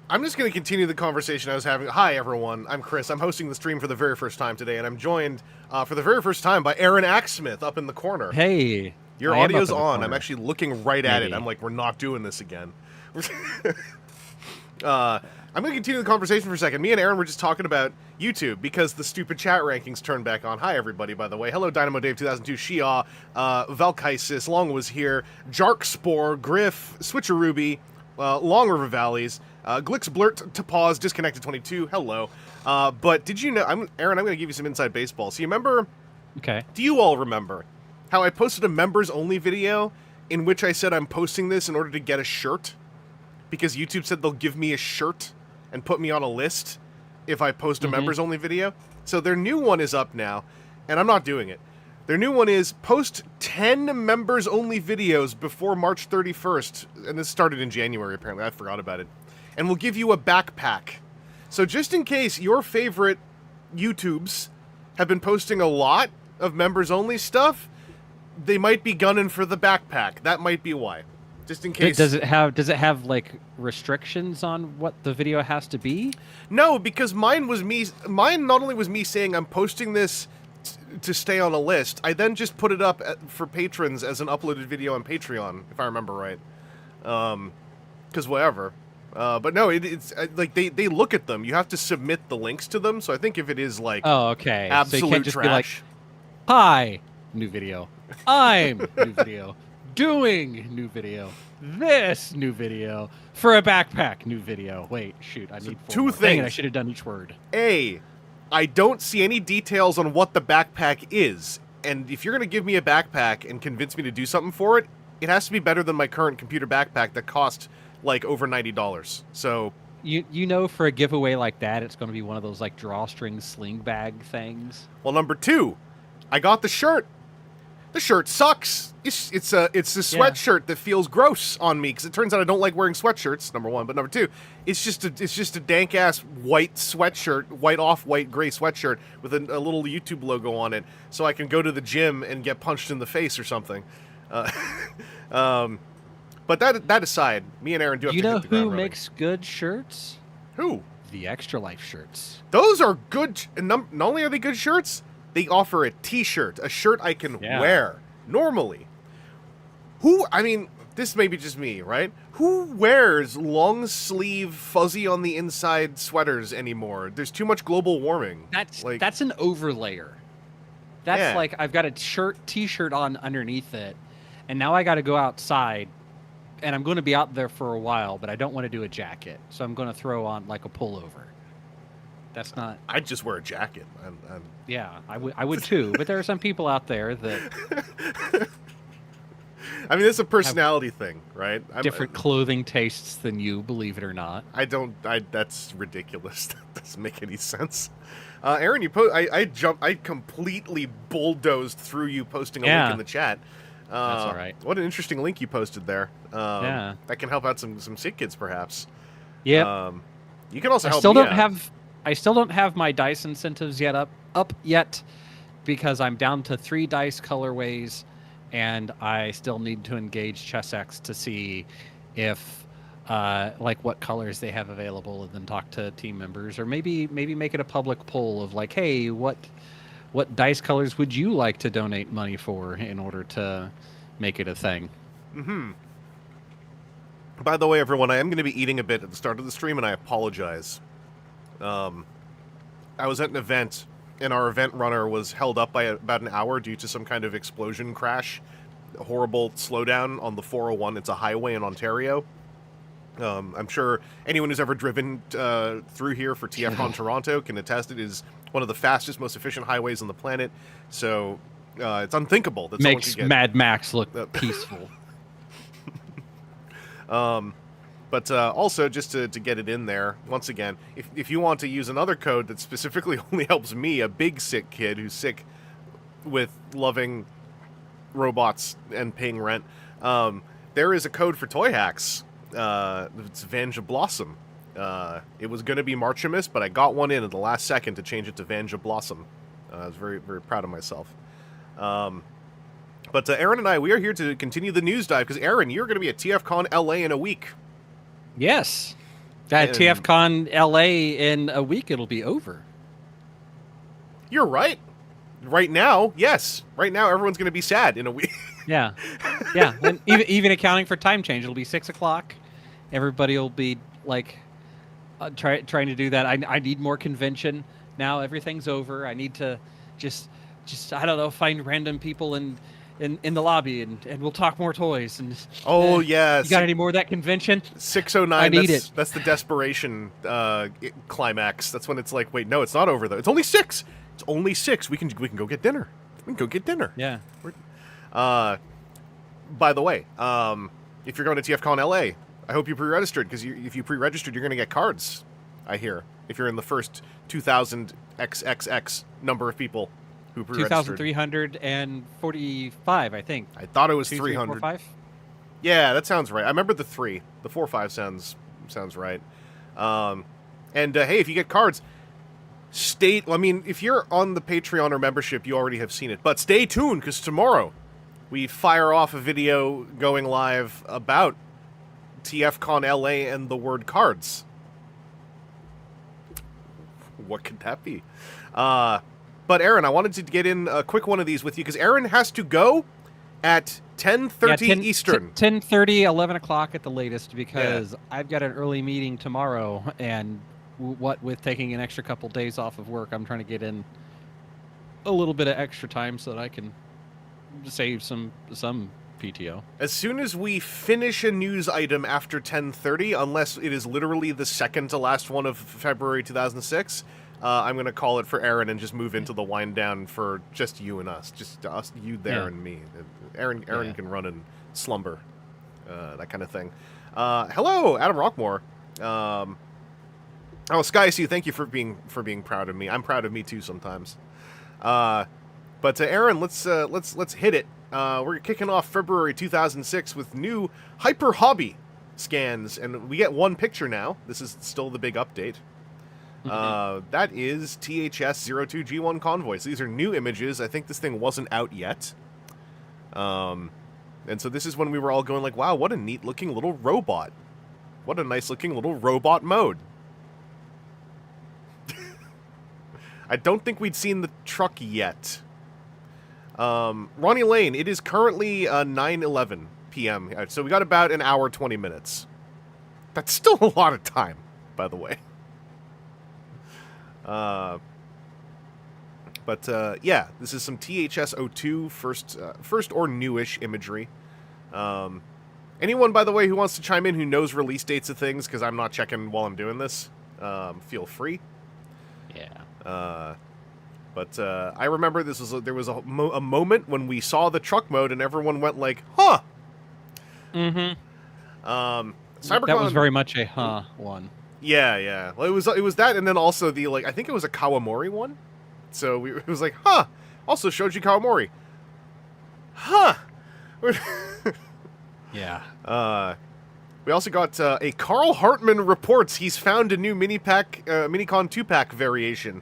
I'm just going to continue the conversation I was having. Hi, everyone. I'm Chris. I'm hosting the stream for the very first time today, and I'm joined for the very first time by Aaron Axsmith up in the corner. Hey. Your audio's on. I'm actually looking right at it. I'm like, we're not doing this again. I'm going to continue the conversation for a second. Me and Aaron were just talking about YouTube because the stupid chat rankings turned back on. Hi, everybody, by the way. Hello, Dynamo Dave 2002, Shia, Valkysis, Long was here, Jarkspore, Griff, Switcheruby, Long River Valleys, Glix Blurt to pause, Disconnected 22. Hello. But did you know, Aaron, I'm going to give you some inside baseball. So you remember? Okay. Do you all remember how I posted a members only video in which I said I'm posting this in order to get a shirt? Because YouTube said they'll give me a shirt and put me on a list if I post a members only video. So their new one is up now, and I'm not doing it. Their new one is post 10 members only videos before March 31st. And this started in January, apparently. I forgot about it. And we'll give you a backpack. So just in case your favorite YouTubes have been posting a lot of members only stuff, they might be gunning for the backpack. That might be why. Just in case. Does it have like restrictions on what the video has to be? No, because mine not only was me saying I'm posting this to stay on a list, I then just put it up for patrons as an uploaded video on Patreon, if I remember right. Because whatever. But no, it's like they look at them. You have to submit the links to them. So I think if it is like Oh, okay. So absolute you can't just trash, be like, "Hi, new video. I'm new video. Doing new video. This new video for a backpack. New video. Wait, shoot. I need 4 two more. Dang it, I things. should have done each word. A, I don't see any details on what the backpack is. And if you're going to give me a backpack and convince me to do something for it, it has to be better than my current computer backpack that cost like over $90. So You know, for a giveaway like that, it's going to be one of those like drawstring sling bag things. well, number 2, I got the shirt. The shirt sucks. It's a sweatshirt that feels gross on me because it turns out I don't like wearing sweatshirts. Number 1, but number 2, it's just a dank ass white sweatshirt, white off-white gray sweatshirt with a little YouTube logo on it, so I can go to the gym and get punched in the face or something. But that aside, me and Aaron do have You to know hit the ground who running. makes good shirts? Who? The Extra Life shirts. Those are good. And not only are they good shirts, they offer a T-shirt, a shirt I can wear normally. I mean, this may be just me, right? Who wears long sleeve, fuzzy on the inside sweaters anymore? There's too much global warming. That's an overlayer. That's Yeah. like I've got a T-shirt on underneath it, and now I got to go outside, and I'm going to be out there for a while, but I don't want to do a jacket, so I'm going to throw on like a pullover. That's not. I'd just wear a jacket. Yeah, I would too. But there are some people out there that I mean, it's a personality thing, right? different clothing tastes than you, believe it or not. That's ridiculous. That doesn't make any sense. Aaron, I completely bulldozed through you posting a link in the chat. That's all right. What an interesting link you posted there. Yeah. That can help out some sick kids, perhaps. Yeah. You can also help I still don't have my dice incentives up yet because I'm down to 3 dice colorways, and I still need to engage ChessX to see if like what colors they have available, and then talk to team members, or maybe make it a public poll of like, hey, what dice colors would you like to donate money for in order to make it a thing? Mm-hmm. By the way, everyone, I am going to be eating a bit at the start of the stream, and I apologize. I was at an event, and our event runner was held up by about an hour due to some kind of explosion crash. A horrible slowdown on the 401. It's a highway in Ontario. I'm sure anyone who's ever driven through here for TFCon Toronto can attest it is one of the fastest, most efficient highways on the planet. So it's unthinkable that makes someone could get... Mad Max look peaceful. But also, just to get it in there, once again, if you want to use another code that specifically only helps me, a big sick kid who's sick with loving robots and paying rent, there is a code for toy hacks. It's Vanja Blossom. It was going to be Marchimus, but I got one in at the last second to change it to Vanja Blossom. I was very, very proud of myself. But Aaron and I, we are here to continue the news dive, because Aaron, you're going to be at TFCon LA in a week. Yes. At TFCon LA in a week, it'll be over. You're right. Right now, yes. Right now, everyone's going to be sad in a week. Yeah. Yeah. And even accounting for time change, it'll be 6 o'clock. Everybody will be like trying to do that. I need more convention. Now everything's over. I need to just I don't know, find random people in the lobby, and we'll talk more toys. And yes, you got any more of that convention? 609. I need it. That's the desperation climax. That's when it's like, wait, no, it's not over though. It's only 6. It's only 6. We can go get dinner. We can go get dinner. Yeah. By the way, if you're going to TFCon LA, I hope you pre-registered, because if you pre-registered, you're going to get cards. I hear, if you're in the first 2,000 XXX number of people who pre-registered. 2,345, I think. I thought it was 2, 300. 3, 4, 5? Yeah, that sounds right. I remember the 3. The 4, 5 sounds right. Hey, if you get cards, if you're on the Patreon or membership, you already have seen it. But stay tuned, because tomorrow we fire off a video going live about TFCon LA and the word cards. What could that be? But Aaron, I wanted to get in a quick one of these with you, because Aaron has to go at 10:30 Eastern. 10:30, 11 o'clock at the latest, because I've got an early meeting tomorrow, and what with taking an extra couple days off of work, I'm trying to get in a little bit of extra time so that I can save some PTO. As soon as we finish a news item after 10:30, unless it is literally the second to last one of February 2006, I'm going to call it for Aaron and just move into the wind down for just you and us. Just us, you there, and me. Aaron can run and slumber, that kind of thing. Hello, Adam Rockmore. Sky Sue, thank you for being proud of me. I'm proud of me too sometimes. But Aaron, let's hit it. We're kicking off February 2006 with new Hyper Hobby scans, and we get one picture now. This is still the big update. That is THS-02G1 Convoy. So these are new images. I think this thing wasn't out yet. And so this is when we were all going like, wow, what a neat looking little robot. What a nice looking little robot mode. I don't think we'd seen the truck yet. Ronnie Lane, it is currently 9:11 p.m. So we got about an hour, 20 minutes. That's still a lot of time, by the way. Yeah, this is some THS-02 first or newish imagery. Anyone, by the way, who wants to chime in who knows release dates of things, because I'm not checking while I'm doing this, feel free. Yeah. But I remember there was a moment when we saw the truck mode and everyone went like, huh. Mm-hmm. CyberCon, that was very much a one. Yeah. Well, it was that, and then also the I think it was a Kawamori one. So it was like, huh. Also Shoji Kawamori. Huh. Yeah. We also got a Carl Hartman reports he's found a new Minicon 2-pack variation.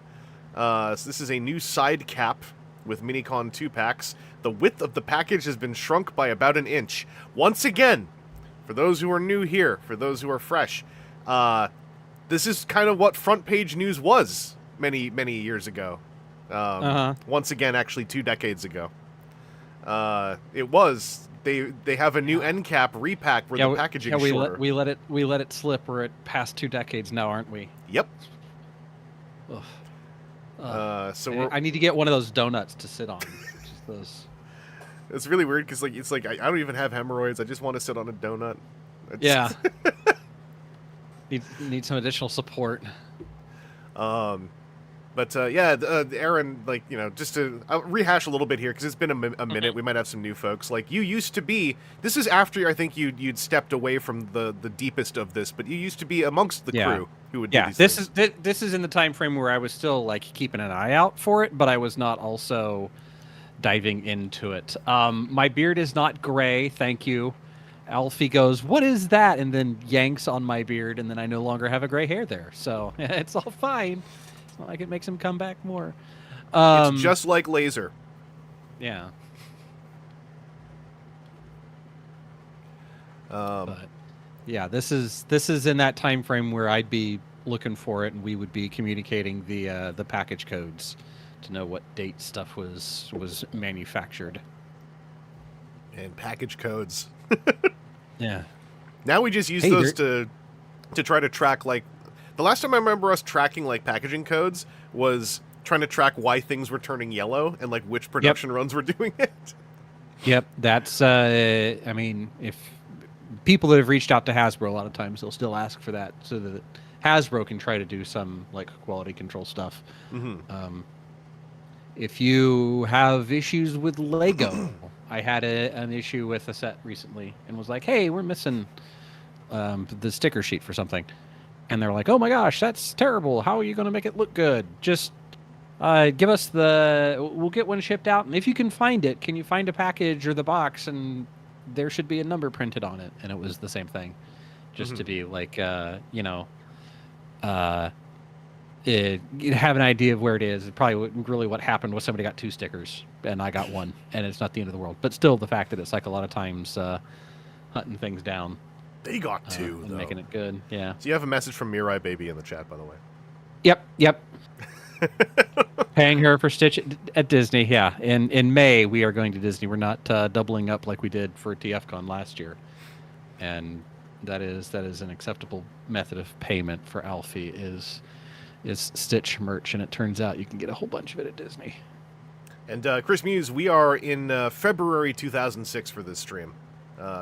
So this is a new side cap with Minicon 2-packs. The width of the package has been shrunk by about an inch. Once again, for those who are new here, for those who are fresh, this is kind of what front page news was many years ago. Once again, actually 2 decades ago. It was. They have a new end cap repack where the packaging is shorter. We let it slip. We're at past 2 decades now, aren't we? Yep. So I need to get one of those donuts to sit on. Just those. It's really weird because it's like I don't even have hemorrhoids. I just want to sit on a donut. Yeah. need some additional support. Aaron, just to rehash a little bit here, because it's been a minute. We might have some new folks. Like, you used to be, this is after I think you'd stepped away from the deepest of this, but you used to be amongst the crew who would do these things. This is in the time frame where I was still keeping an eye out for it, but I was not also diving into it. My beard is not gray, thank you. Alfie goes, "What is that?" and then yanks on my beard, and then I no longer have a gray hair there. So it's all fine. It's not like it makes him come back more. It's just like laser. Yeah. But yeah, this is in that time frame where I'd be looking for it, and we would be communicating the package codes to know what date stuff was manufactured. And package codes. Yeah. Now we just use those to try to track, the last time I remember us tracking packaging codes was trying to track why things were turning yellow and which production runs were doing it. Yep, that's if people that have reached out to Hasbro, a lot of times they'll still ask for that so that Hasbro can try to do some quality control stuff. Mm-hmm. If you have issues with Lego, I had an issue with a set recently and was like, hey, we're missing the sticker sheet for something. And they're like, oh my gosh, that's terrible. How are you going to make it look good? Just give us we'll get one shipped out. And if you can find it, can you find a package or the box? And there should be a number printed on it. And it was the same thing. Just to be have an idea of where it is. Probably really what happened was somebody got 2 stickers and I got 1, and it's not the end of the world. But still, the fact that it's a lot of times hunting things down. They got 2, and though. making it good. Yeah. So you have a message from Mirai Baby in the chat, by the way. Yep. Paying her for Stitch at Disney, yeah. In May, we are going to Disney. We're not doubling up like we did for TFCon last year, and that is an acceptable method of payment for Alfie is Stitch merch, and it turns out you can get a whole bunch of it at Disney. And Chris Muse, we are in February 2006 for this stream,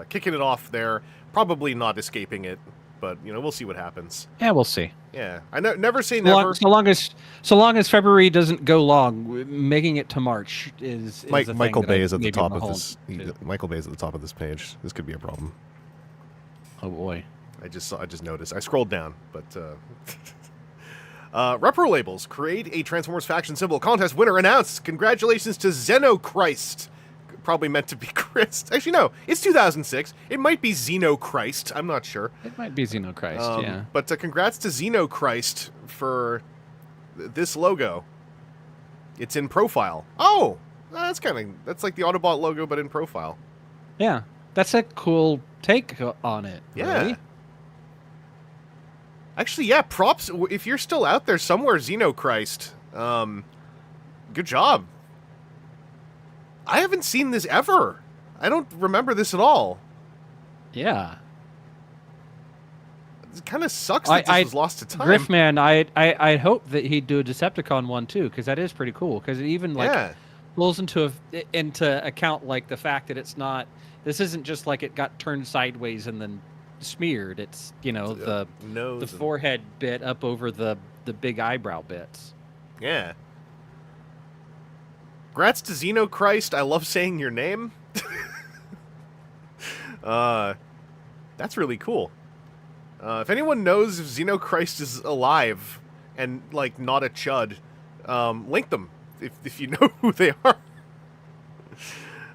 kicking it off there. Probably not escaping it, but we'll see what happens. Yeah, we'll see. Yeah, I never say never. So long as February doesn't go long, making it to March is Michael Bay is at the top of this. Michael Bay is at the top of this page. This could be a problem. Oh boy, I just noticed. I scrolled down, but Repro labels create a Transformers faction symbol contest winner announced. Congratulations to Xenocryst. Probably meant to be Christ. Actually, no. It's 2006. It might be Xenocryst. I'm not sure. It might be Xenocryst, yeah. But congrats to Xenocryst for this logo. It's in profile. Oh! That's like the Autobot logo, but in profile. Yeah. That's a cool take on it. Yeah. Really. Actually, yeah, props. If you're still out there somewhere, Xenocryst, good job. I haven't seen this ever. I don't remember this at all. Yeah. It kind of sucks that this was lost to time. Griffman, I'd hope that he'd do a Decepticon one too, because that is pretty cool. Because it even pulls into account like the fact that it's not. This isn't just like it got turned sideways and then smeared. It's the nose, the forehead bit up over the big eyebrow bits. Yeah. Congrats to Xenocryst. I love saying your name. That's really cool. If anyone knows if Xenocryst is alive and not a chud, link them if you know who they are.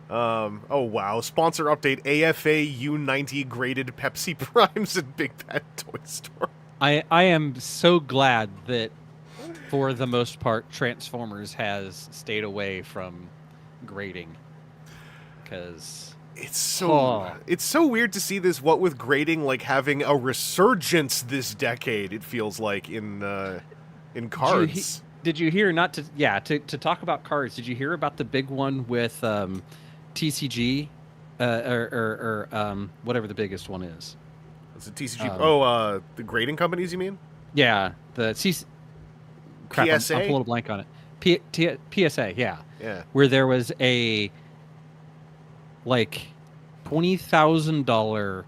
Oh wow! Sponsor update: AFA U90 graded Pepsi Primes at Big Bad Toy Store. I am so glad that, for the most part, Transformers has stayed away from grading, because it's so weird to see this. What with grading having a resurgence this decade, it feels like in cards. Did you hear to talk about cards? Did you hear about the big one with TCG or whatever the biggest one is? It's a TCG. The grading companies, you mean? Yeah, the Crap, PSA? I'm pulling a blank on it. PSA, yeah. Yeah. Where there was a $20,000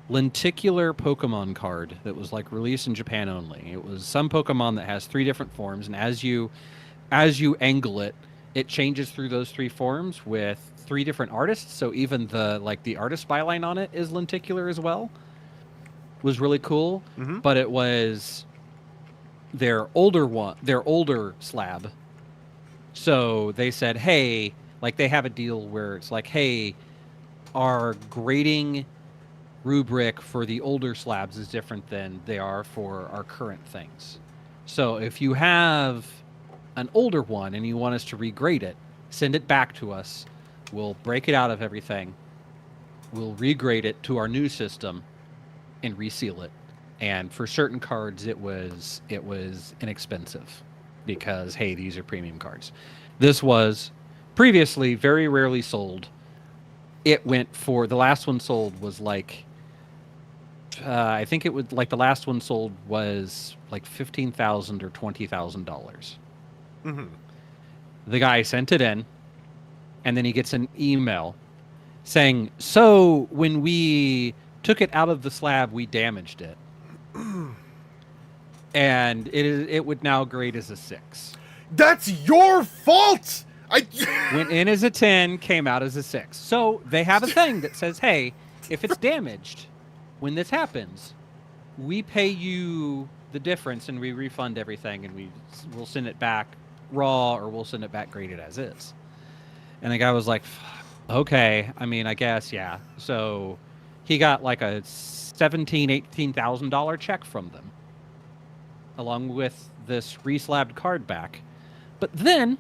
lenticular Pokemon card that was released in Japan only. It was some Pokemon that has 3 different forms, and as you angle it, it changes through those 3 forms with 3 different artists. So even the artist byline on it is lenticular as well. It was really cool, but it was their older slab. So they said, hey, they have a deal where it's hey, our grading rubric for the older slabs is different than they are for our current things. So if you have an older one and you want us to regrade it, send it back to us. We'll break it out of everything. We'll regrade it to our new system and reseal it. And for certain cards, it was inexpensive because, hey, these are premium cards. This was previously very rarely sold. It went for, the last one sold was I think it would, the last one sold was $15,000 or $20,000. Mm-hmm. The guy sent it in, and then he gets an email saying, so when we took it out of the slab, we damaged it. And it would now grade as a 6. That's your fault! Went in as a 10, came out as a 6. So they have a thing that says, hey, if it's damaged, when this happens, we pay you the difference and we refund everything, and we'll send it back raw, or we'll send it back graded as is. And the guy was like, okay, I mean, I guess, yeah. So he got a $18,000 check from them, along with this reslabbed card back. But then,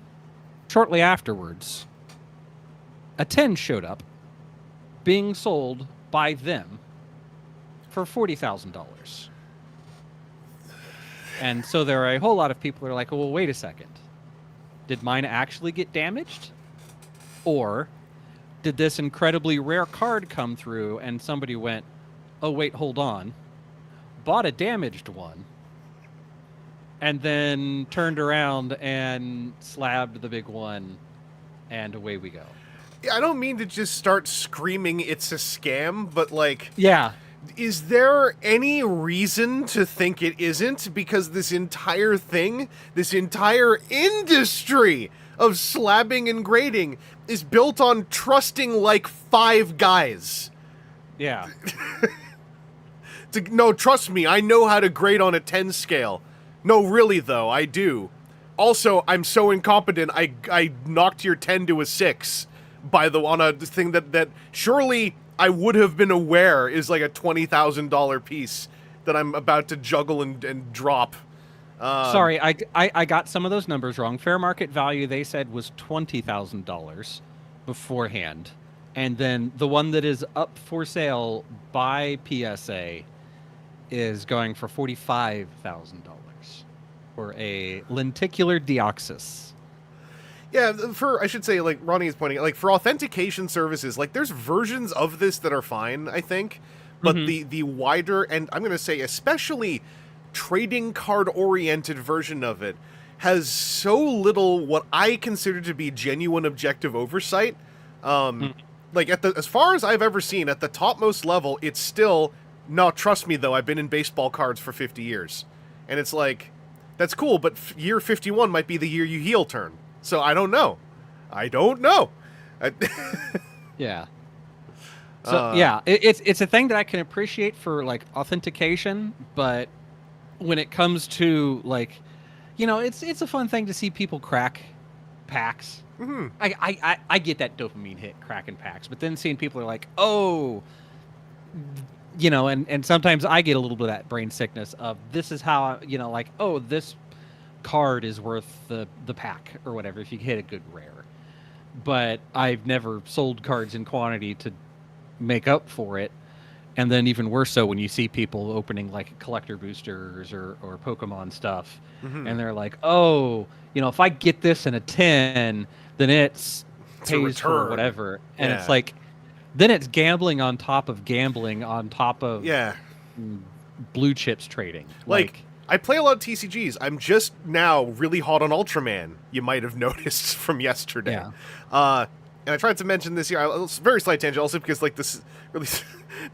shortly afterwards, a 10 showed up, being sold by them for $40,000. And so there are a whole lot of people who are like, well, wait a second. did mine actually get damaged? Or did this incredibly rare card come through and somebody went, oh, wait, hold on, bought a damaged one, and then turned around and slabbed the big one, and away we go. I don't mean to just start screaming it's a scam, but like... Yeah. Is there any reason to think it isn't? Because this entire thing, this entire industry of slabbing and grading is built on trusting like 5 guys. Yeah. No, trust me, I know how to grade on a 10 scale. No, really though, I do. Also, I'm so incompetent, I knocked your 10 to a 6 on a thing that surely I would have been aware is like a $20,000 piece that I'm about to juggle and drop. Sorry, I got some of those numbers wrong. Fair market value, they said, was $20,000 beforehand. And then the one that is up for sale by PSA is going for $45,000 for a lenticular deoxys. Yeah, I should say, like Ronnie is pointing out, like for authentication services, like there's versions of this that are fine, I think, but the wider, and I'm going to say especially trading card oriented version of it has so little what I consider to be genuine objective oversight. Like as far as I've ever seen, at the topmost level, it's still, no, trust me though, I've been in baseball cards for 50 years. And it's like, that's cool, but year 51 might be the year you heel turn. So I don't know. Yeah. So yeah, it's a thing that I can appreciate for like authentication, but when it comes to like, you know, it's a fun thing to see people crack packs. Mm-hmm. I get that dopamine hit cracking packs, but then seeing people are like, oh, you know, and sometimes I get a little bit of that brain sickness of this is how, you know, like, oh, this card is worth the pack or whatever if you hit a good rare. But I've never sold cards in quantity to make up for it. And then even worse so when you see people opening like collector boosters or Pokemon stuff, and they're like, oh, you know, if I get this in a 10, then it's pays for whatever. And it's like, then it's gambling on top of blue chips trading. Like I play a lot of TCGs. I'm just now really hot on Ultraman, you might have noticed from yesterday. Yeah. And I tried to mention this here, very slight tangent also, because like this is really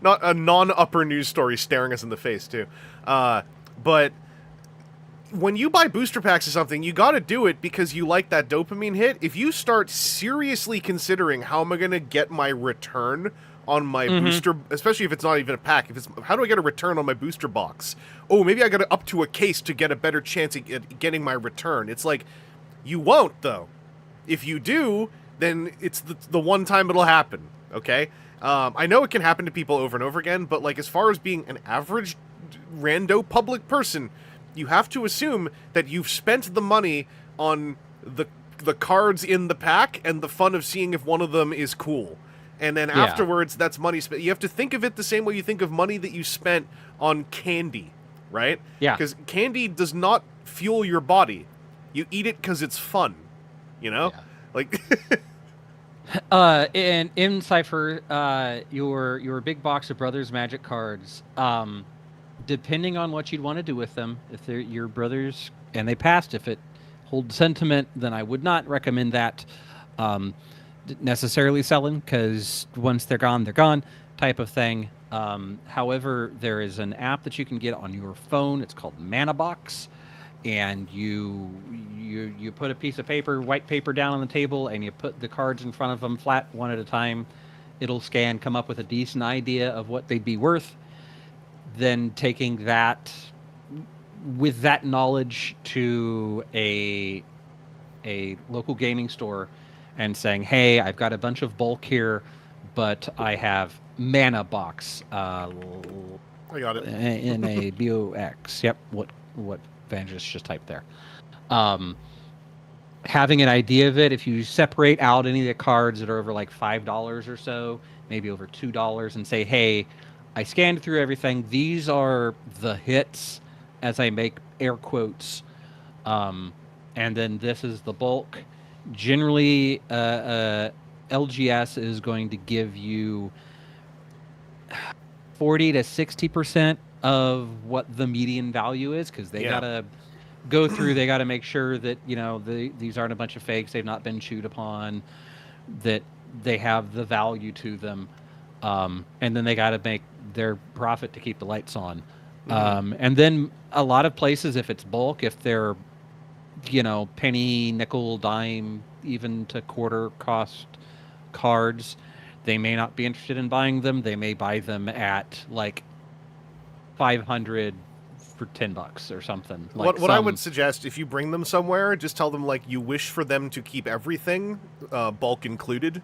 not a non-upper news story staring us in the face too. But when you buy booster packs or something, you gotta do it because you like that dopamine hit. If you start seriously considering how am I gonna get my return on my booster, especially if it's not even a pack, if it's how do I get a return on my booster box? Oh, maybe I got to up to a case to get a better chance at getting my return. It's like, you won't though. If you do, then it's the one time it'll happen, okay? I know it can happen to people over and over again, but like as far as being an average rando public person, you have to assume that you've spent the money on the cards in the pack and the fun of seeing if one of them is cool. And then afterwards, that's money spent. You have to think of it the same way you think of money that you spent on candy, right? Yeah. Because candy does not fuel your body. You eat it because it's fun, you know? Yeah. Like... and in Cypher, your big box of Brothers Magic cards, depending on what you'd want to do with them, if they're your brothers and they passed, if it holds sentiment, then I would not recommend that necessarily selling, because once they're gone type of thing. However, there is an app that you can get on your phone. It's called Mana Box, and you put a piece of paper, white paper, down on the table, and you put the cards in front of them flat, one at a time. It'll scan, come up with a decent idea of what they'd be worth. Then taking that, with that knowledge, to a local gaming store and saying, hey, I've got a bunch of bulk here, but I have Mana Box. I got it. NABOX. Yep. What Vangelis just typed there. Having an idea of it, if you separate out any of the cards that are over like $5 or so, maybe over $2, and say, hey, I scanned through everything. These are the hits, as I make air quotes, and and then this is the bulk. Generally, LGS is going to give you 40 to 60% of what the median value is, because they gotta go through. They gotta make sure that these aren't a bunch of fakes. They've not been chewed upon. That they have the value to them, and then they gotta make their profit to keep the lights on. And then a lot of places, if it's bulk, if they're penny, nickel, dime, even to quarter cost cards, they may not be interested in buying them. They may buy them at like 500 for $10 or something. Like what I would suggest, if you bring them somewhere, just tell them like you wish for them to keep everything, bulk included.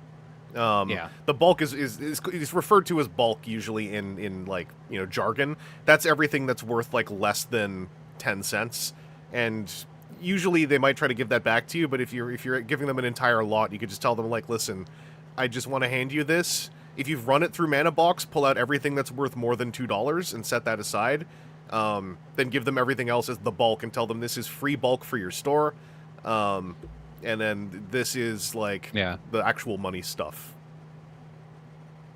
The bulk is referred to as bulk usually in like jargon. That's everything that's worth like less than 10 cents, and usually they might try to give that back to you. But if you're giving them an entire lot, you could just tell them like, listen, I just want to hand you this. If you've run it through Mana Box, pull out everything that's worth more than $2 and set that aside. Then give them everything else as the bulk and tell them this is free bulk for your store. And then this is like the actual money stuff.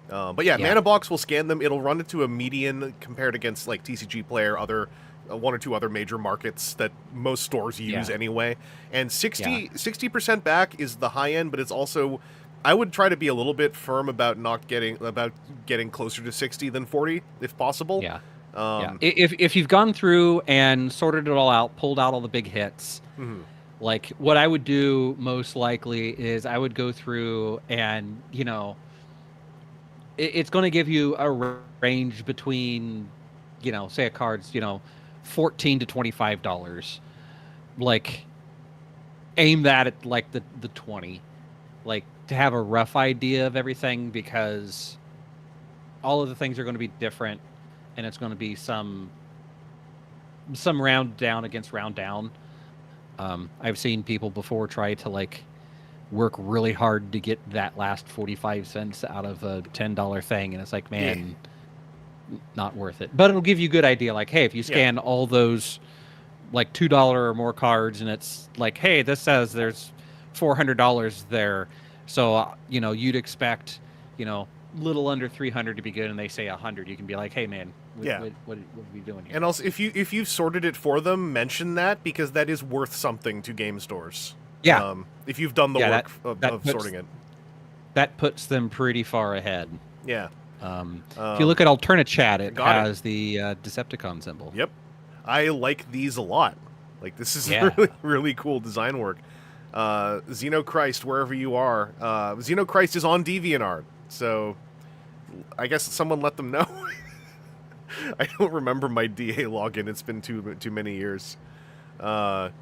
But Mana Box will scan them. It'll run it to a median compared against like TCG Player, other one or two other major markets that most stores use anyway. And 60% back is the high end, but it's also, I would try to be a little bit firm about getting closer to 60 than 40 if possible. If you've gone through and sorted it all out, pulled out all the big hits, like what I would do most likely is I would go through and it's going to give you a range between say a card's $14 to $25. Like aim that at like the 20, like to have a rough idea of everything, because all of the things are going to be different, and it's going to be some round down against round down. I've seen people before try to like work really hard to get that last 45 cents out of a $10 thing, and it's like, man, not worth it. But it'll give you a good idea, like, hey, if you scan all those like $2 or more cards, and it's like, hey, this says there's $400 there, so you'd expect little under 300 to be good, and they say 100, you can be like, hey man, what are we doing here? And also, if you've sorted it for them, mention that, because that is worth something to game stores. If you've done the work of sorting it, that puts them pretty far ahead. If you look at Alternate Chat, it has the Decepticon symbol. Yep, I like these a lot. Like, this is really, really cool design work. Xenocryst, wherever you are, Xenocryst is on DeviantArt, so I guess someone let them know. I don't remember my DA login. It's been too many years. But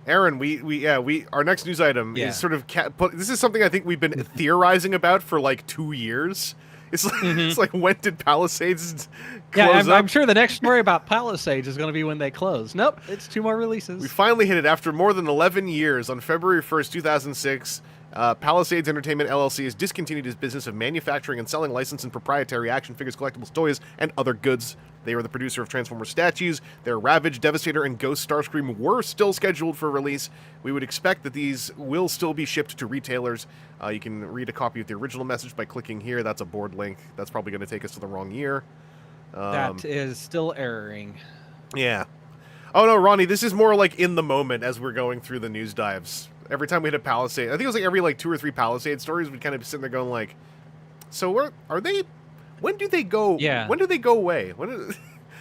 Aaron, our next news item is sort of this is something I think we've been theorizing about for like 2 years. It's like, it's like, when did Palisades close up? I'm sure the next story about Palisades is going to be when they close. Nope, it's 2 more releases. We finally hit it after more than 11 years. On February 1st, 2006, Palisades Entertainment LLC has discontinued its business of manufacturing and selling licensed and proprietary action figures, collectibles, toys, and other goods. They are the producer of Transformers statues. Their Ravage, Devastator, and Ghost Starscream were still scheduled for release. We would expect that these will still be shipped to retailers. You can read a copy of the original message by clicking here. That's a board link. That's probably going to take us to the wrong year. That is still erroring. Yeah. Oh, no, Ronnie, this is more like in the moment as we're going through the news dives. Every time we hit a Palisade, I think it was like every like 2 or 3 Palisade stories, we'd kind of be sitting there going like, so are they... When do they go? Yeah. When do they go away?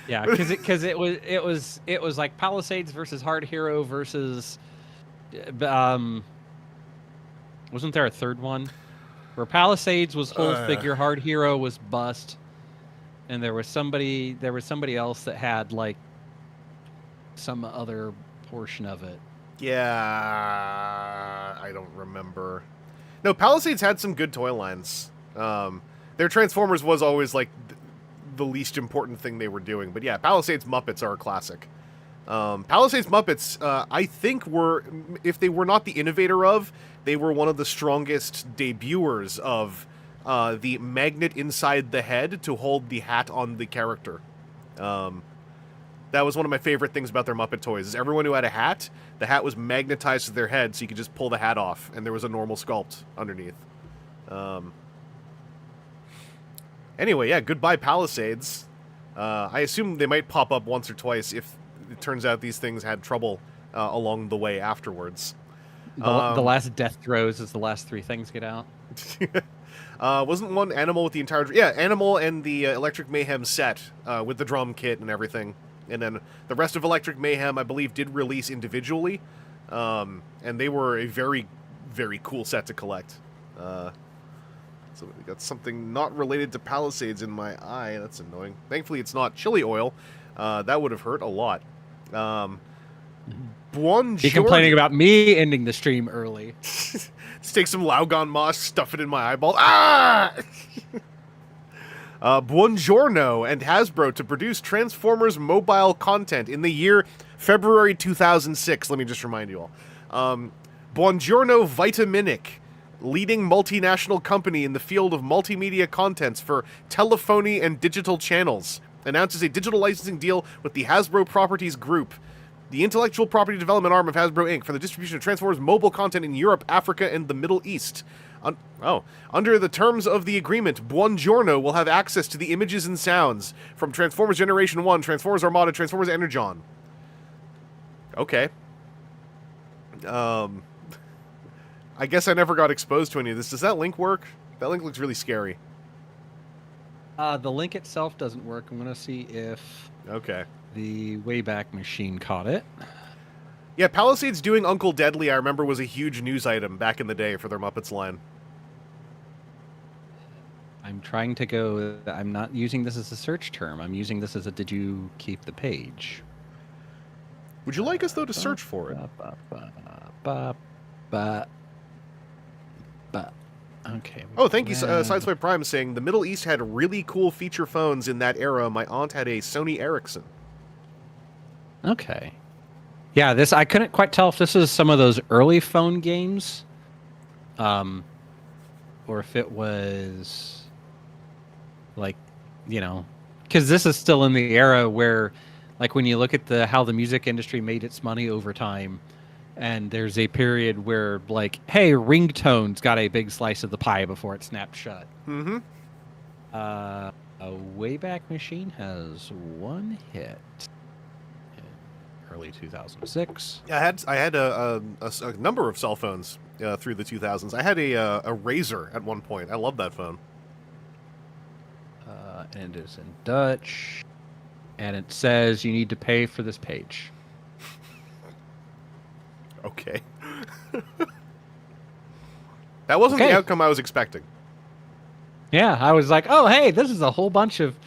Yeah, because it was like Palisades versus Hard Hero versus, wasn't there a third one where Palisades was whole figure, Hard Hero was bust, and there was somebody else that had like some other portion of it. Yeah, I don't remember. No, Palisades had some good toy lines. Their Transformers was always, like, the least important thing they were doing. But yeah, Palisades Muppets are a classic. Palisades Muppets, I think were, if they were not the innovator of, they were one of the strongest debuters of the magnet inside the head to hold the hat on the character. That That was one of my favorite things about their Muppet toys. Is everyone who had a hat, the hat was magnetized to their head, so you could just pull the hat off, and there was a normal sculpt underneath. Anyway, yeah, goodbye Palisades. I assume they might pop up once or twice if it turns out these things had trouble along the way afterwards. The last death throes as the last 3 things get out. Wasn't one Animal with the entire... Yeah, Animal and the Electric Mayhem set with the drum kit and everything. And then the rest of Electric Mayhem, I believe, did release individually. And they were a very, very cool set to collect. So we got something not related to Palisades in my eye. That's annoying. Thankfully, it's not chili oil. That would have hurt a lot. Buongiorno. You're complaining about me ending the stream early. Just take some Laugon moss, stuff it in my eyeball. Ah! Buongiorno and Hasbro to produce Transformers mobile content in the year February 2006. Let me just remind you all. Buongiorno Vitaminic, leading multinational company in the field of multimedia contents for telephony and digital channels, announces a digital licensing deal with the Hasbro Properties Group, the intellectual property development arm of Hasbro Inc., for the distribution of Transformers mobile content in Europe, Africa, and the Middle East. Under the terms of the agreement, Buongiorno will have access to the images and sounds from Transformers Generation 1, Transformers Armada, Transformers Energon. Okay. I guess I never got exposed to any of this. Does that link work? That link looks really scary. The link itself doesn't work. I'm going to see if the Wayback Machine caught it. Yeah, Palisades doing Uncle Deadly, I remember, was a huge news item back in the day for their Muppets line. I'm trying to go... I'm not using this as a search term. I'm using this as a did you keep the page. Would you like us, though, to search for it? Okay. Oh, thank you, Sideswipe Prime, saying, the Middle East had really cool feature phones in that era. My aunt had a Sony Ericsson. Okay. Yeah, this I couldn't quite tell if this is some of those early phone games, or if it was, like, you know, because this is still in the era where, like, when you look at how the music industry made its money over time, and there's a period where, like, hey, ringtones got a big slice of the pie before it snapped shut. Mm-hmm. A Wayback Machine has 1 hit. Early 2006. I had a number of cell phones through the 2000s. I had a Razor at one point. I love that phone. And it is in Dutch. And it says you need to pay for this page. Okay. That wasn't the outcome I was expecting. Yeah, I was like, oh, hey, this is a whole bunch of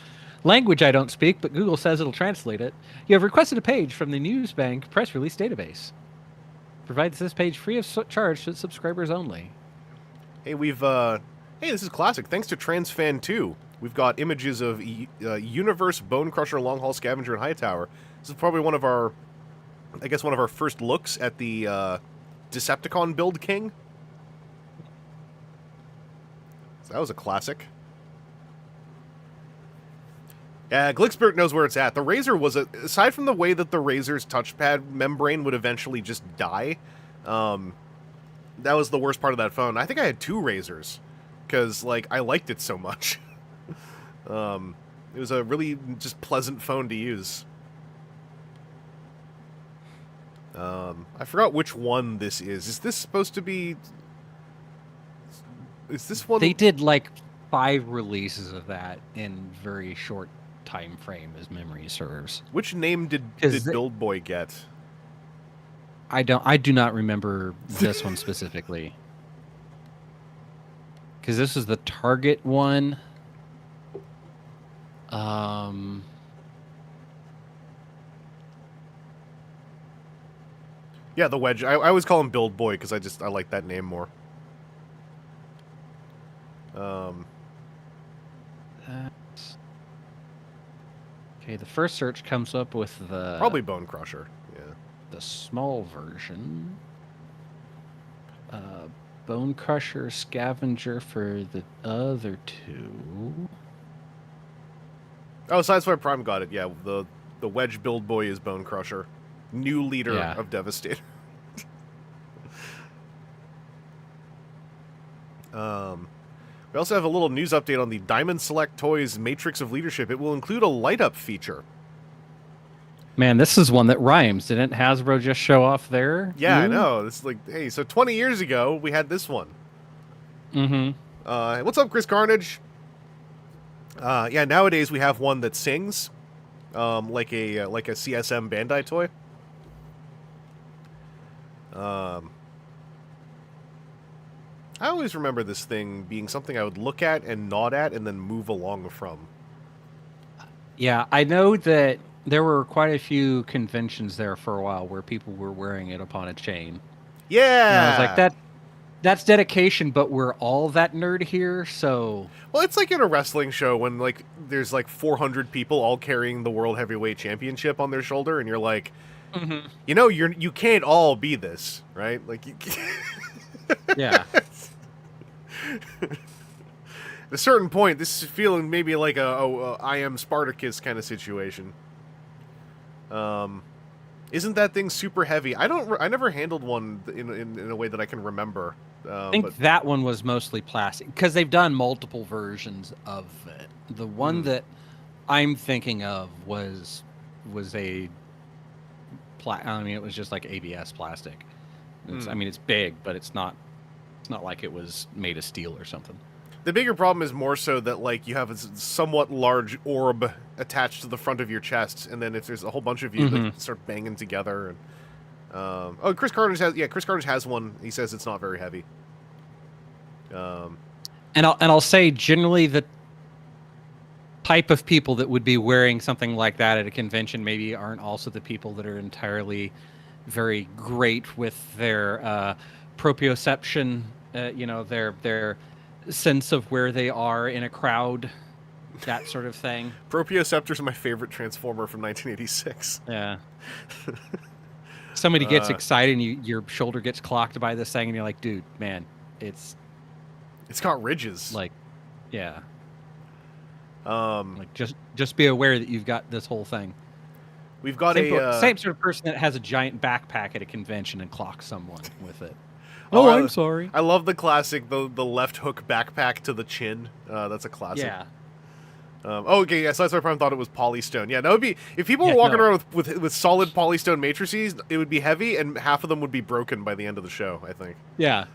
language I don't speak, but Google says it'll translate it. You have requested a page from the Newsbank press release database. Provides this page free of charge to subscribers only. Hey, hey, this is classic. Thanks to TransFan2, we've got images of Universe, Bone Crusher, Long Haul Scavenger, and Hightower. This is probably one of our first looks at the Decepticon Build King. So that was a classic. Yeah, Glickspert knows where it's at. The Razor was aside from the way that the Razor's touchpad membrane would eventually just die, that was the worst part of that phone. I think I had 2 Razors, because, like, I liked it so much. It was a really just pleasant phone to use. I forgot which one this is. Is this supposed to be... Is this one... They did, like, 5 releases of that in very short time frame, as memory serves. Which name did Build Boy get? I do not remember this one specifically. Because this is the Target one. Yeah, the Wedge. I always call him Build Boy because I like that name more. Okay, the first search comes up with the... Probably Bone Crusher, yeah. The small version. Bone Crusher, Scavenger for the other 2. Oh, Sideswipe Prime got it, yeah. The The wedge build boy is Bone Crusher. New leader Yeah. of Devastator. We also have a little news update on the Diamond Select Toys Matrix of Leadership. It will include a light-up feature. Man, this is one that rhymes. Didn't Hasbro just show off their Yeah, I new? know. It's like, hey, so 20 years ago, we had this one. Mm-hmm. What's up, Chris Carnage? Yeah, nowadays we have one that sings, like a CSM Bandai toy. I always remember this thing being something I would look at and nod at and then move along from. Yeah, I know that there were quite a few conventions there for a while where people were wearing it upon a chain. Yeah! And I was like, that's dedication, but we're all that nerd here, so... Well, it's like in a wrestling show when, like, there's, like, 400 people all carrying the World Heavyweight Championship on their shoulder, and you're like, you know, you can't all be this, right? Like, you Yeah. At a certain point, this is feeling maybe like a I am Spartacus kind of situation. Isn't that thing super heavy? I never handled one in a way that I can remember. I think that one was mostly plastic because they've done multiple versions of it. The one that I'm thinking of was a I mean, it was just like ABS plastic. I mean, it's big, but it's not like it was made of steel or something. The bigger problem is more so that, like, you have a somewhat large orb attached to the front of your chest, and then if there's a whole bunch of you that start banging together. And Chris Carnage has one. He says it's not very heavy. And I'll say generally the type of people that would be wearing something like that at a convention maybe aren't also the people that are entirely very great with their proprioception, their sense of where they are in a crowd, that sort of thing. Proprioceptor's my favorite Transformer from 1986. Yeah. Somebody gets excited and your shoulder gets clocked by this thing and you're like, dude, man, it's got ridges. Like, yeah. Like just be aware that you've got this whole thing. We've got same sort of person that has a giant backpack at a convention and clocks someone with it. Oh, I'm sorry. I love the classic, the left hook backpack to the chin. That's a classic. Yeah. Okay, yeah, so that's why I probably thought it was polystone. Yeah, that would be... If people were walking around with solid polystone matrices, it would be heavy, and half of them would be broken by the end of the show, I think. Yeah.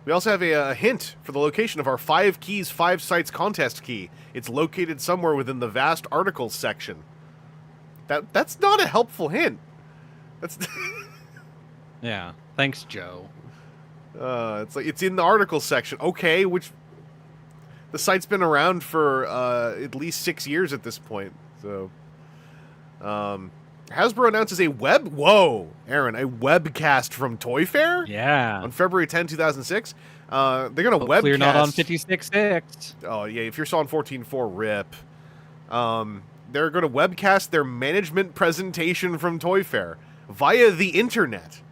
We also have a hint for the location of our 5 keys, 5 sites contest key. It's located somewhere within the vast articles section. That's not a helpful hint. That's... Yeah. Thanks, Joe. It's like it's in the articles section. Okay, which the site's been around for at least 6 years at this point. So, Hasbro announces a webcast from Toy Fair. Yeah. On February 10, 2006. They're gonna webcast. You're not on 56.6. Oh yeah, if you're still on 14.4, rip. They're gonna webcast their management presentation from Toy Fair via the internet.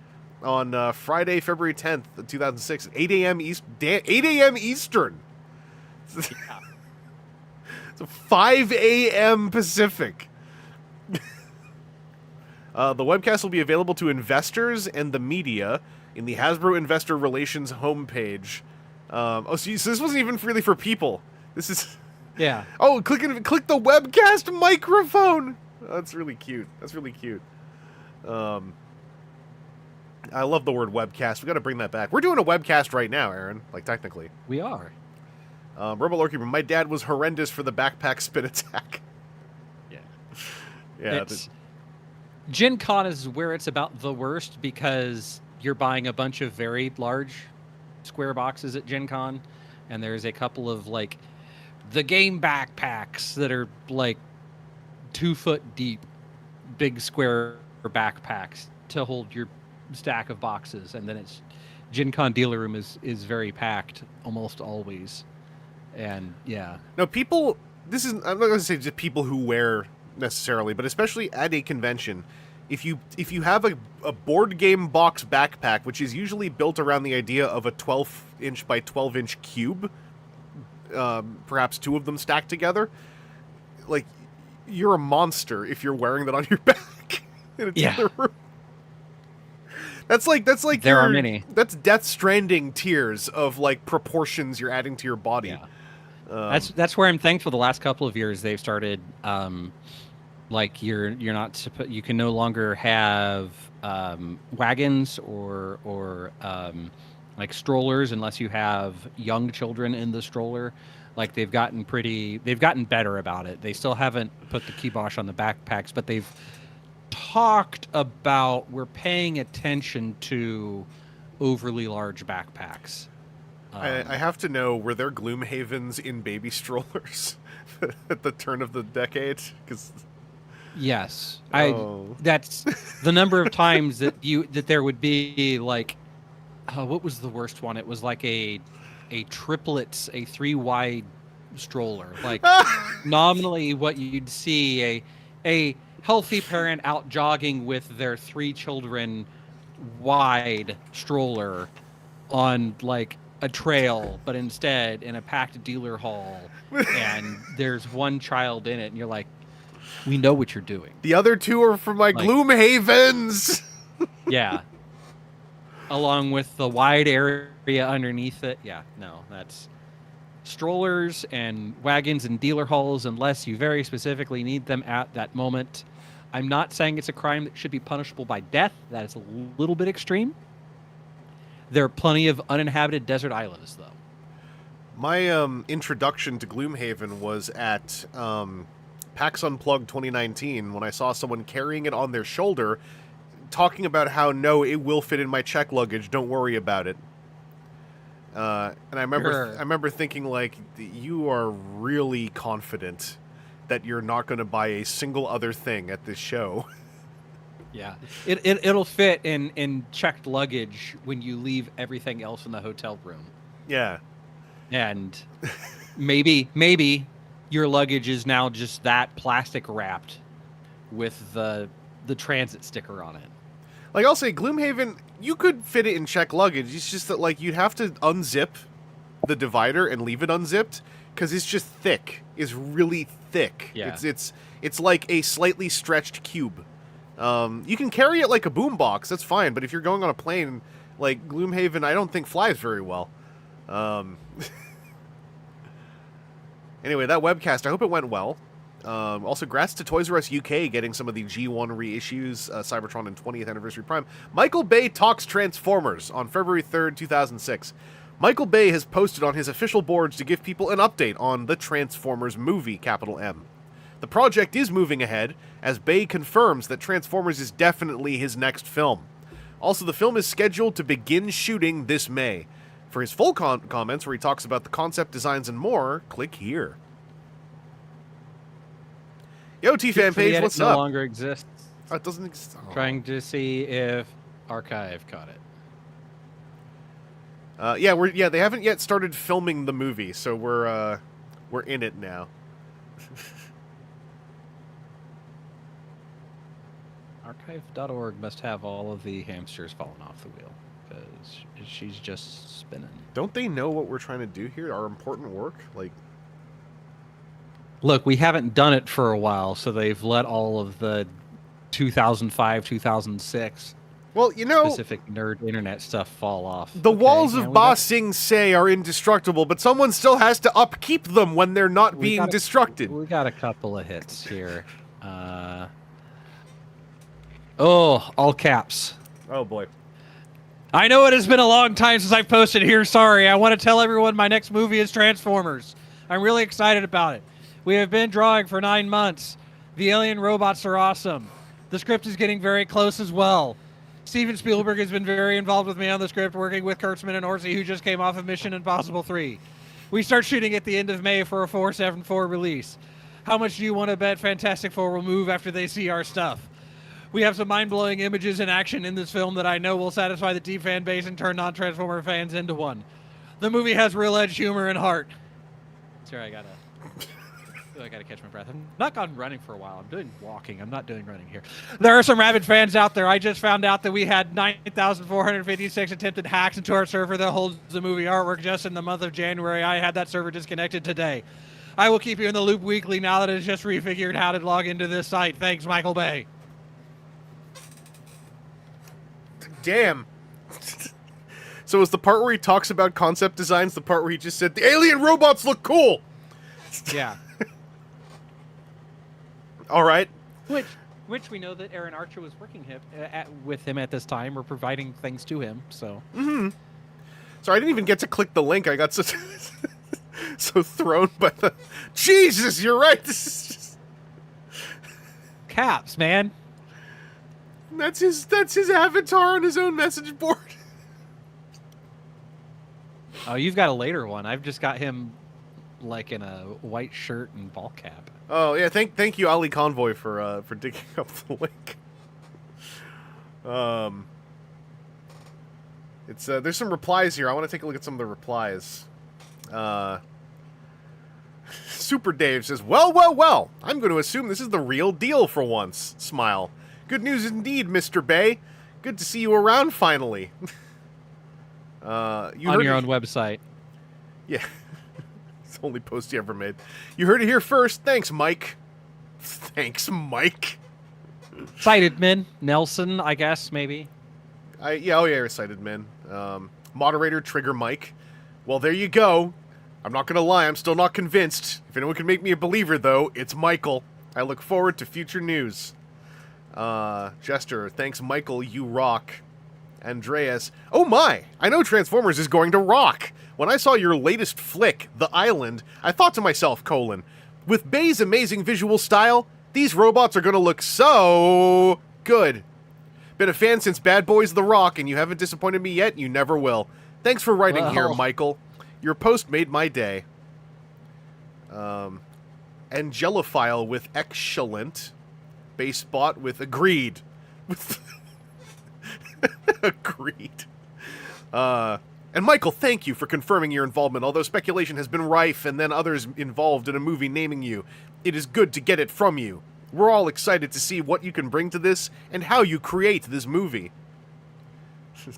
On Friday, February 10th, 2006, 8 a.m. Eastern. Yeah. So 5 a.m. Pacific. The webcast will be available to investors and the media in the Hasbro Investor Relations homepage. So this wasn't even really for people. This is... Yeah. Oh, click the webcast microphone! Oh, that's really cute. I love the word webcast. We got to bring that back. We're doing a webcast right now, Aaron. Like, technically. We are. Rebel Lordkeeper, my dad was horrendous for the backpack spin attack. Yeah. Yeah. Gen Con is where it's about the worst because you're buying a bunch of very large square boxes at Gen Con, and there's a couple of, like, the game backpacks that are, like, 2 foot deep, big square backpacks to hold your stack of boxes, and then it's Gen Con dealer room is very packed almost always. And yeah, no, people, this is, I'm not going to say just people who wear necessarily, but especially at a convention, if you have a board game box backpack, which is usually built around the idea of a 12-inch by 12-inch cube, perhaps 2 of them stacked together, like, you're a monster if you're wearing that on your back in a dealer room. That's like there are many. That's Death Stranding tiers of like proportions you're adding to your body. Yeah. That's where I'm thankful. The last couple of years they've started, like you're not you can no longer have wagons or like strollers unless you have young children in the stroller. Like they've gotten better about it. They still haven't put the kibosh on the backpacks, but they've talked about we're paying attention to overly large backpacks. I have to know, were there Gloomhavens in baby strollers at the turn of the decade? Yes, that's the number of times that there would be like, what was the worst one? It was like a triplets, a 3-wide stroller. Like nominally, what you'd see a healthy parent out jogging with their 3 children wide stroller on like a trail, but instead in a packed dealer hall, and there's one child in it, and you're like, we know what you're doing. The other 2 are for my Gloomhavens. Yeah. Along with the wide area underneath it. Yeah, no, that's strollers and wagons and dealer halls unless you very specifically need them at that moment. I'm not saying it's a crime that should be punishable by death. That is a little bit extreme. There are plenty of uninhabited desert islands, though. My introduction to Gloomhaven was at PAX Unplugged 2019 when I saw someone carrying it on their shoulder, talking about how, no, it will fit in my check luggage, don't worry about it. And I remember thinking, like, you are really confident that you're not going to buy a single other thing at this show. Yeah, it'll fit in checked luggage when you leave everything else in the hotel room. Yeah, and maybe your luggage is now just that plastic wrapped with the transit sticker on it. Like, I'll say, Gloomhaven, you could fit it in checked luggage. It's just that, like, you'd have to unzip the divider and leave it unzipped because it's just thick. It's really thick. Yeah. It's like a slightly stretched cube. You can carry it like a boombox, that's fine, but if you're going on a plane, like, Gloomhaven, I don't think flies very well. Anyway, that webcast, I hope it went well. Also, congrats to Toys R Us UK getting some of the G1 reissues, Cybertron and 20th Anniversary Prime. Michael Bay talks Transformers on February 3rd, 2006. Michael Bay has posted on his official boards to give people an update on the Transformers movie, capital M. The project is moving ahead, as Bay confirms that Transformers is definitely his next film. Also, the film is scheduled to begin shooting this May. For his full comments, where he talks about the concept designs and more, click here. Yo, T-Fan page, what's up? No longer exists. Oh, it doesn't exist. Oh. Trying to see if Archive caught it. They haven't yet started filming the movie, so we're in it now. Archive.org must have all of the hamsters falling off the wheel, because she's just spinning. Don't they know what we're trying to do here? Our important work? Like, look, we haven't done it for a while, so they've let all of the 2005, 2006 specific nerd internet stuff fall off. The walls of Ba Sing Se are indestructible, but someone still has to upkeep them when they're not being destructed. We got a couple of hits here. All caps. Oh, boy. I know it has been a long time since I've posted here. Sorry. I want to tell everyone my next movie is Transformers. I'm really excited about it. We have been drawing for 9 months. The alien robots are awesome. The script is getting very close as well. Steven Spielberg has been very involved with me on the script, working with Kurtzman and Orsi, who just came off of Mission Impossible 3. We start shooting at the end of May for a 474 release. How much do you want to bet Fantastic Four will move after they see our stuff? We have some mind-blowing images and action in this film that I know will satisfy the T-fan base and turn non-Transformer fans into one. The movie has real edge, humor, and heart. Sorry, I gotta catch my breath. I've not gone running for a while. I'm doing walking. I'm not doing running here. There are some rabid fans out there. I just found out that we had 9,456 attempted hacks into our server that holds the movie artwork just in the month of January. I had that server disconnected today. I will keep you in the loop weekly now that it's just refigured how to log into this site. Thanks, Michael Bay. Damn. So is the part where he talks about concept designs the part where he just said, the alien robots look cool? Yeah. All right. Which we know that Aaron Archer was working with him at this time, or providing things to him, so. Mm-hmm. So I didn't even get to click the link. I got so, so thrown by the... Jesus, you're right. This is just... Caps, man. That's his avatar on his own message board. Oh, you've got a later one. I've just got him like in a white shirt and ball cap. Oh yeah, thank you, Ali Convoy, for digging up the link. It's there's some replies here. I want to take a look at some of the replies. Super Dave says, well, I'm going to assume this is the real deal for once. Smile. Good news indeed, Mr. Bay. Good to see you around finally. On your own website. Yeah. It's the only post you ever made. You heard it here first. Thanks, Mike. Thanks, Mike. Cited men. Nelson, I guess, maybe. Cited men. Moderator, Trigger Mike. Well, there you go. I'm not going to lie, I'm still not convinced. If anyone can make me a believer, though, it's Michael. I look forward to future news. Jester, thanks, Michael, you rock. Andreas, oh my! I know Transformers is going to rock! When I saw your latest flick, The Island, I thought to myself, with Bay's amazing visual style, these robots are going to look so good. Been a fan since Bad Boys The Rock, and you haven't disappointed me yet, you never will. Thanks for writing here, Michael. Your post made my day. Angelophile with excellent. Basebot with agreed. Agreed. And Michael, thank you for confirming your involvement. Although speculation has been rife and then others involved in a movie naming you, it is good to get it from you. We're all excited to see what you can bring to this and how you create this movie.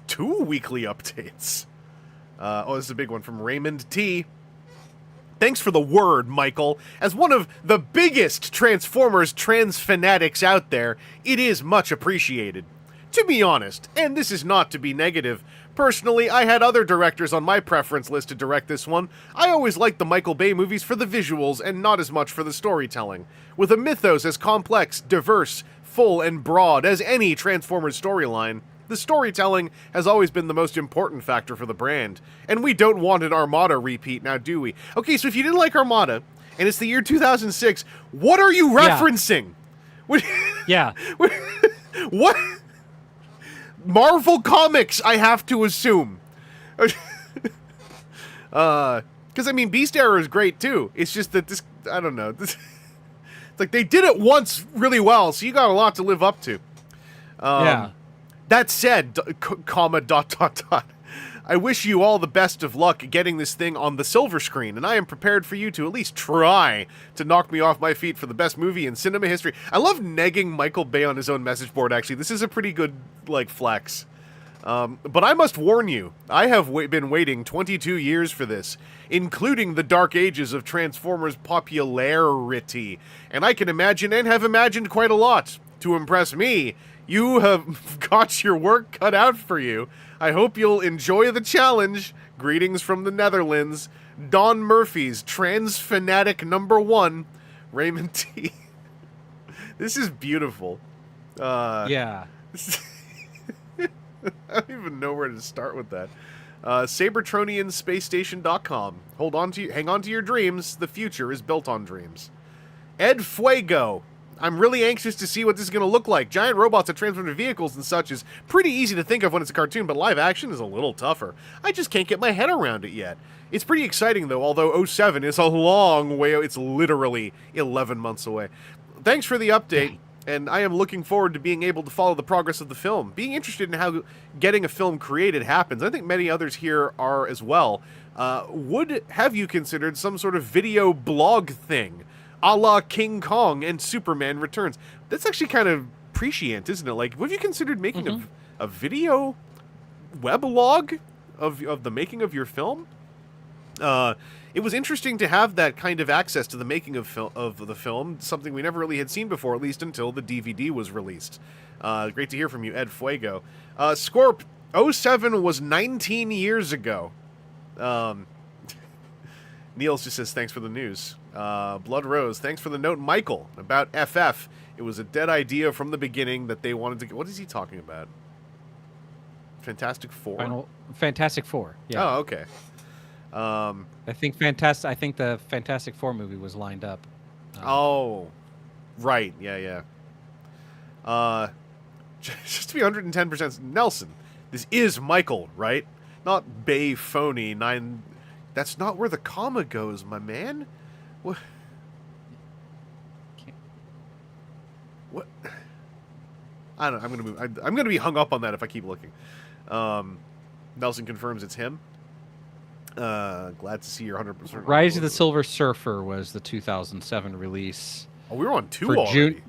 2 weekly updates. This is a big one from Raymond T. Thanks for the word, Michael. As one of the biggest Transformers trans fanatics out there, it is much appreciated. To be honest, and this is not to be negative, personally, I had other directors on my preference list to direct this one. I always liked the Michael Bay movies for the visuals and not as much for the storytelling. With a mythos as complex, diverse, full, and broad as any Transformers storyline, the storytelling has always been the most important factor for the brand. And we don't want an Armada repeat now, do we? Okay, so if you didn't like Armada, and it's the year 2006, what are you referencing? Yeah. What? Marvel Comics, I have to assume. Because, I mean, Beast Era is great, too. It's just that this, I don't know. It's like they did it once really well, so you got a lot to live up to. Yeah. That said, comma, ... I wish you all the best of luck getting this thing on the silver screen, and I am prepared for you to at least try to knock me off my feet for the best movie in cinema history. I love negging Michael Bay on his own message board, actually. This is a pretty good, flex. But I must warn you, I have been waiting 22 years for this, including the dark ages of Transformers popularity, and I can imagine and have imagined quite a lot. To impress me, you have got your work cut out for you. I hope you'll enjoy the challenge. Greetings from the Netherlands. Don Murphy's trans fanatic #1, Raymond T. This is beautiful. Yeah. I don't even know where to start with that. SabertronianSpaceStation.com. Hang on to your dreams. The future is built on dreams. Ed Fuego. I'm really anxious to see what this is going to look like. Giant robots that transform into vehicles and such is pretty easy to think of when it's a cartoon, but live action is a little tougher. I just can't get my head around it yet. It's pretty exciting, though, although 07 is a long way. It's literally 11 months away. Thanks for the update, and I am looking forward to being able to follow the progress of the film. Being interested in how getting a film created happens. I think many others here are as well. Have you considered some sort of video blog thing? A la King Kong and Superman Returns. That's actually kind of prescient, isn't it? Like, have you considered making a video weblog of the making of your film? It was interesting to have that kind of access to the making of the film, something we never really had seen before, at least until the DVD was released. Great to hear from you, Ed Fuego. Scorp, 07 was 19 years ago. Niels just says, thanks for the news. Blood Rose, thanks for the note. Michael, about FF. It was a dead idea from the beginning that they wanted to... What is he talking about? Fantastic Four? Fantastic Four, yeah. Oh, okay. I think the Fantastic Four movie was lined up. Oh, right. Yeah. Just to be 110%, Nelson, this is Michael, right? Not Bay Phony 9. That's not where the comma goes, my man. What? What? I don't know. I'm gonna move. I'm gonna be hung up on that if I keep looking. Nelson confirms it's him. Glad to see you're 100%. Rise of the Silver Surfer was the 2007 release. Oh, we were on 2 already.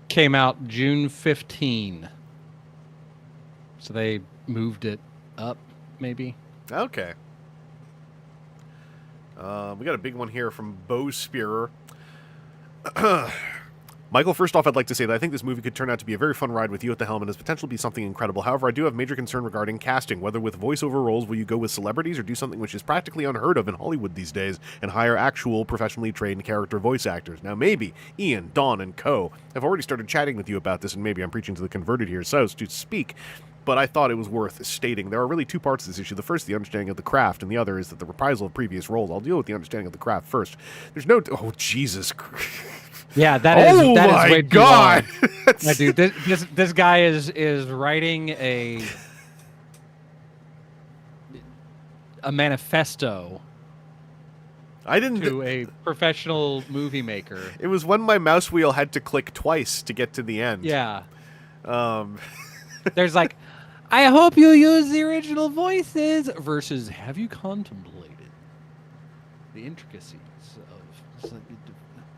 Came out June 15. So they moved it up, maybe. Okay. We got a big one here from Bo Spearer. Michael, first off, I'd like to say that I think this movie could turn out to be a very fun ride with you at the helm and has potential to be something incredible. However, I do have major concern regarding casting. Whether with voiceover roles, will you go with celebrities or do something which is practically unheard of in Hollywood these days and hire actual professionally trained character voice actors? Now, maybe Ian, Don, and co. have already started chatting with you about this, and maybe I'm preaching to the converted here, so to speak. But I thought it was worth stating. There are really 2 parts to this issue. The first, the understanding of the craft, and the other is that the reprisal of previous roles. I'll deal with the understanding of the craft first. There's no... Oh, Jesus Christ. Yeah, that is way too God. long. Yeah, dude, this guy is writing a manifesto to a professional movie maker. It was when my mouse wheel had to click twice to get to the end. Yeah. There's like, I hope you use the original voices versus have you contemplated the intricacies of...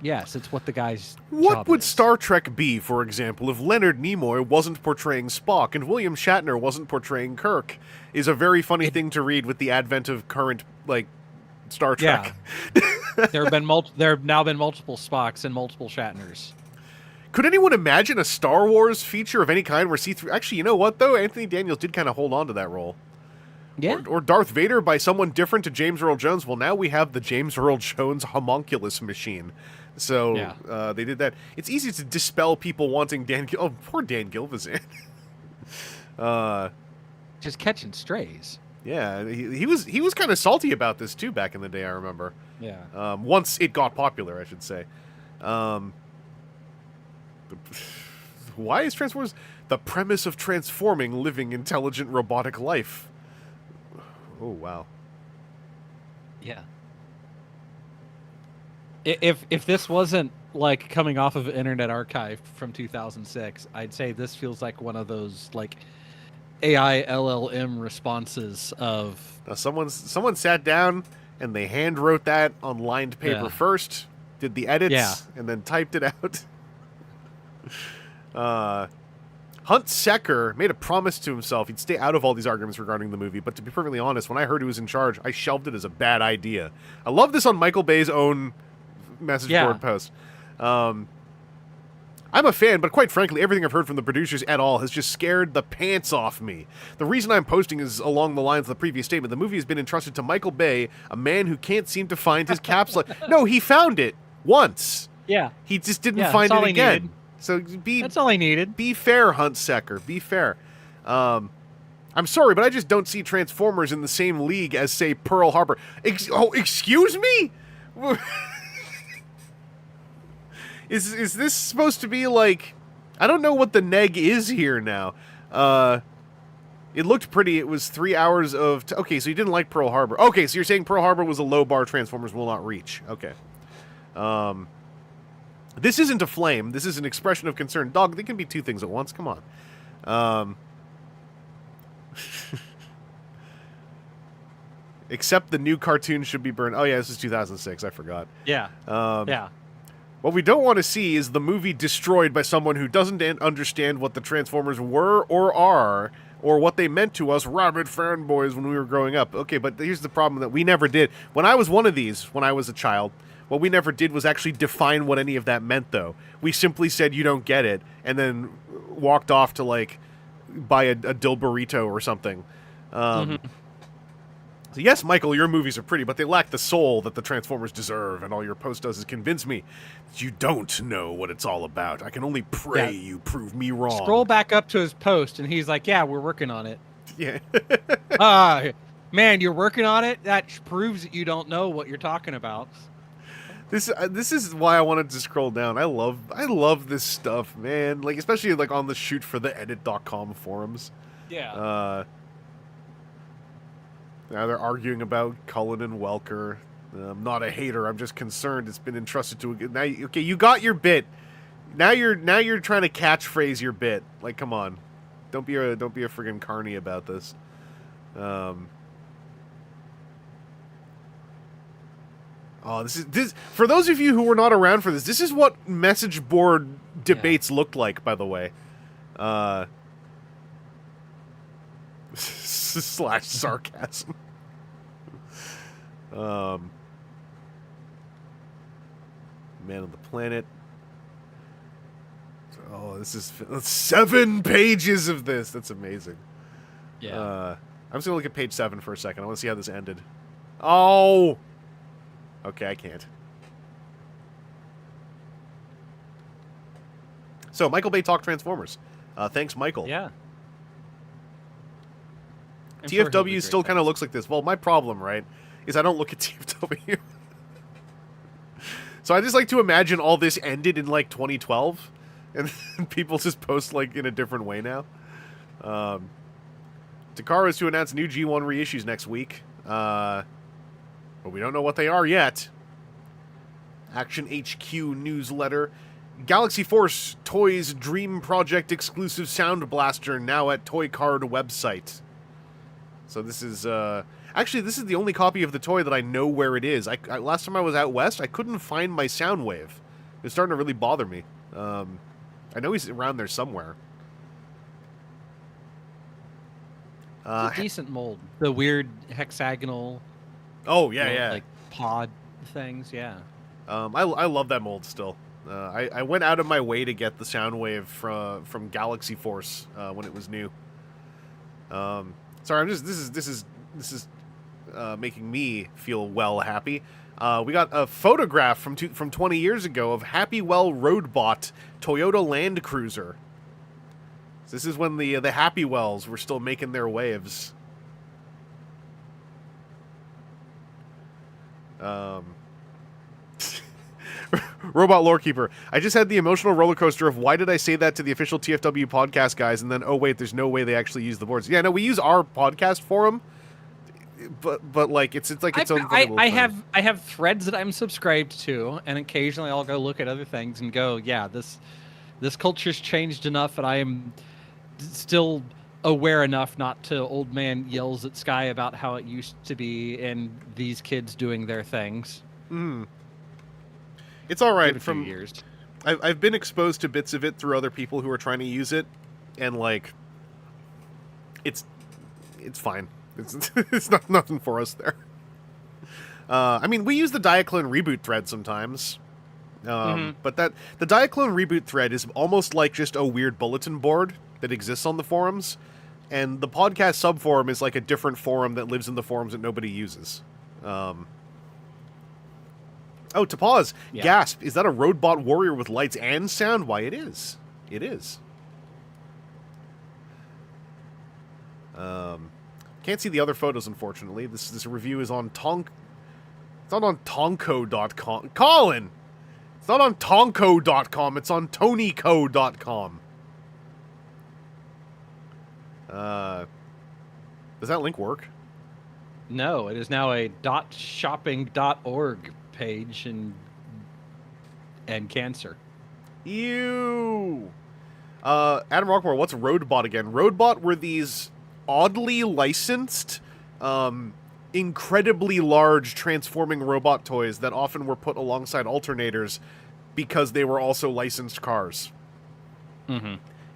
Yes, it's what the guy's What job would is. Star Trek be, for example, if Leonard Nimoy wasn't portraying Spock and William Shatner wasn't portraying Kirk? Is a very funny thing to read with the advent of current, Star Trek. Yeah. there have now been multiple Spocks and multiple Shatners. Could anyone imagine a Star Wars feature of any kind where C3... Actually, you know what, though? Anthony Daniels did kind of hold on to that role. Yeah. Or Darth Vader by someone different to James Earl Jones. Well, now we have the James Earl Jones homunculus machine. So they did that. It's easy to dispel people wanting Dan... Oh, poor Dan Gilvezan. Just catching strays. Yeah, he was kind of salty about this, too, back in the day, I remember. Yeah. Once it got popular, I should say. Why is Transformers... The premise of transforming living intelligent robotic life. Oh, wow. Yeah. If this wasn't coming off of Internet Archive from 2006, I'd say this feels like one of those AI LLM responses of... Now, someone sat down and they hand wrote that on lined paper first, did the edits, and then typed it out. Hunt Secker made a promise to himself he'd stay out of all these arguments regarding the movie, but to be perfectly honest, when I heard he was in charge, I shelved it as a bad idea. I love this on Michael Bay's own message board post. I'm a fan, but quite frankly, everything I've heard from the producers at all has just scared the pants off me. The reason I'm posting is along the lines of the previous statement. The movie has been entrusted to Michael Bay, a man who can't seem to find his capsule. No, he found it once. Yeah. He just didn't find it again. Needed. So that's all I needed. Be fair, Hunt Secker. Be fair. I'm sorry, but I just don't see Transformers in the same league as, say, Pearl Harbor. Excuse me? Is this supposed to be I don't know what the neg is here now. It looked pretty. It was 3 hours of... Okay, so you didn't like Pearl Harbor. Okay, so you're saying Pearl Harbor was a low bar Transformers will not reach. Okay. This isn't a flame. This is an expression of concern. Dog, they can be 2 things at once. Come on. Except the new cartoon should be burned. Oh, yeah, this is 2006. I forgot. Yeah. Yeah. What we don't want to see is the movie destroyed by someone who doesn't understand what the Transformers were or are or what they meant to us rabid fanboys when we were growing up. Okay, but here's the problem that we never did. When I was one of these, when I was a child, what we never did was actually define what any of that meant, though. We simply said, you don't get it, and then walked off to, like, buy a dill burrito or something. So yes, Michael, your movies are pretty, but they lack the soul that the Transformers deserve, and all your post does is convince me that you don't know what it's all about. I can only pray you prove me wrong. Scroll back up to his post, and he's like, yeah, we're working on it. Yeah. Man, you're working on it? That proves that you don't know what you're talking about. This is why I wanted to scroll down. I love this stuff, man. Like, especially like on the shoot for the edit.com forums. Yeah. Now they're arguing about Cullen and Welker. I'm not a hater. I'm just concerned. It's been entrusted to now. Okay, you got your bit. Now you're trying to catchphrase your bit. Like, come on, don't be a friggin' carny about this. Oh, this for those of you who were not around for this. This is what message board debates looked like, by the way. Slash sarcasm. Man of the Planet. Oh, this is 7 pages of this. That's amazing. Yeah. I'm just gonna look at page 7 for a second. I want to see how this ended. Oh. Okay, I can't. So, Michael Bay talked Transformers. Thanks, Michael. Yeah. TFW still kind of looks like this. Well, my problem, right, is I don't look at TFW. So I just like to imagine all this ended in, like, 2012, and people just post, like, in a different way now. Takara is to announce new G1 reissues next week. But we don't know what they are yet. Action HQ newsletter. Galaxy Force Toys Dream Project exclusive Sound Blaster now at Toy Card website. So this is, actually, this is the only copy of the toy that I know where it is. Last time I was out west, I couldn't find my Soundwave. It's starting to really bother me. I know he's around there somewhere. It's a decent mold. The weird hexagonal... Oh, yeah. Like, pod things, yeah. I love that mold still. I went out of my way to get the Soundwave from Galaxy Force when it was new. Sorry, this is making me feel well happy. We got a photograph from 20 years ago of Happywell Roadbot Toyota Land Cruiser. This is when the Happywells were still making their waves. Robot Lorekeeper. I just had the emotional roller coaster of why did I say that to the official TFW podcast guys, and then oh wait, there's no way they actually use the boards. Yeah, no, we use our podcast forum, but like it's like its own. I have threads that I'm subscribed to, and occasionally I'll go look at other things and go, yeah, this culture's changed enough, and I am still aware enough not to old man yells at sky about how it used to be and these kids doing their things. It's all right. From years, I've been exposed to bits of it through other people who are trying to use it, and like, it's fine. It's not nothing for us there. I mean, we use the Diaclone reboot thread sometimes, but the Diaclone reboot thread is almost like just a weird bulletin board that exists on the forums, and the podcast subforum is like a different forum that lives in the forums that nobody uses. Oh, to pause. Yeah. Gasp. Is that a Roadbot warrior with lights and sound? Why, it is. It is. Can't see the other photos, unfortunately. This review is on It's not on tonko.com. Colin! It's not on tonko.com. It's on tonyco.com. Does that link work? No, it is now a .shopping.org page and cancer. Ew. Adam Rockmore, what's Roadbot again? Roadbot were these oddly licensed, incredibly large transforming robot toys that often were put alongside alternators because they were also licensed cars.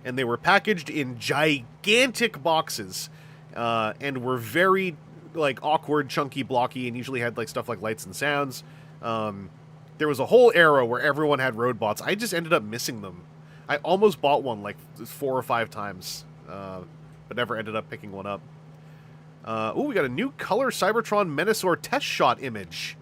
and they were packaged in gigantic boxes, and were very like awkward, chunky, blocky, and usually had like stuff like lights and sounds. There was a whole era where everyone had road bots. I just ended up missing them. I almost bought one like 4 or 5 times, but never ended up picking one up. We got a new color Cybertron Menasor test shot image.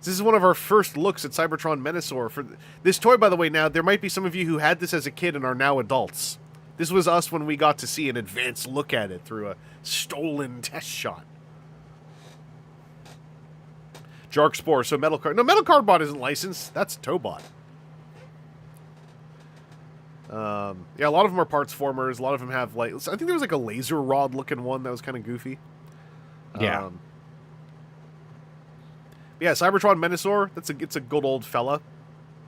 This is one of our first looks at Cybertron Menasor. For this toy, by the way, now, there might be some of you who had this as a kid and are now adults. This was us when we got to see an advanced look at it through a stolen test shot. Jark Spore, so Metal Card... No, Metal Cardbot isn't licensed. That's Tobot. Yeah, a lot of them are parts formers. A lot of them have, like... I think there was, like, a laser rod-looking one that was kind of goofy. Yeah. Yeah, Cybertron Menasor, it's a good old fella.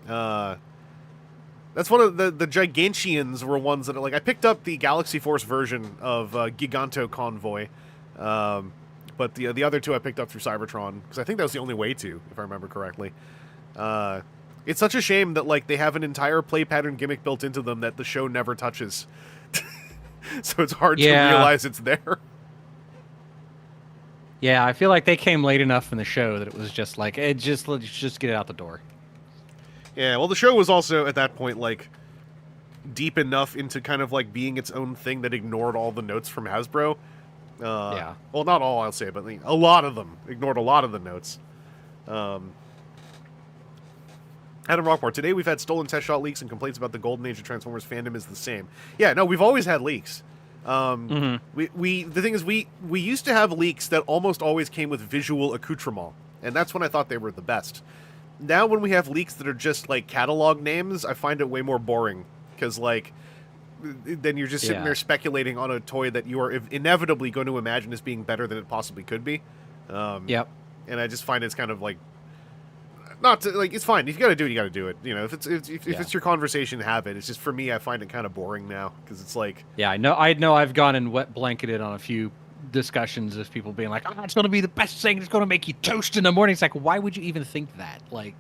That's one of the Gigantians were ones that, like, I picked up the Galaxy Force version of Giganto Convoy, but the other two I picked up through Cybertron, because I think that was the only way to, if I remember correctly. It's such a shame that, like, they have an entire play pattern gimmick built into them that the show never touches. So it's hard to realize it's there. Yeah, I feel like they came late enough in the show that it was just like, let's just get it out the door. Yeah, well, the show was also, at that point, like, deep enough into kind of, like, being its own thing that ignored all the notes from Hasbro. Yeah. Well, not all, I'll say, but like, a lot of them. Ignored a lot of the notes. Adam Rockmore, today we've had stolen test shot leaks and complaints about the golden age of Transformers fandom is the same. Yeah, no, we've always had leaks. The thing is, we used to have leaks that almost always came with visual accoutrement, and that's when I thought they were the best. Now when we have leaks that are just, like, catalog names, I find it way more boring, because, like, then you're just sitting there speculating on a toy that you are inevitably going to imagine as being better than it possibly could be. Yep. And I just find it's kind of, like, not to, like, it's fine. If you got to do it, you got to do it. You know, if it's your conversation, have it. It's just, for me, I find it kind of boring now, because it's like... Yeah, I know I've gone and wet blanketed on a few discussions of people being like, oh, it's going to be the best thing. It's going to make you toast in the morning. It's like, why would you even think that? Like,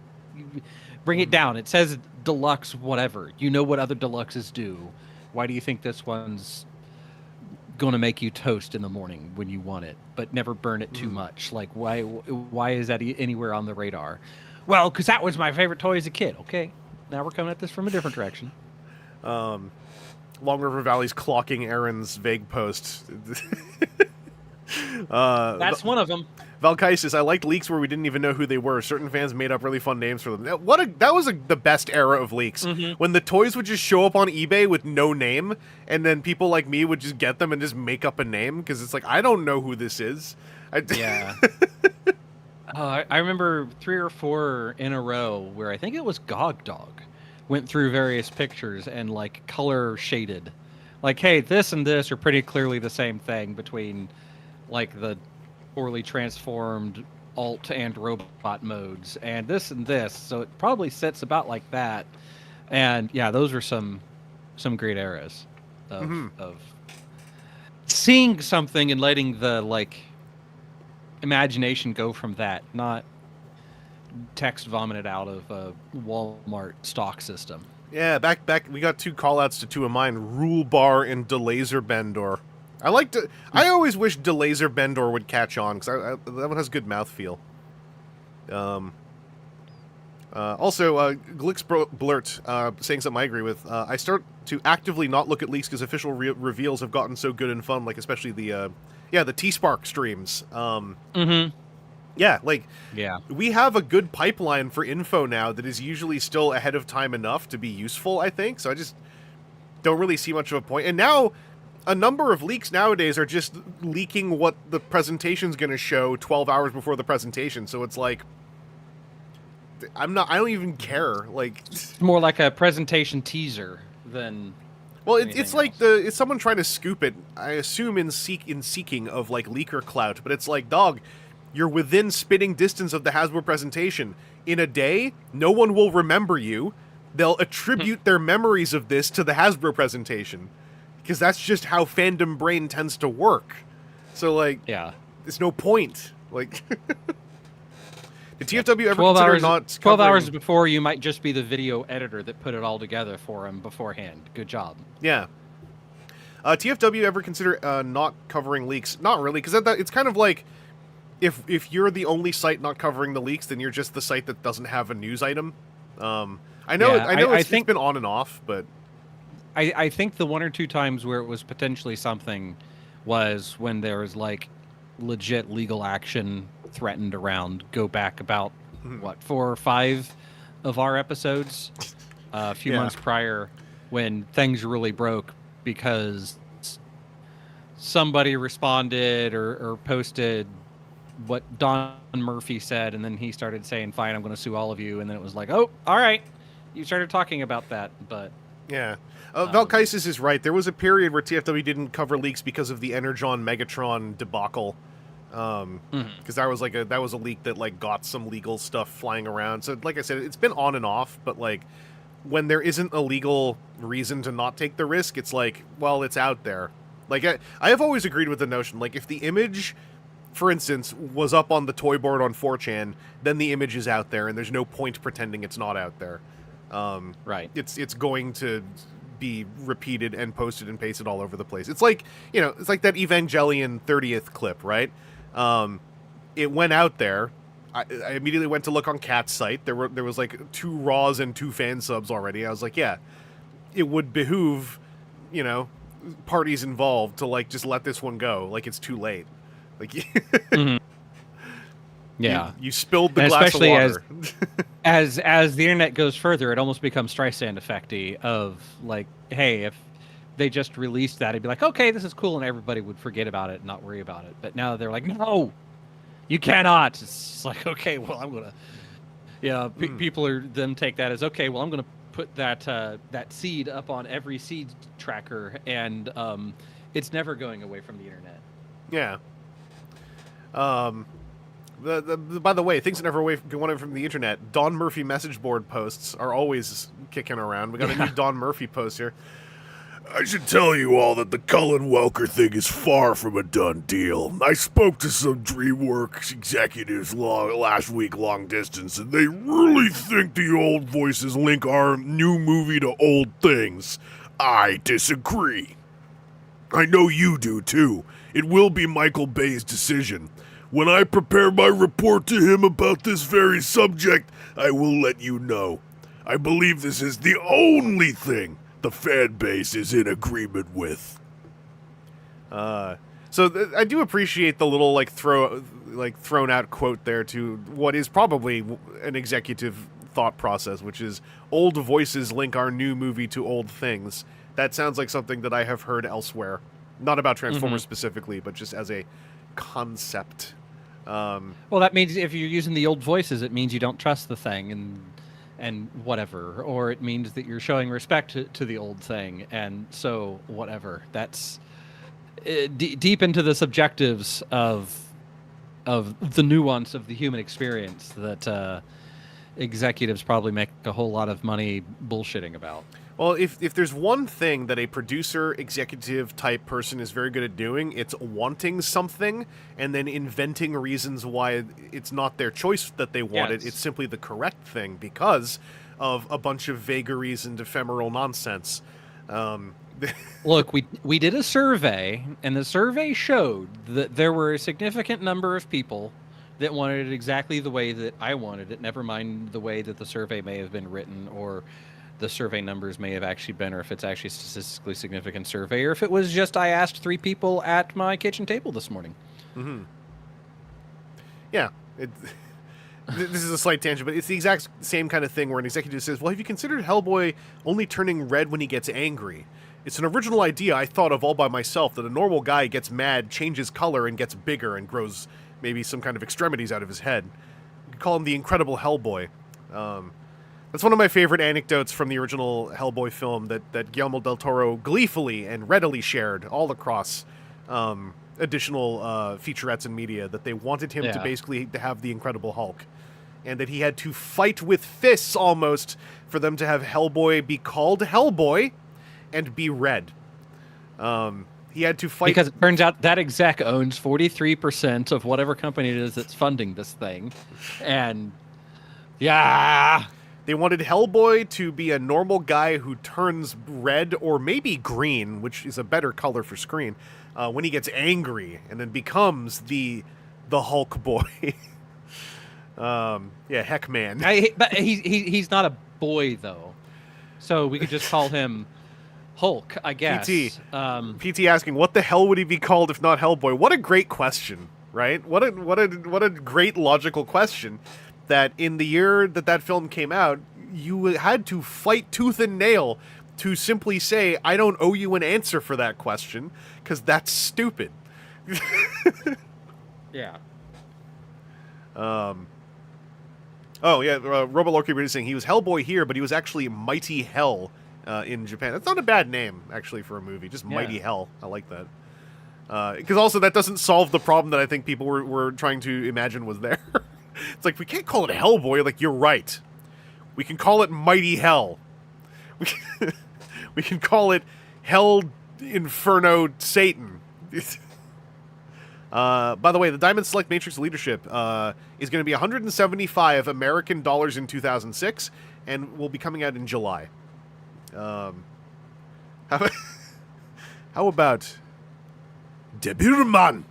bring it down. It says deluxe whatever. You know what other deluxes do. Why do you think this one's going to make you toast in the morning when you want it, but never burn it too much? Like, why is that anywhere on the radar? Well, because that was my favorite toy as a kid. Okay, now we're coming at this from a different direction. Long River Valley's clocking Aaron's vague post. That's one of them. Valkysis, I liked leaks where we didn't even know who they were. Certain fans made up really fun names for them. That was the best era of leaks. When the toys would just show up on eBay with no name, and then people like me would just get them and just make up a name, because it's like, I don't know who this is. Yeah. I remember 3 or 4 in a row where I think it was Gog Dog went through various pictures and, like, color shaded. Like, hey, this and this are pretty clearly the same thing between, like, the poorly transformed alt and robot modes, and this, so it probably sits about like that. And yeah, those are some great eras of seeing something and letting the, like, imagination go from that, not text vomited out of a Walmart stock system. Yeah, back we got 2 call-outs to 2 of mine, Rule Bar and DeLaser Bendor. I always wish DeLaser Bendor would catch on, because that one has good mouthfeel. Also, Glix Blurt saying something I agree with. I start to actively not look at leaks because official reveals have gotten so good and fun, like especially the T-Spark streams. Yeah, like, we have a good pipeline for info now that is usually still ahead of time enough to be useful, I think, so I just don't really see much of a point. And now, a number of leaks nowadays are just leaking what the presentation's going to show 12 hours before the presentation, so it's like, I don't even care, like... It's more like a presentation teaser than... Well, it's like it's someone trying to scoop it, I assume in seeking of, like, leaker clout, but it's like, dog, you're within spitting distance of the Hasbro presentation. In a day, no one will remember you. They'll attribute their memories of this to the Hasbro presentation. Because that's just how fandom brain tends to work. So, like, yeah, there's no point. Like, Did TFW ever 12 consider hours, not 12 covering... hours before, you might just be the video editor that put it all together for him beforehand. Good job. Yeah. TFW ever consider not covering leaks? Not really, because it's kind of like if you're the only site not covering the leaks, then you're just the site that doesn't have a news item. I know it's been on and off, but I think the one or two times where it was potentially something was when there was like legit legal action threatened around. Go back about 4 or 5 of our episodes a few months prior, when things really broke because somebody responded or posted what Don Murphy said, and then he started saying, fine, I'm going to sue all of you, and then it was like, oh, all right, you started talking about that. But yeah, Valkysis is right. There was a period where TFW didn't cover leaks because of the Energon Megatron debacle, because that was a leak that like got some legal stuff flying around. So like I said, it's been on and off, but like when there isn't a legal reason to not take the risk, it's like, well, it's out there. Like I have always agreed with the notion, like if the image, for instance, was up on the toy board on 4chan, then the image is out there, and there's no point pretending it's not out there. Right. It's going to be repeated and posted and pasted all over the place. It's like, it's like that Evangelion 30th clip, right? It went out there. I immediately went to look on Cat's site. There was like 2 Raws and 2 fan subs already. I was like, yeah, it would behoove, parties involved to like just let this one go. Like it's too late. Like, yeah, you spilled the glass of water. as the internet goes further, it almost becomes Streisand effecty of like, hey, if they just released that, it'd be like, okay, this is cool, and everybody would forget about it and not worry about it. But now they're like, no, you cannot. It's like, okay, well, I'm gonna, people are then take that as, okay, well, I'm gonna put that that seed up on every seed tracker, and it's never going away from the internet. Yeah. By the way, things that never go away from the internet. Don Murphy message board posts are always kicking around. We got a new Don Murphy post here. I should tell you all that the Cullen Welker thing is far from a done deal. I spoke to some DreamWorks executives last week long distance, and they really think the old voices link our new movie to old things. I disagree. I know you do too. It will be Michael Bay's decision. When I prepare my report to him about this very subject, I will let you know. I believe this is the only thing the fan base is in agreement with. So I do appreciate the little thrown out quote there to what is probably an executive thought process, which is old voices link our new movie to old things. That sounds like something that I have heard elsewhere. Not about Transformers specifically, but just as a concept. Well, that means if you're using the old voices, it means you don't trust the thing and whatever, or it means that you're showing respect to the old thing, and so whatever. That's deep into the subjectives of the nuance of the human experience that executives probably make a whole lot of money bullshitting about. Well, if there's one thing that a producer, executive type person is very good at doing, it's wanting something and then inventing reasons why it's not their choice that they wanted. It's simply the correct thing because of a bunch of vagaries and ephemeral nonsense. Look, we did a survey, and the survey showed that there were a significant number of people that wanted it exactly the way that I wanted it, never mind the way that the survey may have been written, or the survey numbers may have actually been, or if it's actually a statistically significant survey, or if it was just I asked 3 people at my kitchen table this morning. Yeah. This is a slight tangent, but it's the exact same kind of thing where an executive says, well, have you considered Hellboy only turning red when he gets angry? It's an original idea I thought of all by myself, that a normal guy gets mad, changes color, and gets bigger, and grows maybe some kind of extremities out of his head. You could call him the Incredible Hellboy. That's one of my favorite anecdotes from the original Hellboy film that Guillermo del Toro gleefully and readily shared all across additional featurettes and media, that they wanted him to basically have the Incredible Hulk, and that he had to fight with fists almost for them to have Hellboy be called Hellboy and be red. he had to fight Because it turns out that exec owns 43% of whatever company it is that's funding this thing. And yeah. They wanted Hellboy to be a normal guy who turns red or maybe green, which is a better color for screen, when he gets angry, and then becomes the Hulk boy. Heck man. But he's not a boy though, so we could just call him Hulk, I guess. PT asking, what the hell would he be called if not Hellboy? What a great question, right? What a great logical question. That in the year that film came out, you had to fight tooth and nail to simply say, I don't owe you an answer for that question, because that's stupid. Yeah. Robolorky is saying he was Hellboy here, but he was actually Mighty Hell in Japan. That's not a bad name, actually, for a movie. Just Mighty Hell. I like that. Because also that doesn't solve the problem that I think people were trying to imagine was there. It's like, we can't call it Hellboy. Like, you're right. We can call it Mighty Hell. We can call it Hell Inferno Satan. By the way, the Diamond Select Matrix Leadership is going to be 175 American dollars in 2006 and will be coming out in July. How about Debilman?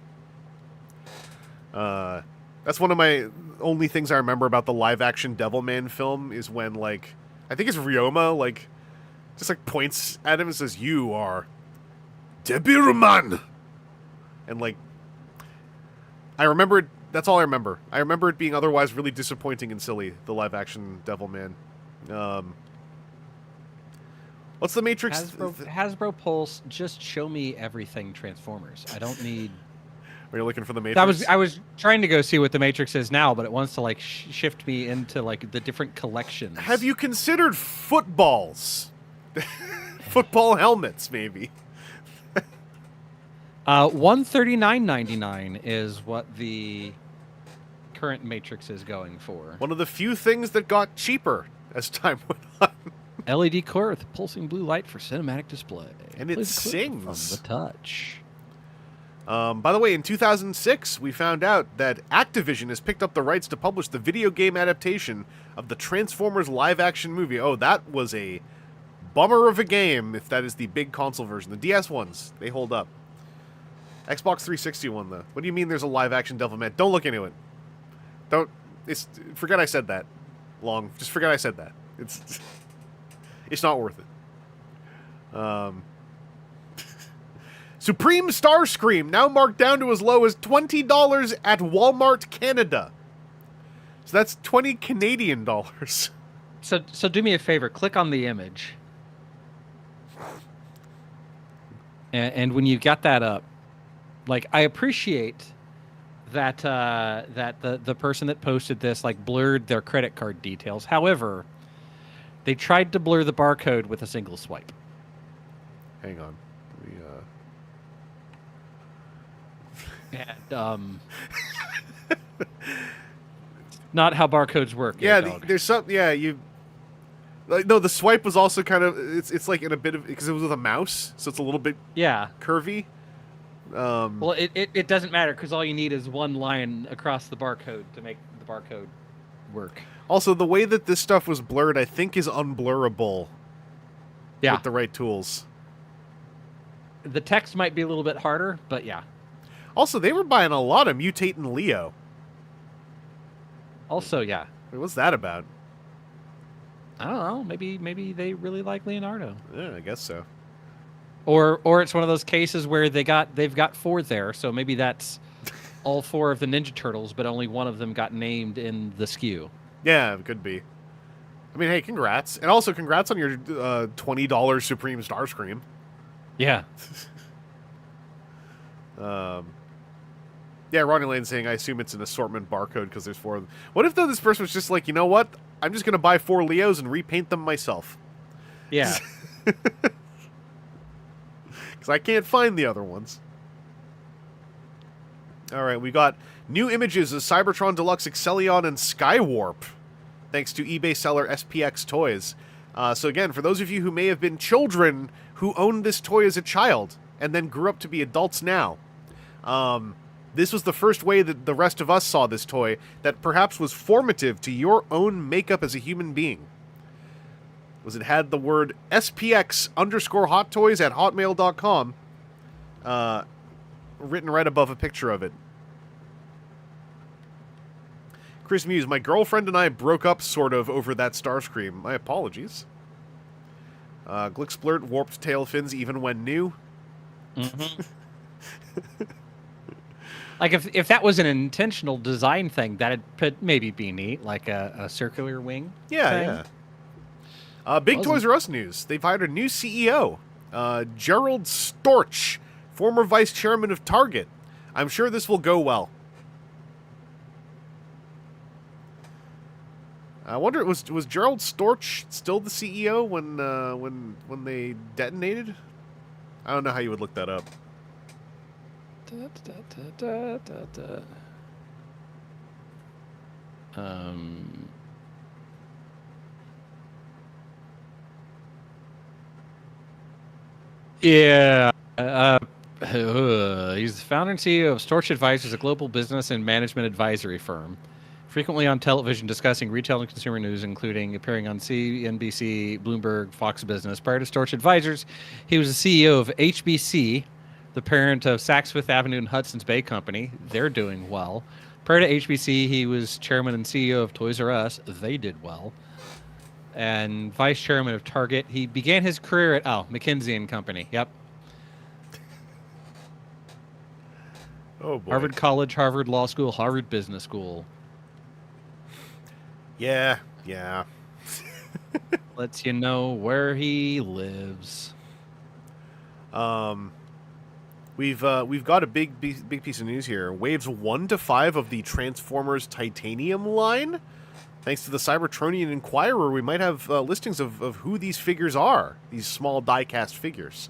That's one of my only things I remember about the live-action Devilman film is when, like, I think it's Ryoma, like, just, like, points at him and says, you are Debilman! And, like, I remember it, that's all I remember. I remember it being otherwise really disappointing and silly, the live-action Devilman. What's the Matrix? Hasbro Pulse, just show me everything Transformers. I don't need... Are you looking for the Matrix? I was trying to go see what the Matrix is now, but it wants to like shift me into like the different collections. Have you considered footballs? Football helmets, maybe. $139.99 is what the current Matrix is going for. One of the few things that got cheaper as time went on. LED core with pulsing blue light for cinematic display. And it Please sings. From the touch. By the way, in 2006, we found out that Activision has picked up the rights to publish the video game adaptation of the Transformers live-action movie. Oh, that was a bummer of a game, if that is the big console version. The DS ones, they hold up. Xbox 360 one, though. What do you mean there's a live-action Devilman? Don't look into it. Forget I said that. Just forget I said that. It's not worth it. Supreme Starscream, now marked down to as low as $20 at Walmart Canada. So that's 20 Canadian dollars. So do me a favor, click on the image. And when you got that up, like, I appreciate that that the person that posted this like blurred their credit card details. However, they tried to blur the barcode with a single swipe. Hang on. And, not how barcodes work. Yeah, there's some. Yeah, you. Like, no, the swipe was also kind of. It's like in a bit of, because it was with a mouse, so it's a little bit. Yeah. Curvy. Well, it doesn't matter because all you need is one line across the barcode to make the barcode work. Also, the way that this stuff was blurred, I think, is unblurrable. Yeah. With the right tools. The text might be a little bit harder, but yeah. Also, they were buying a lot of Mutate and Leo. Also, yeah. Wait, what's that about? I don't know. Maybe they really like Leonardo. Yeah, I guess so. Or it's one of those cases where they've got 4 there, so maybe that's all 4 of the Ninja Turtles, but only one of them got named in the SKU. Yeah, it could be. I mean, hey, congrats. And also congrats on your $20 Supreme Starscream. Yeah. Yeah, Ronnie Lane saying, I assume it's an assortment barcode because there's 4 of them. What if, though, this person was just like, you know what? I'm just going to buy 4 Leos and repaint them myself. Yeah. Because I can't find the other ones. All right, we got new images of Cybertron Deluxe Excellion and Skywarp, thanks to eBay seller SPX Toys. So again, for those of you who may have been children who owned this toy as a child, and then grew up to be adults now. This was the first way that the rest of us saw this toy that perhaps was formative to your own makeup as a human being. Was it had the word SPX_hottoys@hotmail.com written right above a picture of it. Chris Muse, my girlfriend and I broke up sort of over that Starscream. My apologies. Glixblurt warped tail fins even when new. Mm-hmm. Like if that was an intentional design thing, that'd maybe be neat, like a circular wing. Yeah, thing. yeah. Big Toys R Us news. They've hired a new CEO, Gerald Storch, former vice chairman of Target. I'm sure this will go well. I wonder, was Gerald Storch still the CEO when they detonated? I don't know how you would look that up. Yeah. He's the founder and CEO of Storch Advisors, a global business and management advisory firm. Frequently on television discussing retail and consumer news, including appearing on CNBC, Bloomberg, Fox Business. Prior to Storch Advisors, he was the CEO of HBC, the parent of Saks Fifth Avenue and Hudson's Bay Company. They're doing well. Prior to HBC, he was chairman and CEO of Toys R Us. They did well. And vice chairman of Target. He began his career at McKinsey and Company. Yep. Oh boy. Harvard College, Harvard Law School, Harvard Business School. Yeah, yeah. Lets you know where he lives. We've got a big piece of news here. Waves 1 to 5 of the Transformers Titanium line. Thanks to the Cybertronian Inquirer, we might have listings of who these figures are. These small die-cast figures.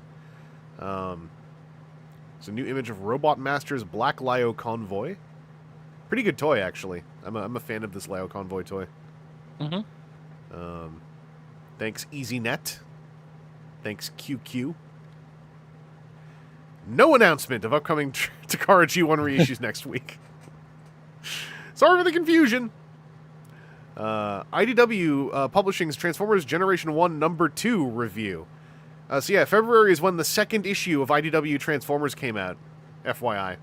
It's a new image of Robot Master's Black Lio Convoy. Pretty good toy, actually. I'm a fan of this Lio Convoy toy. Mm-hmm. Thanks, EasyNet. Thanks, QQ. No announcement of upcoming Takara G1 reissues next week. Sorry for the confusion. IDW Publishing's Transformers Generation 1 Number 2 review. So yeah, February is when the second issue of IDW Transformers came out. FYI.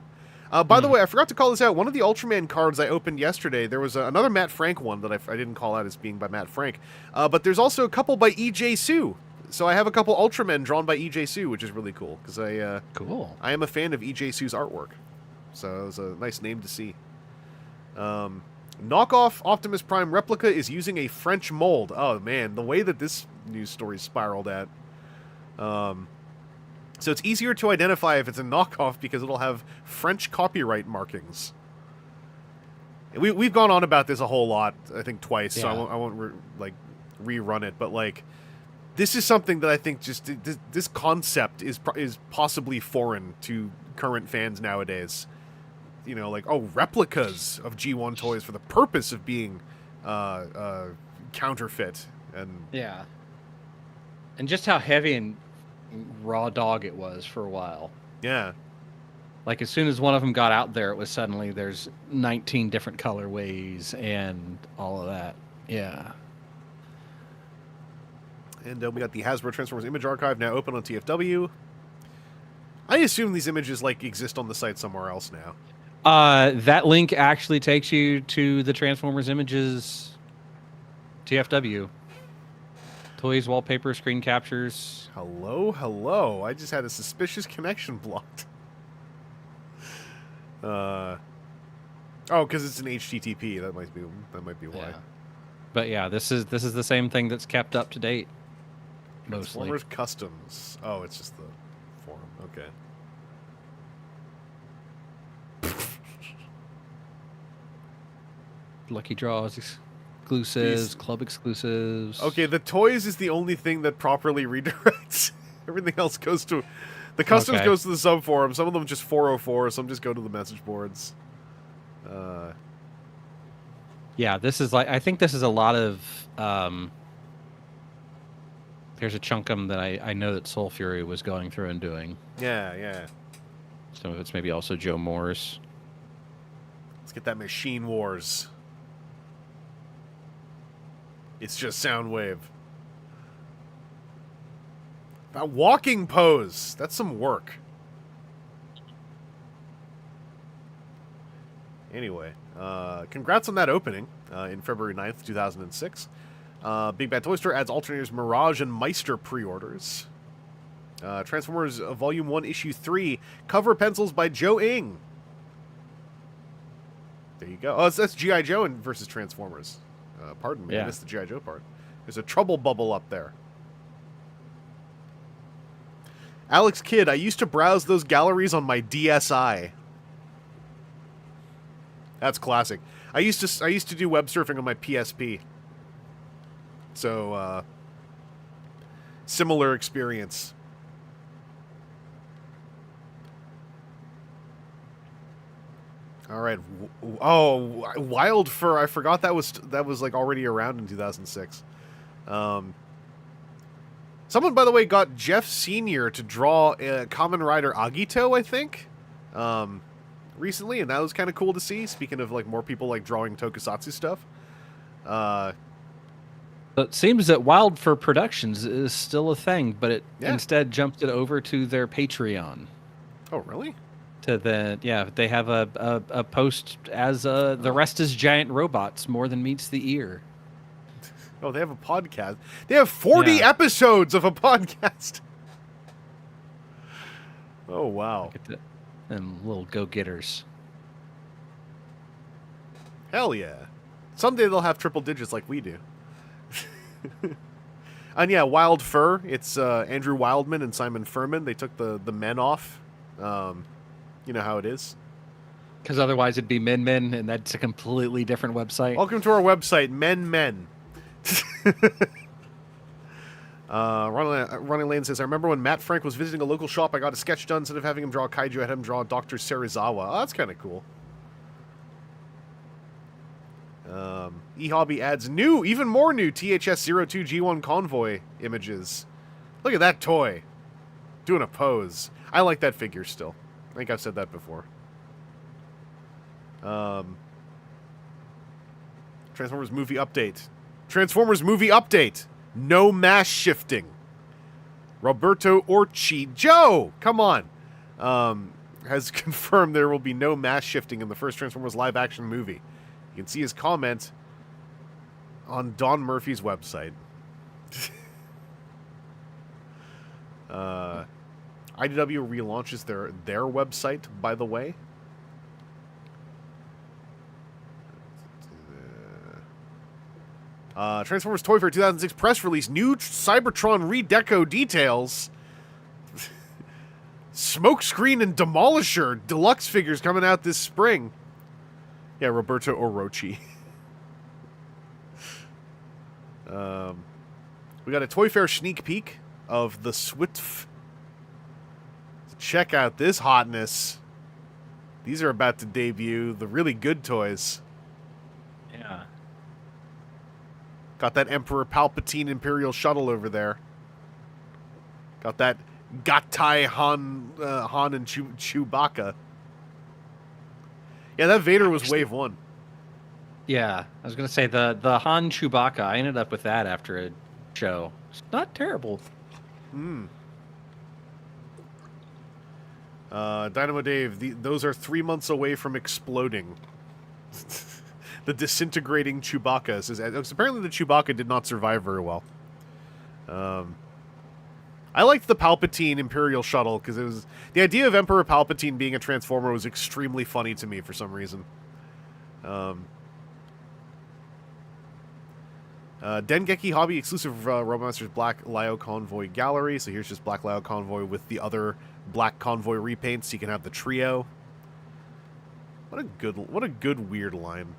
By the way, I forgot to call this out. One of the Ultraman cards I opened yesterday, there was another Matt Frank one that I didn't call out as being by Matt Frank. But there's also a couple by E.J. Sue. So I have a couple Ultramen drawn by E.J. Sue, which is really cool. Because Cool. I am a fan of E.J. Sue's artwork. So it was a nice name to see. Knockoff Optimus Prime replica is using a French mold. Oh, man. The way that this news story spiraled at. So it's easier to identify if it's a knockoff because it'll have French copyright markings. We've gone on about this a whole lot, I think twice, so I won't rerun it. But like, this is something that I think just this concept is possibly foreign to current fans nowadays. You know, like, oh, replicas of G1 toys for the purpose of being counterfeit, and yeah, and just how heavy and raw dog it was for a while. Yeah. Like, as soon as one of them got out there, it was suddenly there's 19 different colorways and all of that. Yeah. And we got the Hasbro Transformers Image Archive now open on TFW. I assume these images exist on the site somewhere else now. That link actually takes you to the Transformers Images TFW. Toys, wallpaper, screen captures. Hello. I just had a suspicious connection blocked. Oh, because it's an HTTP. That might be why. Yeah. But yeah, this is the same thing that's kept up to date. Mostly. Transformers Customs. Oh, it's just the forum. Okay. Lucky draws, exclusives, club exclusives. Okay, the toys is the only thing that properly redirects. Everything else goes to... The customs goes to the sub-forum. Some of them just 404. Some just go to the message boards. Yeah, this is I think this is a lot of There's a chunkum that I know that Soul Fury was going through and doing. Yeah. Some of it's maybe also Joe Moore's. Let's get that Machine Wars. It's just Soundwave. That walking pose. That's some work. Anyway, congrats on that opening in February 9th, 2006. Big Bad Toy Store adds alternators Mirage and Meister pre-orders. Transformers Volume 1, Issue 3, cover pencils by Joe Ing. There you go. Oh, that's G.I. Joe versus Transformers. Pardon me, I missed the G.I. Joe part. There's a trouble bubble up there. Alex Kidd, I used to browse those galleries on my DSi. That's classic. I used to do web surfing on my PSP. So, similar experience. All right. Oh, Wild Fur. I forgot that was like already around in 2006. Someone, by the way, got Jeff Senior to draw Kamen Rider Agito, I think, recently, and that was kind of cool to see. Speaking of like more people like drawing tokusatsu stuff. It seems that Wild Fur Productions is still a thing, but it instead jumped it over to their Patreon. Oh, really? They have a post as the rest is giant robots, more than meets the ear. Oh, they have a podcast. They have 40 episodes of a podcast. Oh, wow. Look at them little go-getters. Hell yeah. Someday they'll have triple digits like we do. And yeah, Wild Fur. It's Andrew Wildman and Simon Furman. They took the men off. You know how it is. Because otherwise it'd be Men, and that's a completely different website. Welcome to our website, Men. Ronnie Lane says, I remember when Matt Frank was visiting a local shop, I got a sketch done. Instead of having him draw kaiju, I had him draw Dr. Serizawa. Oh, that's kind of cool. eHobby adds even more new THS-02 G1 Convoy images. Look at that toy. Doing a pose. I like that figure still. I think I've said that before. Transformers movie update. No mass shifting. Roberto Orci. Joe! Come on. Has confirmed there will be no mass shifting in the first Transformers live-action movie. You can see his comment on Don Murphy's website. IDW relaunches their website, by the way. Transformers Toy Fair 2006 press release. New Cybertron Redeco details. Smokescreen and Demolisher deluxe figures coming out this spring. Yeah, Roberto Orochi. We got a Toy Fair sneak peek of the Switf. Check out this hotness. These are about to debut the really good toys. Yeah. Got that Emperor Palpatine Imperial shuttle over there. Got that Gatai Han and Chewbacca. Yeah, that Vader was wave 1. Yeah, I was going to say the Han Chewbacca, I ended up with that after a show. It's not terrible. Dynamo Dave, those are 3 months away from exploding. The disintegrating Chewbacca says, apparently the Chewbacca did not survive very well. I liked the Palpatine Imperial shuttle because it was the idea of Emperor Palpatine being a Transformer was extremely funny to me for some reason. Dengeki Hobby exclusive Robomasters Black Lao Convoy Gallery. So here's just Black Lao Convoy with the other Black Convoy repaints. So you can have the trio. What a good weird line.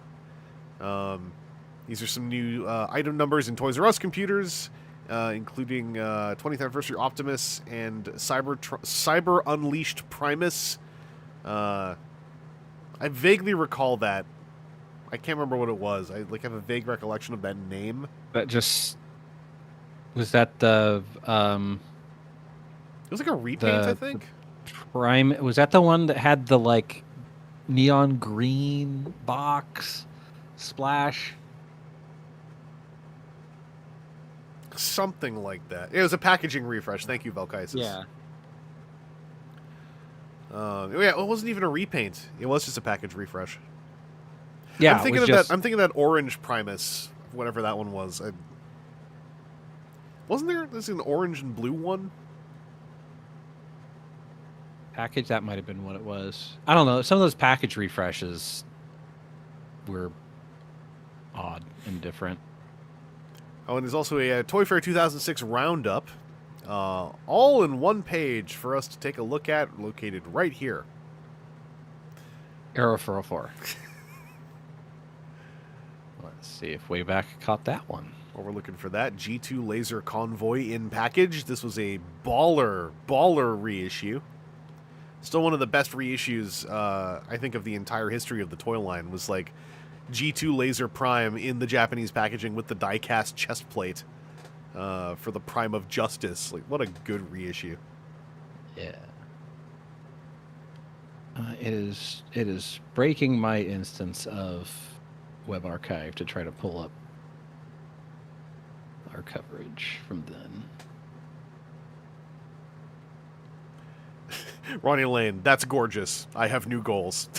These are some new item numbers in Toys R Us computers, including 20th Anniversary Optimus and Cyber Unleashed Primus. I vaguely recall that. I can't remember what it was. I have a vague recollection of that name. That just Was that the It was like a repaint, I the think. Prime? Was that the one that had the like neon green box splash? Something like that. It was a packaging refresh. Thank you, Velkaisis. Yeah. Yeah, it wasn't even a repaint. It was just a package refresh. Yeah, I'm thinking it was of just that. I'm thinking of that orange Primus, whatever that one was. Wasn't there? There's an orange and blue one. package. That might have been what it was. I don't know. Some of those package refreshes were odd and different. Oh, and there's also a Toy Fair 2006 roundup, all in one page for us to take a look at, located right here. Arrow 404. Let's see if Wayback caught that one. While we're looking for that, G2 Laser Convoy in package. This was a baller reissue. Still one of the best reissues, I think, of the entire history of the toy line. Was like G2 Laser Prime in the Japanese packaging with the die-cast chest plate for the Prime of Justice. Like, what a good reissue. Yeah. It is breaking my instance of Web Archive to try to pull up our coverage from then. Ronnie Lane, that's gorgeous. I have new goals.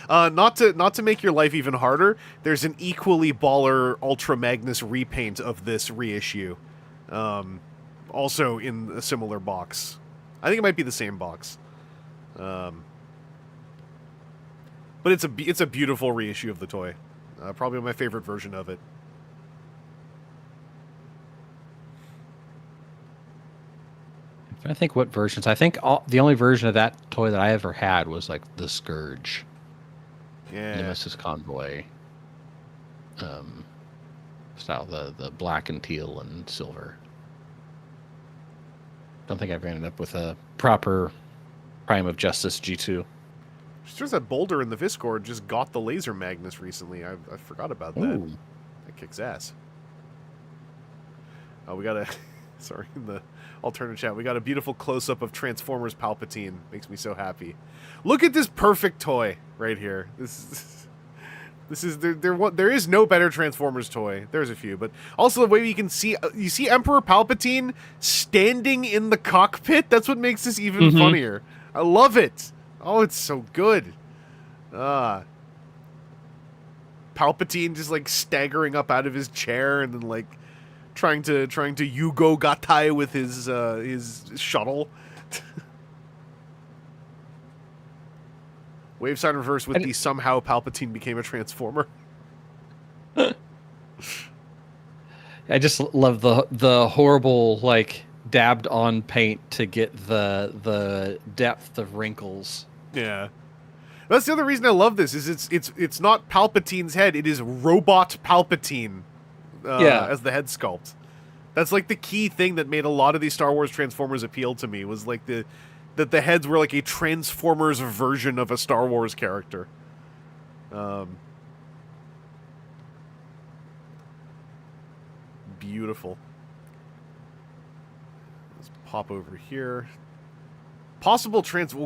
Not to make your life even harder, there's an equally baller Ultra Magnus repaint of this reissue. Also in a similar box. I think it might be the same box. But it's a beautiful reissue of the toy. Probably my favorite version of it. I think what versions. I think the only version of that toy that I ever had was like the Scourge, Yeah. Nemesis Convoy, style, the black and teal and silver. Don't think I've ended up with a proper Prime of Justice G2. There's that Boulder in the Viscord just got the Laser Magnus recently. I forgot about that. Ooh. That kicks ass. Oh, we got a... Sorry, in the alternate chat, we got a beautiful close-up of Transformers Palpatine. Makes me so happy. Look at this perfect toy right here. This is there is no better Transformers toy. There's a few, but also the way you can see you see Emperor Palpatine standing in the cockpit. That's what makes this even funnier. I love it. Oh, it's so good. Palpatine just like staggering up out of his chair and then like trying to Yugo Gatai with his shuttle. Waveside reverse with the somehow Palpatine became a Transformer. I just love the horrible like dabbed on paint to get the depth of wrinkles. Yeah. That's the other reason I love this is it's not Palpatine's head, it is robot Palpatine as the head sculpt. That's like the key thing that made a lot of these Star Wars Transformers appeal to me was like that the heads were like a Transformers version of a Star Wars character. Beautiful. Let's pop over here. Possible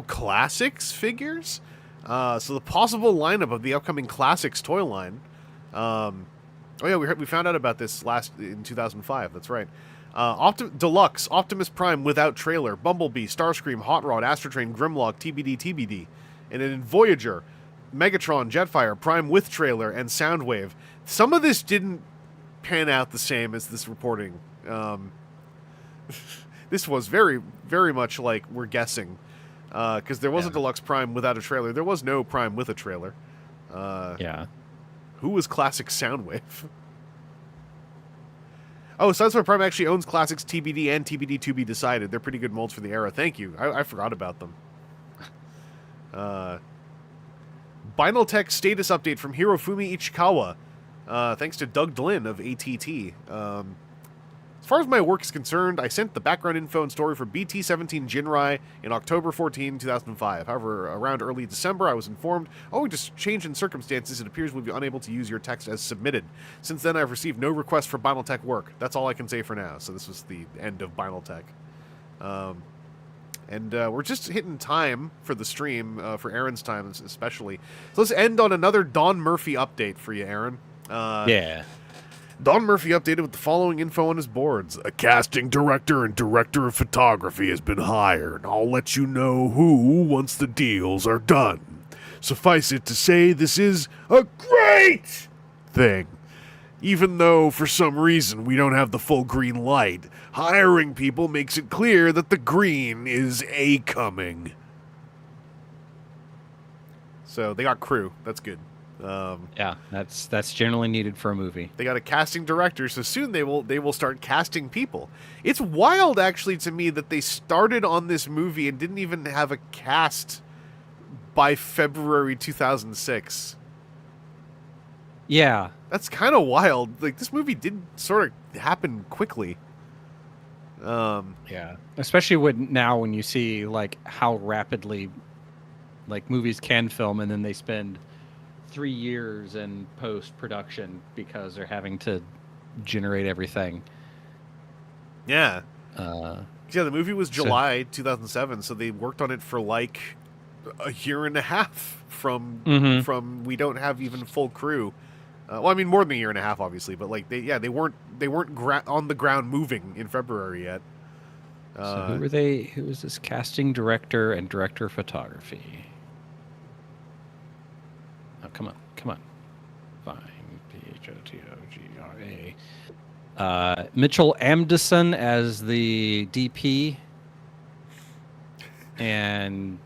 Classics figures? So the possible lineup of the upcoming Classics toy line. Oh yeah, we found out about this in 2005. That's right. Deluxe, Optimus Prime without trailer, Bumblebee, Starscream, Hot Rod, Astrotrain, Grimlock, TBD. And then in Voyager, Megatron, Jetfire, Prime with trailer, and Soundwave. Some of this didn't pan out the same as this reporting. This was very, very much like we're guessing. Because there was a Deluxe Prime without a trailer. There was no Prime with a trailer. Who was Classic Soundwave? Oh, Sideswipe Prime actually owns Classics TBD and TBD to be decided. They're pretty good molds for the era. Thank you. I forgot about them. Binaltech status update from Hirofumi Ichikawa. Thanks to Doug Glynn of ATT. As far as my work is concerned, I sent the background info and story for BT-17 Jinrai in October 14, 2005. However, around early December, I was informed, owing to change in circumstances, it appears we'll be unable to use your text as submitted. Since then, I've received no request for Binaltech work. That's all I can say for now. So this was the end of Binaltech. And we're just hitting time for the stream, for Aaron's time especially. So let's end on another Don Murphy update for you, Aaron. Yeah. Don Murphy updated with the following info on his boards. A casting director and director of photography has been hired. I'll let you know who once the deals are done. Suffice it to say, this is a great thing. Even though, for some reason, we don't have the full green light, hiring people makes it clear that the green is a-coming. So, they got crew. That's good. Yeah, that's generally needed for a movie. They got a casting director, so soon they will start casting people. It's wild, actually, to me that they started on this movie and didn't even have a cast by February 2006. Yeah. That's kind of wild. Like, this movie did sort of happen quickly. Yeah. Especially when you see, like, how rapidly, like, movies can film and then they spend 3 years in post-production because they're having to generate everything. Yeah. The movie was July 2007, so they worked on it for, like, a year and a half from we don't have even full crew. Well, I mean, more than a year and a half, obviously, but like they weren't on the ground moving in February yet. So who were they? Who was this casting director and director of photography? Oh, come on. Fine. P-H-O-T-O-G-R-A. Mitchell Amdison as the DP, and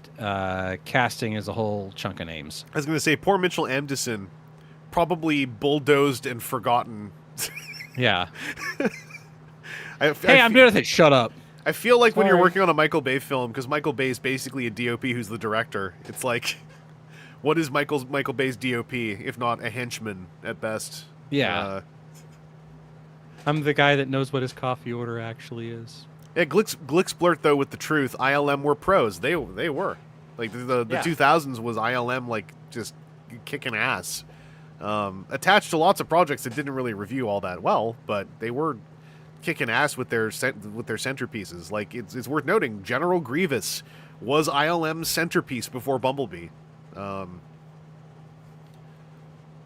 casting is a whole chunk of names. I was going to say, poor Mitchell Amdison, probably bulldozed and forgotten. Yeah. I'm doing it. Shut up. I feel like when you're working on a Michael Bay film, because Michael Bay is basically a DOP who's the director, it's like, what is Michael Bay's DOP, if not a henchman at best? Yeah. I'm the guy that knows what his coffee order actually is. Yeah, Glixblurt, though, with the truth, ILM were pros. They were. Like, the 2000s was ILM, like, just kicking ass. Attached to lots of projects that didn't really review all that well, but they were kicking ass with their centerpieces. Like, it's worth noting, General Grievous was ILM's centerpiece before Bumblebee.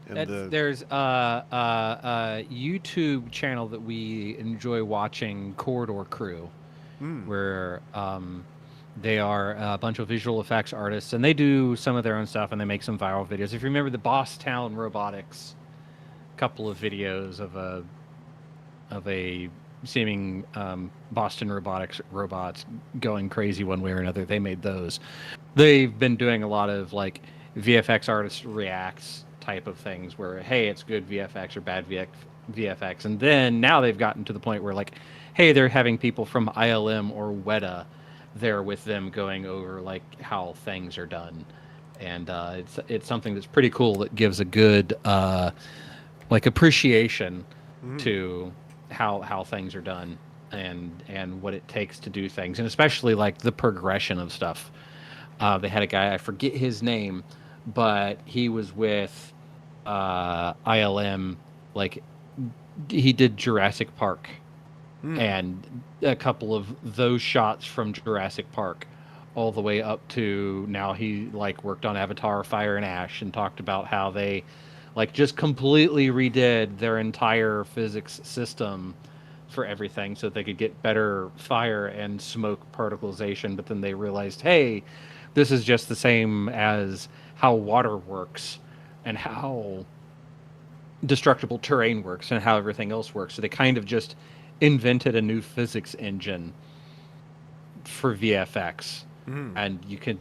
There's a YouTube channel that we enjoy watching, Corridor Crew, where they are a bunch of visual effects artists, and they do some of their own stuff, and they make some viral videos. If you remember the Bosstown Robotics, couple of videos of a seeming Boston Robotics robots going crazy one way or another, they made those. They've been doing a lot of like VFX artist reacts type of things where, hey, it's good VFX or bad VFX, and then now they've gotten to the point where, like, hey, they're having people from ILM or Weta there with them going over like how things are done, and it's something that's pretty cool that gives a good like appreciation to how things are done and what it takes to do things, and especially like the progression of stuff. They had a guy, I forget his name, but he was with ILM, like he did Jurassic Park. And a couple of those shots from Jurassic Park all the way up to now he like worked on Avatar Fire and Ash and talked about how they like just completely redid their entire physics system for everything so they could get better fire and smoke particleization, but then they realized, hey, this is just the same as how water works and how destructible terrain works and how everything else works. So they kind of just invented a new physics engine for VFX, and you can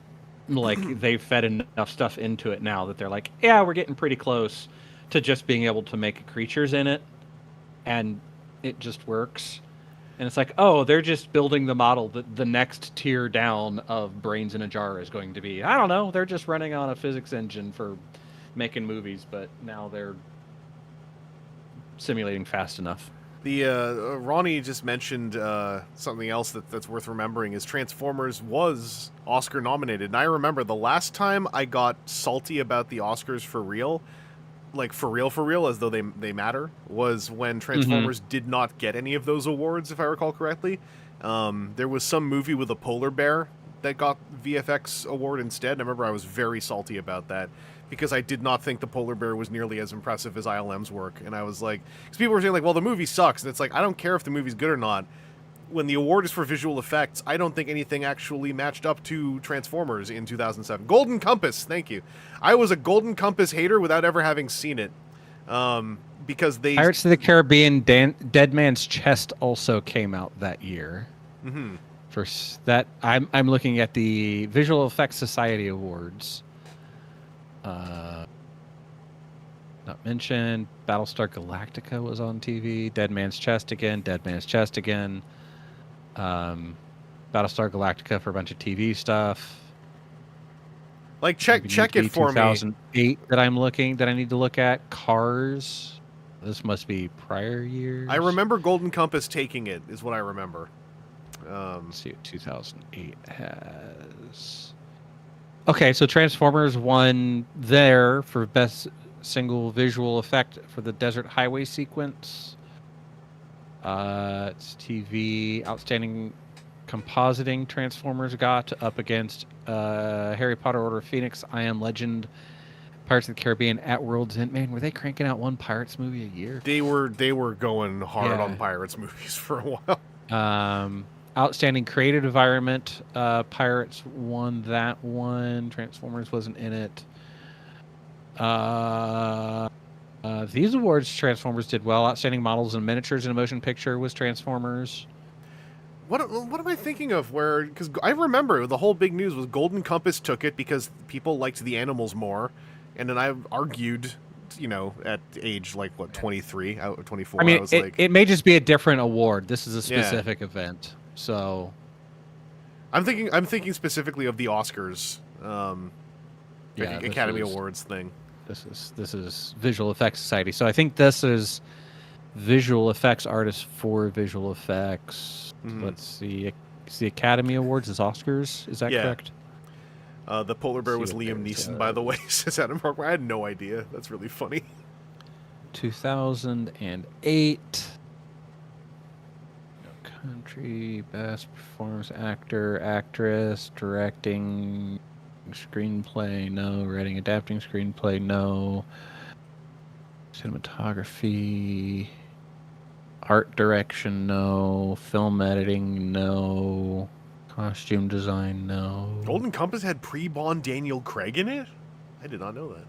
like they've fed enough stuff into it now that they're like, yeah, we're getting pretty close to just being able to make creatures in it, and it just works. And it's like, oh, they're just building the model that the next tier down of Brains in a Jar is going to be. I don't know, they're just running on a physics engine for making movies, but now they're simulating fast enough. The Ronnie just mentioned something else that's worth remembering is Transformers was Oscar nominated, and I remember the last time I got salty about the Oscars for real, like for real, as though they matter, was when Transformers did not get any of those awards, if I recall correctly. There was some movie with a polar bear that got VFX award instead. And I remember I was very salty about that because I did not think the polar bear was nearly as impressive as ILM's work. And I was like, because people were saying like, well, the movie sucks. And it's like, I don't care if the movie's good or not. When the award is for visual effects, I don't think anything actually matched up to Transformers in 2007. Golden Compass, thank you. I was a Golden Compass hater without ever having seen it. Because they... Pirates of the Caribbean Dead Man's Chest also came out that year. Mm-hmm. For that, I'm looking at the Visual Effects Society Awards. Not mentioned. Battlestar Galactica was on TV. Dead Man's Chest again. Dead Man's Chest again. Battlestar Galactica for a bunch of TV stuff. Like check it for 2008 that I'm looking that I need to look at. Cars. This must be prior years. I remember Golden Compass taking it, is what I remember. Let's see what 2008 has. Okay, so Transformers won there for best single visual effect for the desert highway sequence. It's TV. Outstanding compositing Transformers got up against Harry Potter Order of Phoenix, I Am Legend, Pirates of the Caribbean, At World's End. Man, were they cranking out one Pirates movie a year? They were going hard on Pirates movies for a while. Outstanding creative environment. Pirates won that one. Transformers wasn't in it. These awards, Transformers did well. Outstanding models and miniatures in a motion picture was Transformers. What am I thinking of? Because I remember the whole big news was Golden Compass took it because people liked the animals more, and then I argued, at age like what 23, 24. I mean, I was like, it may just be a different award. This is a specific event, so I'm thinking specifically of the Oscars, Academy Awards thing. This is Visual Effects Society. So I think this is visual effects artists for visual effects. Let's see. It's the Academy Awards is Oscars. Is that correct? The polar bear was Liam Neeson, by the way, says Adam Parker. I had no idea. That's really funny. 2008. No country. Best performance actor, actress, directing, screenplay, no. Writing, adapting screenplay, no. Cinematography. Art direction, no. Film editing, no. Costume design, no. Golden Compass had pre-Bond Daniel Craig in it? I did not know that.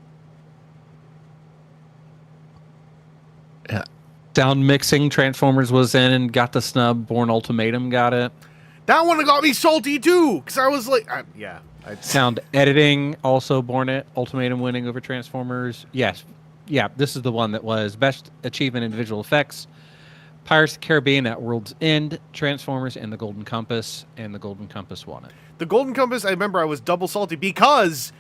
Yeah. Sound mixing, Transformers was in and got the snub. Born Ultimatum got it. That one got me salty too, because I was like, Sound editing, also Born Ultimatum winning over Transformers. Yes. Yeah, this is the one that was Best Achievement in Visual Effects. Pirates of the Caribbean, At World's End, Transformers, and the Golden Compass, and the Golden Compass won it. The Golden Compass, I remember I was double salty because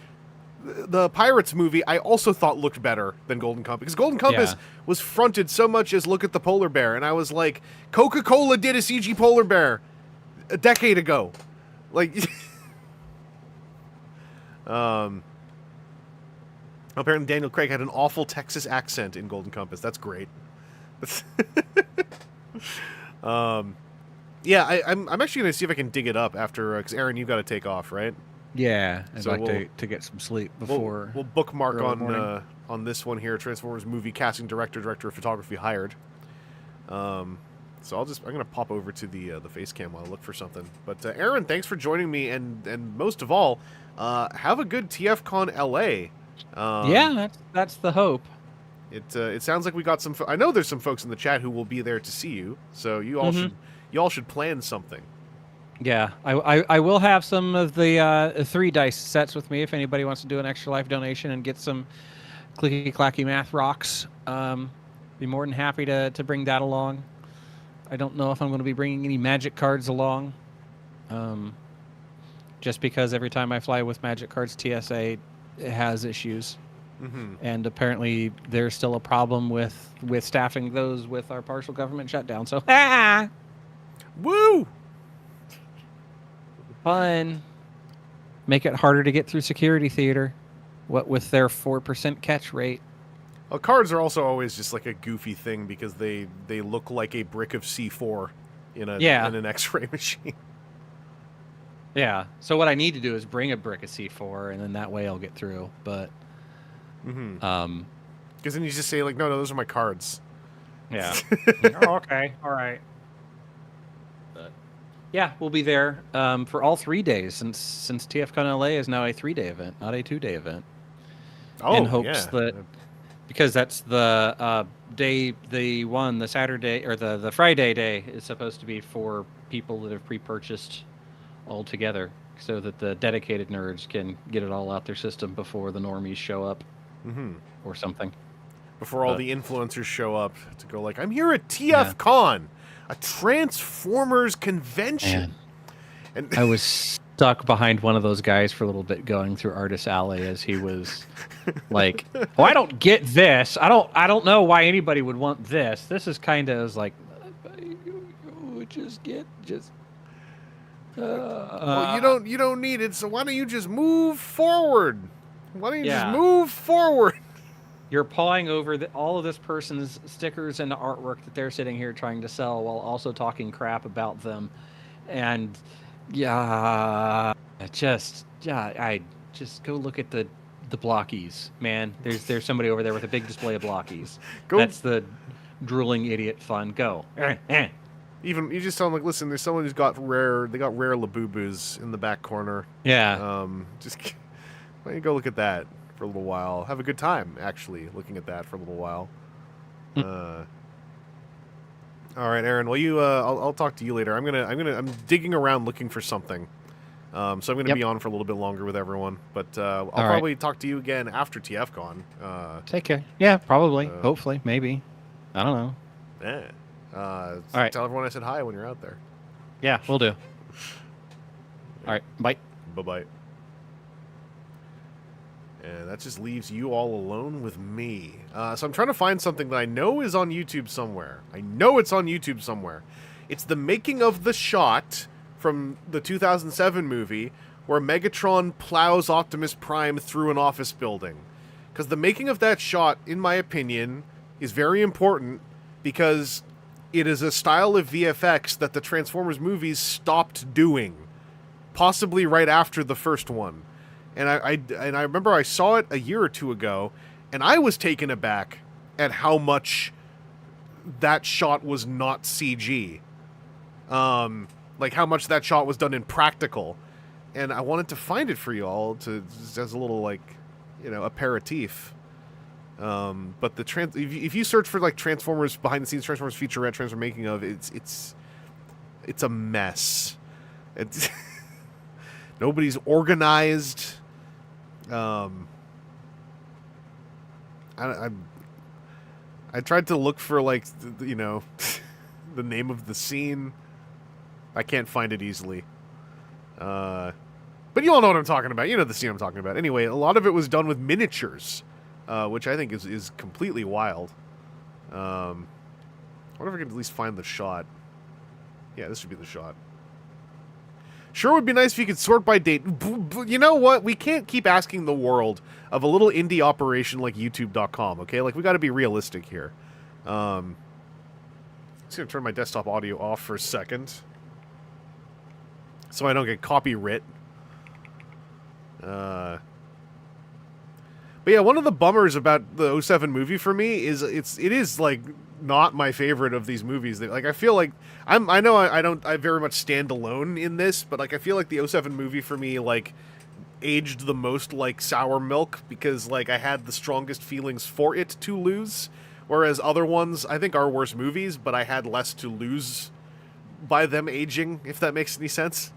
the Pirates movie I also thought looked better than Golden Compass. Because Golden Compass was fronted so much as look at the polar bear, and I was like, Coca-Cola did a CG polar bear a decade ago. Like, apparently Daniel Craig had an awful Texas accent in Golden Compass. That's great. I'm actually gonna see if I can dig it up after because Aaron, you got to take off, right? Yeah, I'd like to get some sleep before. We'll bookmark on this one here. Transformers movie casting director of photography hired. So I'm gonna pop over to the face cam while I look for something. But Aaron, thanks for joining me, and most of all, have a good TFCon LA. That's the hope. It sounds like we got some. I know there's some folks in the chat who will be there to see you. So you all should plan something. Yeah, I will have some of the 3 dice sets with me if anybody wants to do an extra life donation and get some clicky clacky math rocks. Be more than happy to bring that along. I don't know if I'm going to be bringing any magic cards along. Just because every time I fly with magic cards, TSA has issues. And apparently there's still a problem with staffing those with our partial government shutdown. So, Woo! fun. Make it harder to get through security theater. What with their 4% catch rate. Well, cards are also always just like a goofy thing because they look like a brick of C4 in an X-ray machine. Yeah. So what I need to do is bring a brick of C4, and then that way I'll get through. But, because then you just say like, no, those are my cards. Yeah. Oh, okay. All right. But yeah, we'll be there for all 3 days since TFCon LA is now a 3-day event, not a 2-day event. Oh, in hopes that because that's the day, the Saturday or the Friday day is supposed to be for people that have pre-purchased all together, so that the dedicated nerds can get it all out their system before the normies show up, or something. Before all the influencers show up to go like, I'm here at TFCon, a Transformers convention. Man. And I was stuck behind one of those guys for a little bit going through Artist Alley as he was like, I don't get this. I don't know why anybody would want this. This is kind of like, well, you don't need it, so why don't you just move forward? Why don't you just move forward? You're pawing over all of this person's stickers and artwork that they're sitting here trying to sell while also talking crap about them. And I just go look at the blockies, man. There's somebody over there with a big display of blockies. That's the drooling idiot fun. Go. Even you just tell them like, listen, there's someone who's got rare Labubus in the back corner. Yeah. Just why don't you go look at that for a little while? Have a good time actually looking at that for a little while. All right, Aaron. Well, I'll talk to you later. I'm digging around looking for something. So I'm gonna be on for a little bit longer with everyone. But I'll probably talk to you again after TFCon. Take care. Yeah, probably. Hopefully, maybe. I don't know. Yeah. All right. Tell everyone I said hi when you're out there. Yeah, we'll do. All right. Bye. Bye-bye. And that just leaves you all alone with me. So I'm trying to find something that I know is on YouTube somewhere. I know it's on YouTube somewhere. It's the making of the shot from the 2007 movie where Megatron plows Optimus Prime through an office building. Because the making of that shot, in my opinion, is very important because it is a style of VFX that the Transformers movies stopped doing. Possibly right after the first one. And I remember I saw it a year or two ago, and I was taken aback at how much that shot was not CG. Like how much that shot was done in practical. And I wanted to find it for you all to as a little like, aperitif. But if you search for like Transformers behind the scenes, Transformers featurette, Transformers making of, it's a mess. It's nobody's organized. I tried to look for like the name of the scene. I can't find it easily. But you all know what I'm talking about. You know the scene I'm talking about. Anyway, a lot of it was done with miniatures, which I think is completely wild. I wonder if I can at least find the shot. Yeah, this should be the shot. Sure would be nice if you could sort by date. You know what? We can't keep asking the world of a little indie operation like YouTube.com, okay? Like, we got to be realistic here. I'm just going to turn my desktop audio off for a second so I don't get copyright. But yeah, one of the bummers about the 07 movie for me is it is like not my favorite of these movies. Like I feel like I very much stand alone in this, but like I feel like the 07 movie for me like aged the most like sour milk because like I had the strongest feelings for it to lose, whereas other ones I think are worse movies, but I had less to lose by them aging, if that makes any sense.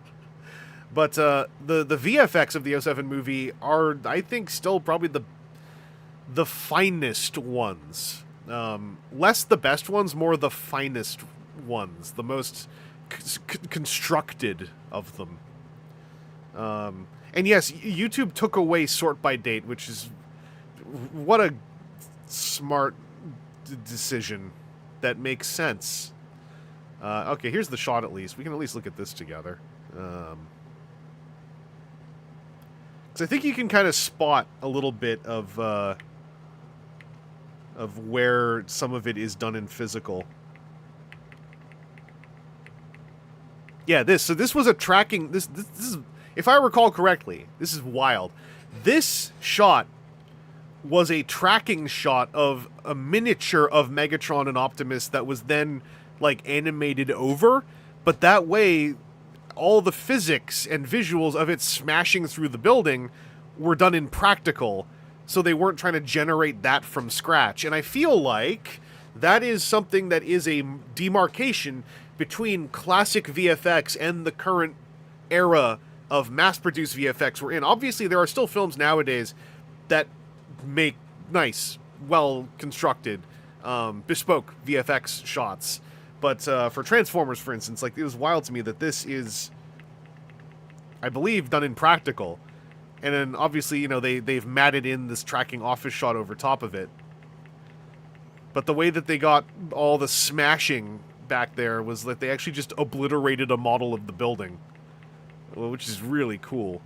But the VFX of the 07 movie are, I think, still probably the finest ones. Less the best ones, more the finest ones. The most constructed of them. And yes, YouTube took away sort by date, which is what a smart decision that makes sense. Okay, here's the shot at least. We can at least look at this together. Because I think you can kind of spot a little bit of where some of it is done in physical. Yeah, so this was a tracking... This is... If I recall correctly, this is wild. This shot was a tracking shot of a miniature of Megatron and Optimus that was then, like, animated over, but that way, all the physics and visuals of it smashing through the building were done in practical, so they weren't trying to generate that from scratch. And I feel like that is something that is a demarcation between classic VFX and the current era of mass-produced VFX we're in. Obviously, there are still films nowadays that make nice, well-constructed, bespoke VFX shots. But for Transformers, for instance, like, it was wild to me that this is, I believe, done in practical. And then, obviously, you know, they've matted in this tracking office shot over top of it. But the way that they got all the smashing back there was that they actually just obliterated a model of the building, which is really cool.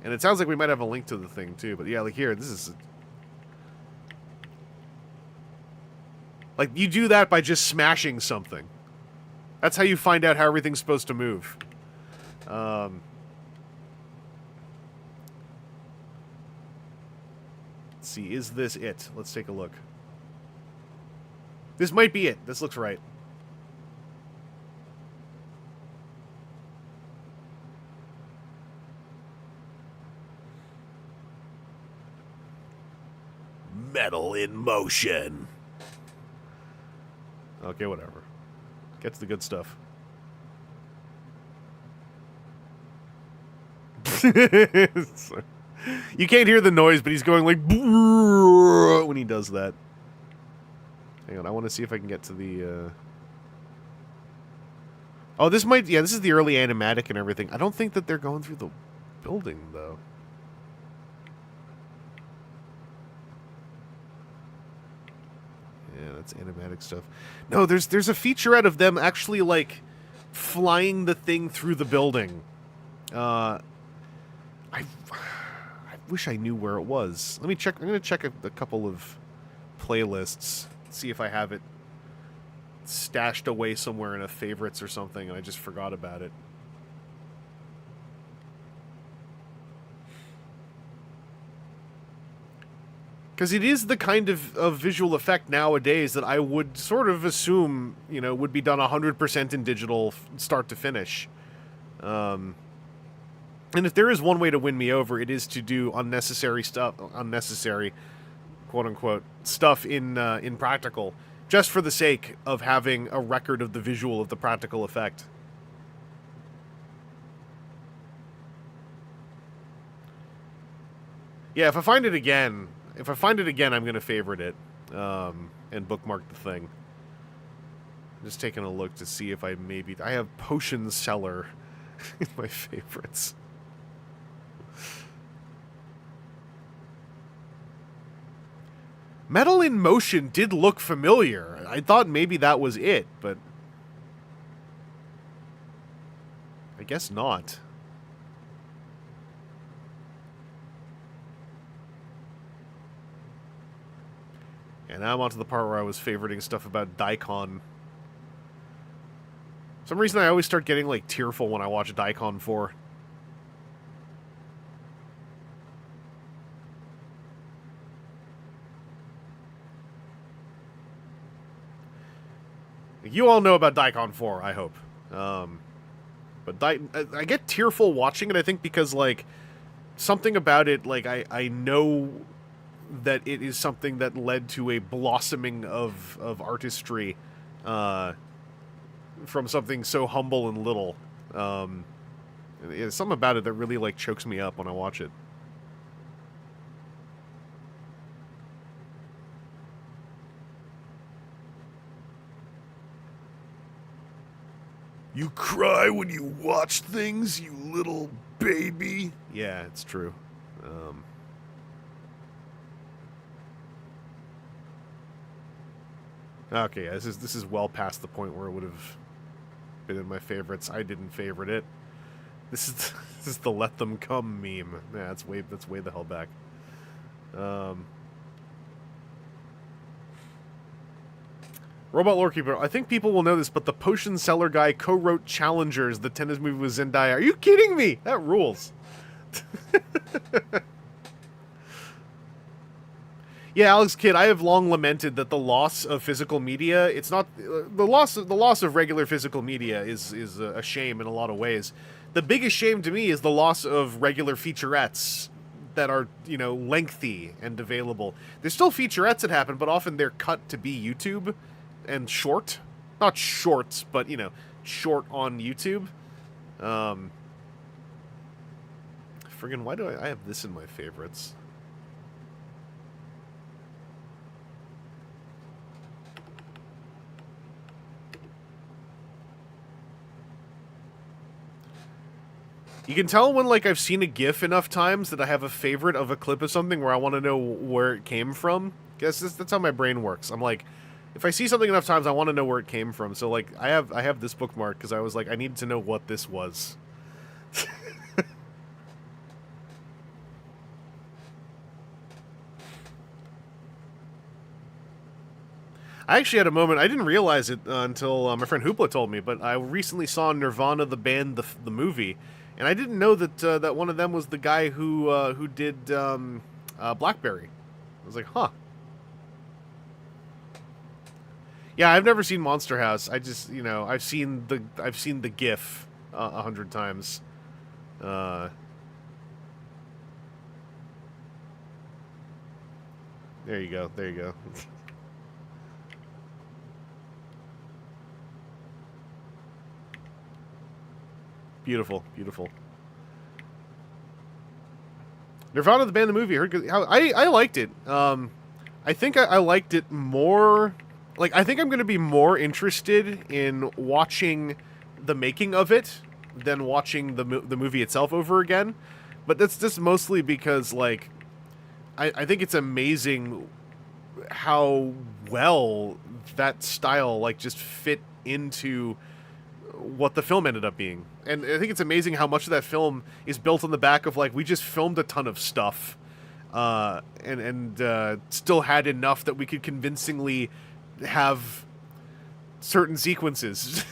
And it sounds like we might have a link to the thing, too. But yeah, like here, this is... Like, you do that by just smashing something. That's how you find out how everything's supposed to move. Let's see, is this it? Let's take a look. This might be it. This looks right. Metal in motion. Okay, whatever. Get to the good stuff. You can't hear the noise, but he's going like when he does that. Hang on, I want to see if I can get to the... Oh, this might... Yeah, this is the early animatic and everything. I don't think that they're going through the building, though. Yeah, that's animatic stuff. No, there's a featurette of them actually, like, flying the thing through the building. I wish I knew where it was. Let me check. I'm going to check a couple of playlists. See if I have it stashed away somewhere in a favorites or something, and I just forgot about it. Because it is the kind of visual effect nowadays that I would sort of assume, you know, would be done 100% in digital, start to finish. And if there is one way to win me over, it is to do unnecessary stuff, quote-unquote, stuff in practical, just for the sake of having a record of the visual of the practical effect. Yeah, if I find it again, I'm going to favorite it, and bookmark the thing. I'm just taking a look to see if I have Potion Cellar in my favorites. Metal in Motion did look familiar. I thought maybe that was it, but I guess not. And now I'm on to the part where I was favoriting stuff about Daikon. For some reason I always start getting, like, tearful when I watch Daikon 4. You all know about Daikon 4, I hope. But I get tearful watching it, I think, because, like, something about it, like, I know that it is something that led to a blossoming of artistry from something so humble and little. There's something about it that really, like, chokes me up when I watch it. You cry when you watch things, you little baby. Yeah, it's true. Okay, yeah, this is well past the point where it would have been in my favorites. I didn't favorite it. This is this is the "Let Them Come" meme. Yeah, that's way the hell back. Robot Lorekeeper, I think people will know this, but the potion seller guy co-wrote Challengers, the tennis movie with Zendaya. Are you kidding me? That rules. Yeah, Alex Kidd, I have long lamented that the loss of physical media, it's not the loss of regular physical media is a shame in a lot of ways. The biggest shame to me is the loss of regular featurettes that are, you know, lengthy and available. There's still featurettes that happen, but often they're cut to be YouTube and short. Not shorts, but, you know, short on YouTube. Friggin', why do I have this in my favorites? You can tell when, like, I've seen a GIF enough times that I have a favorite of a clip of something where I want to know where it came from. Guess that's how my brain works. I'm like, if I see something enough times, I want to know where it came from. So, like, I have this bookmark because I was like, I needed to know what this was. I actually had a moment, I didn't realize it until my friend Hoopla told me, but I recently saw Nirvana the band, the movie, and I didn't know that that one of them was the guy who did Blackberry. I was like, huh. Yeah, I've never seen Monster House. I just, you know, I've seen the GIF 100 times. There you go. There you go. Beautiful, beautiful. Nirvana the band, the movie. I heard good. I liked it. I think I liked it more. Like, I think I'm going to be more interested in watching the making of it than watching the movie itself over again. But that's just mostly because, like, I think it's amazing how well that style, like, just fit into what the film ended up being. And I think it's amazing how much of that film is built on the back of, like, we just filmed a ton of stuff and still had enough that we could convincingly have certain sequences.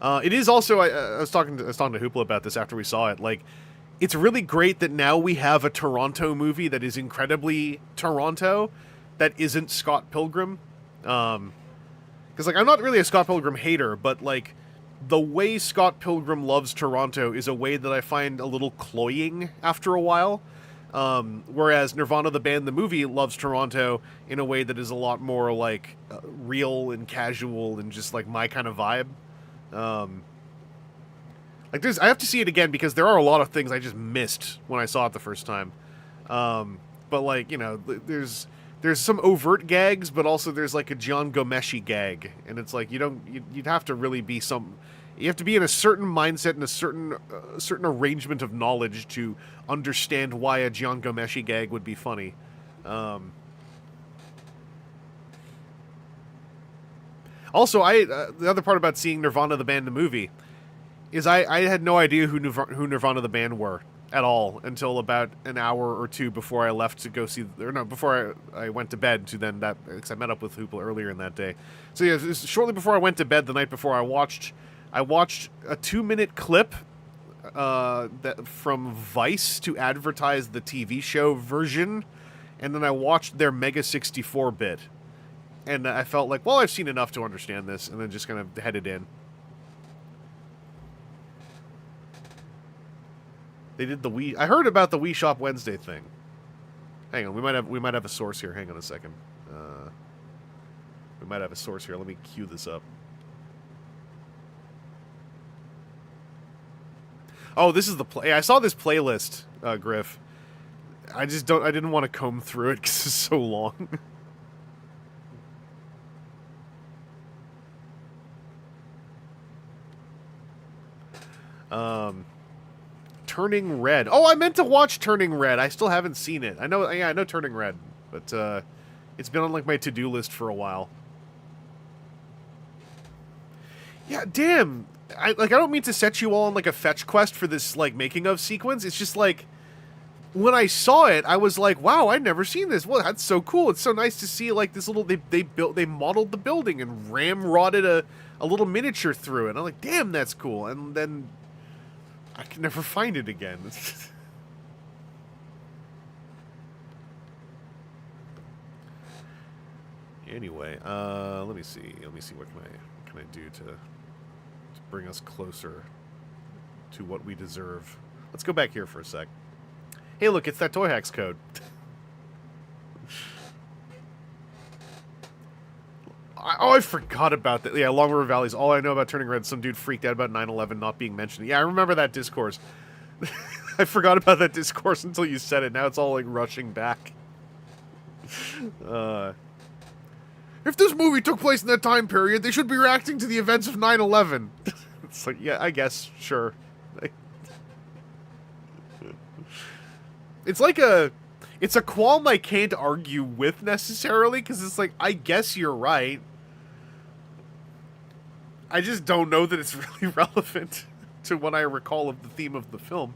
It is also, I was talking to Hoopla about this after we saw it, like, it's really great that now we have a Toronto movie that is incredibly Toronto that isn't Scott Pilgrim. Because, like, I'm not really a Scott Pilgrim hater, but, like, the way Scott Pilgrim loves Toronto is a way that I find a little cloying after a while. Whereas Nirvana the band, the movie, loves Toronto in a way that is a lot more, like, real and casual and just, like, my kind of vibe. Like, I have to see it again because there are a lot of things I just missed when I saw it the first time. But, like, you know, there's some overt gags, but also there's, like, a John Gomeshi gag, and it's like you'd have to really be you have to be in a certain mindset and a certain arrangement of knowledge to understand why a John Gomeshi gag would be funny. Also, the other part about seeing Nirvana the band, the movie, is I had no idea who Nirvana the band were at all until about an hour or two before I left to go see, or no, before I went to bed to then that, because I met up with Hoopla earlier in that day. So yeah, shortly before I went to bed the night before, I watched a 2-minute clip from Vice to advertise the TV show version, and then I watched their Mega 64 bit, and I felt like, well, I've seen enough to understand this, and then just kind of headed in. They did the Wii. I heard about the Wii Shop Wednesday thing. Hang on, we might have a source here. Hang on a second. We might have a source here. Let me cue this up. Oh, this is the play. I saw this playlist, Griff. I didn't want to comb through it because it's so long. Turning Red. Oh, I meant to watch Turning Red. I still haven't seen it. I know Turning Red, but It's been on like my to-do list for a while. Yeah, damn. I don't mean to set you all on like a fetch quest for this like making of sequence. It's just like when I saw it, I was like, wow, I'd never seen this. Well, that's so cool. It's so nice to see like this little they modeled the building and ramrodded a little miniature through it. I'm like, damn, that's cool. And then I can never find it again. Anyway, let me see. What can I do to bring us closer to what we deserve. Let's go back here for a sec. Hey, look, it's that Toy Hacks code. I forgot about that. Yeah, Long River Valley's all I know about Turning Red. Some dude freaked out about 9/11 not being mentioned. Yeah, I remember that discourse. I forgot about that discourse until you said it. Now it's all like rushing back. If this movie took place in that time period, they should be reacting to the events of 9/11. It's like, yeah, I guess, sure. It's like it's a qualm I can't argue with necessarily, because it's like, I guess you're right. I just don't know that it's really relevant to what I recall of the theme of the film.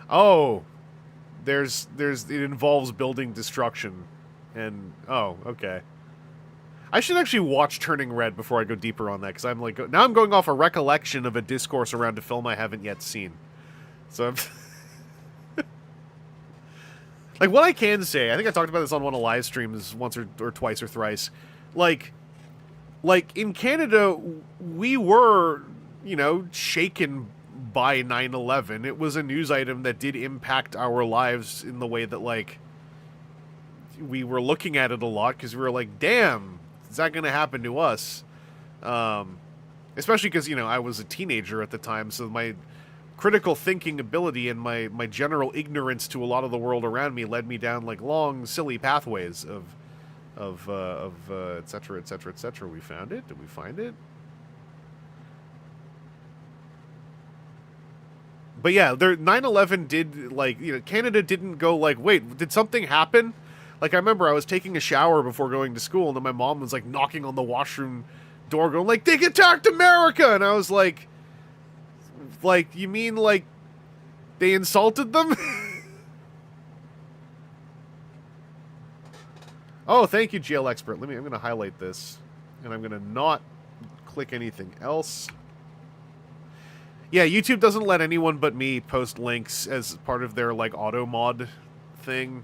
Oh, it involves building destruction, and oh, okay. I should actually watch Turning Red before I go deeper on that, because I'm like, now I'm going off a recollection of a discourse around a film I haven't yet seen. So I'm like, what I can say, I think I talked about this on one of the live streams once or twice or thrice. Like in Canada, we were, shaken by 9/11. It was a news item that did impact our lives in the way that, like, we were looking at it a lot, because we were like, damn, is that going to happen to us? Especially because, I was a teenager at the time, so my critical thinking ability and my general ignorance to a lot of the world around me led me down, like, long, silly pathways of et cetera, et cetera, et cetera. We found it? Did we find it? But yeah, 9/11 did, like, Canada didn't go like, wait, did something happen? Like, I remember I was taking a shower before going to school, and then my mom was, like, knocking on the washroom door going, like, they attacked America! And I was like, you mean, like, they insulted them? Oh, thank you, GL Expert. I'm going to highlight this, and I'm going to not click anything else. Yeah, YouTube doesn't let anyone but me post links as part of their, like, auto mod thing.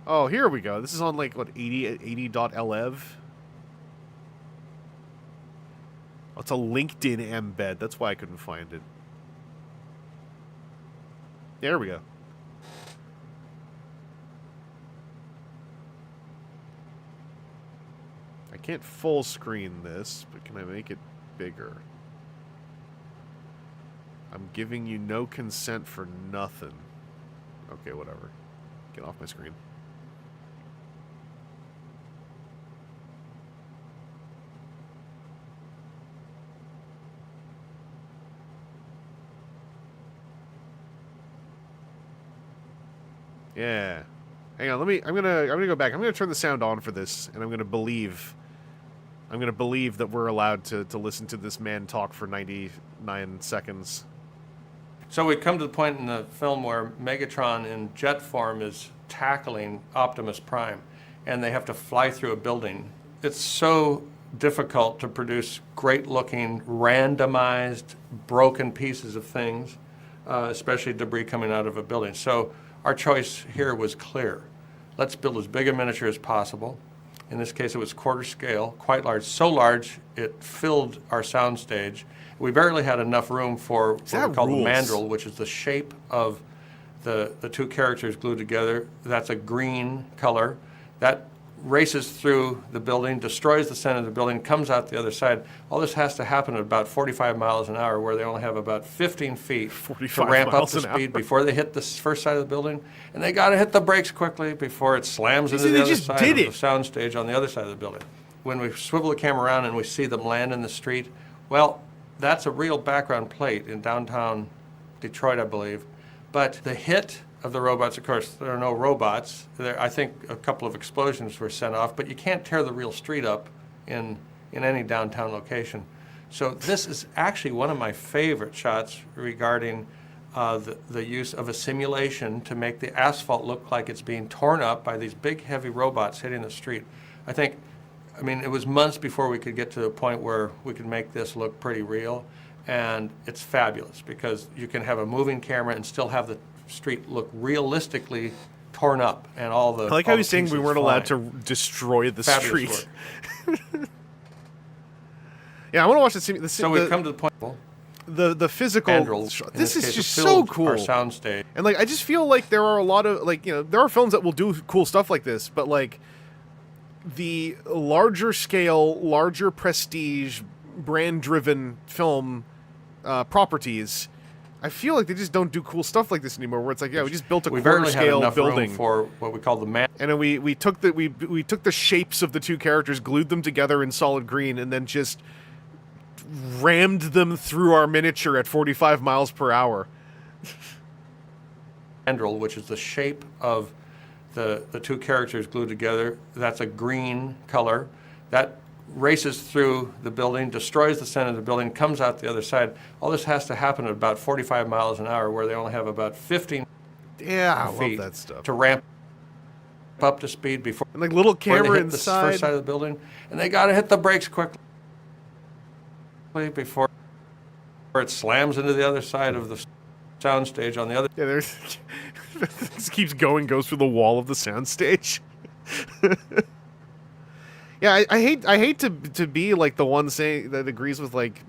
Oh, here we go. This is on, like, what, 80.lev? Oh, it's a LinkedIn embed. That's why I couldn't find it. There we go. I can't full screen this, but can I make it bigger? I'm giving you no consent for nothing. Okay, whatever. Get off my screen. Yeah. Hang on, I'm gonna go back. I'm gonna turn the sound on for this, and I'm gonna believe that we're allowed to listen to this man talk for 99 seconds. So we come to the point in the film where Megatron in jet form is tackling Optimus Prime, and they have to fly through a building. It's so difficult to produce great-looking, randomized, broken pieces of things, especially debris coming out of a building. So our choice here was clear. Let's build as big a miniature as possible. In this case, it was quarter scale, quite large, so large it filled our soundstage. We barely had enough room for what we call the mandrel, which is the shape of the two characters glued together. That's a green color. That races through the building, destroys the center of the building, comes out the other side. All this has to happen at about 45 miles an hour, where they only have about 15 feet to ramp up the speed before they hit the first side of the building. And they got to hit the brakes quickly before it slams into the other side of the soundstage on the other side of the building. When we swivel the camera around and we see them land in the street, well, that's a real background plate in downtown Detroit, I believe. But the hit of the robots, of course, there are no robots. I think a couple of explosions were sent off, but you can't tear the real street up in any downtown location. So this is actually one of my favorite shots regarding the use of a simulation to make the asphalt look like it's being torn up by these big, heavy robots hitting the street. I mean, it was months before we could get to a point where we could make this look pretty real, and it's fabulous because you can have a moving camera and still have the street look realistically torn up, and all the. I like how he's saying we weren't allowed to destroy the street. Yeah, I want to watch the So we've come to the point. The physical. This is just so cool. Our soundstage. And like, I just feel like there are a lot of there are films that will do cool stuff like this, but like the larger scale, larger prestige, brand-driven film properties, I feel like they just don't do cool stuff like this anymore. Where it's like, yeah, we just built a quarter-scale building for what we call the man, and then we took the shapes of the two characters, glued them together in solid green, and then just rammed them through our miniature at 45 miles per hour. mandrel, which is the shape of the two characters glued together. That's a green color. That races through the building, destroys the center of the building, comes out the other side. All this has to happen at about 45 miles an hour, where they only have about 15 I feet love that stuff. to ramp up to speed before. And like little camera they hit inside. the first side of the building, and they got to hit the brakes quickly before it slams into the other side of the soundstage on the other. Yeah, there's. This keeps going, goes through the wall of the soundstage. Yeah, I hate to be like the one saying that agrees with like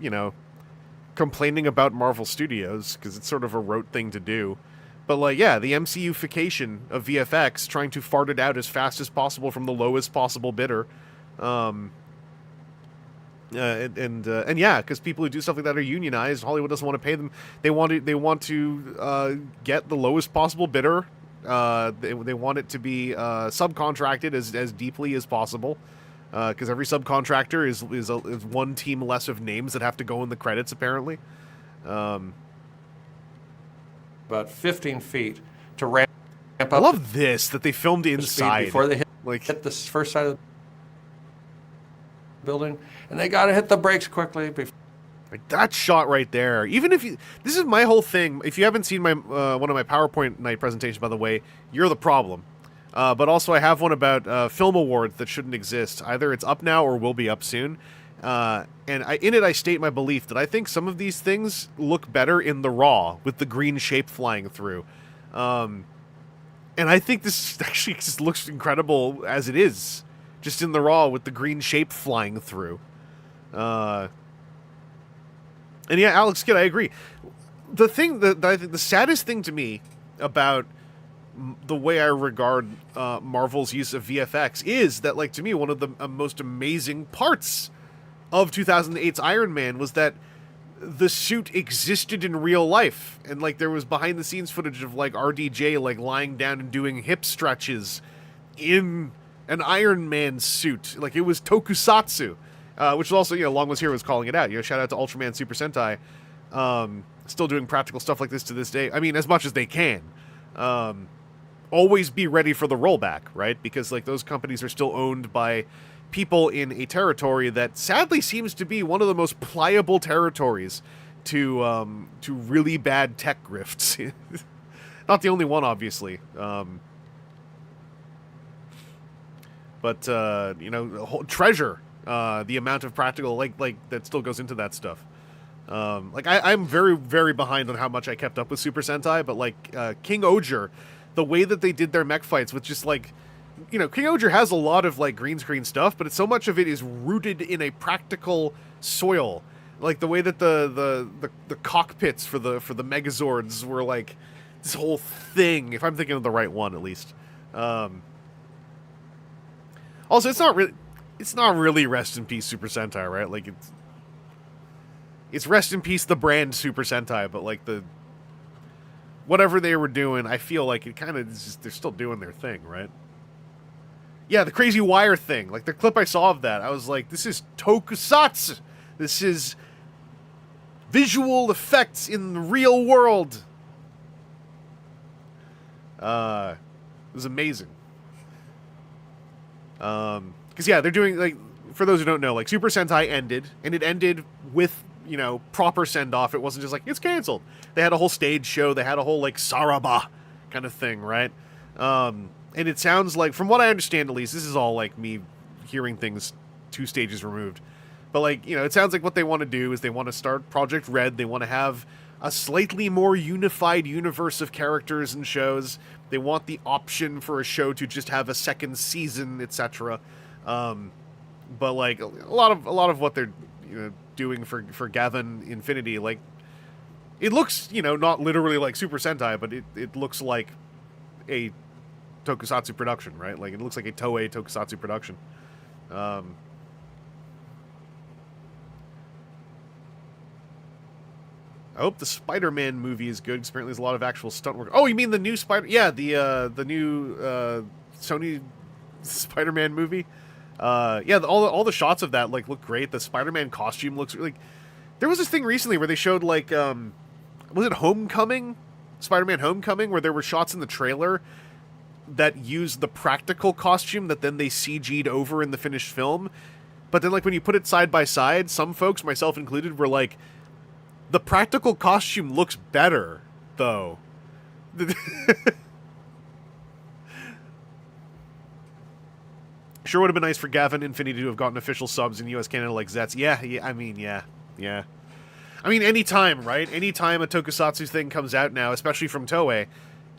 complaining about Marvel Studios, because it's sort of a rote thing to do. But like, yeah, the MCU-fication of VFX, trying to fart it out as fast as possible from the lowest possible bidder. And yeah, because people who do stuff like that are unionized. Hollywood doesn't want to pay them. They want to get the lowest possible bidder. They want it to be subcontracted as deeply as possible. Because every subcontractor is one team less of names that have to go in the credits, apparently. About 15 feet to ramp up. I love this that they filmed inside before they hit the first side of the building, and they got to hit the brakes quickly before. Like that shot right there. Even if this is my whole thing. If you haven't seen my one of my PowerPoint night presentations, by the way, you're the problem. But also I have one about film awards that shouldn't exist. Either it's up now or will be up soon. And in it I state my belief that I think some of these things look better in the raw with the green shape flying through. And I think this actually just looks incredible as it is. Just in the raw with the green shape flying through. And yeah, Alex Kidd, I agree. The thing that I think the saddest thing to me about the way I regard Marvel's use of VFX is that, like, to me, one of the most amazing parts of 2008's Iron Man was that the suit existed in real life, and like there was behind the scenes footage of like RDJ like lying down and doing hip stretches in an Iron Man suit. Like, it was tokusatsu, which was also, Long Was Here was calling it out. Shout out to Ultraman Super Sentai, still doing practical stuff like this to this day. I mean, as much as they can. Always be ready for the rollback, right? Because like those companies are still owned by people in a territory that sadly seems to be one of the most pliable territories to really bad tech grifts. Not the only one, obviously. But treasure the amount of practical like that still goes into that stuff. I'm very, very behind on how much I kept up with Super Sentai, but like King Oger, the way that they did their mech fights with just like, King Oger has a lot of like green screen stuff, but so much of it is rooted in a practical soil. Like the way that the cockpits for the Megazords were like this whole thing. If I'm thinking of the right one, at least. Also, it's not really Rest in Peace Super Sentai, right? Like it's Rest in Peace the brand Super Sentai, but like the whatever they were doing, I feel like it kind of just they're still doing their thing, right? Yeah, the crazy wire thing. Like the clip I saw of that, I was like, this is tokusatsu. This is visual effects in the real world. It was amazing. Because yeah, they're doing like, for those who don't know, like Super Sentai ended, and it ended with, you know, proper send off. It wasn't just like it's canceled. They had a whole stage show. They had a whole like Saraba kind of thing, right? And it sounds like, from what I understand at least, this is all like me hearing things 2 stages removed. But like, you know, it sounds like what they want to do is they want to start Project Red. They want to have a slightly more unified universe of characters and shows. They want the option for a show to just have a second season, etc. But like a lot of what they're, you know, doing for Gavin Infinity, like it looks, you know, not literally like Super Sentai, but it looks like a tokusatsu production, right? Like it looks like a Toei tokusatsu production. I hope the Spider-Man movie is good, because apparently there's a lot of actual stunt work. Oh, you mean the new Spider... Yeah, the new Sony Spider-Man movie. Yeah, all the shots of that like look great. The Spider-Man costume looks like... There was this thing recently where they showed like... was it Homecoming? Spider-Man Homecoming, where there were shots in the trailer that used the practical costume that then they CG'd over in the finished film. But then like when you put it side by side, some folks, myself included, were like, the practical costume looks better, though. Sure would have been nice for Gavin Infinity to have gotten official subs in US Canada like Zets. Yeah, I mean, yeah. I mean, anytime, right? Anytime a tokusatsu thing comes out now, especially from Toei,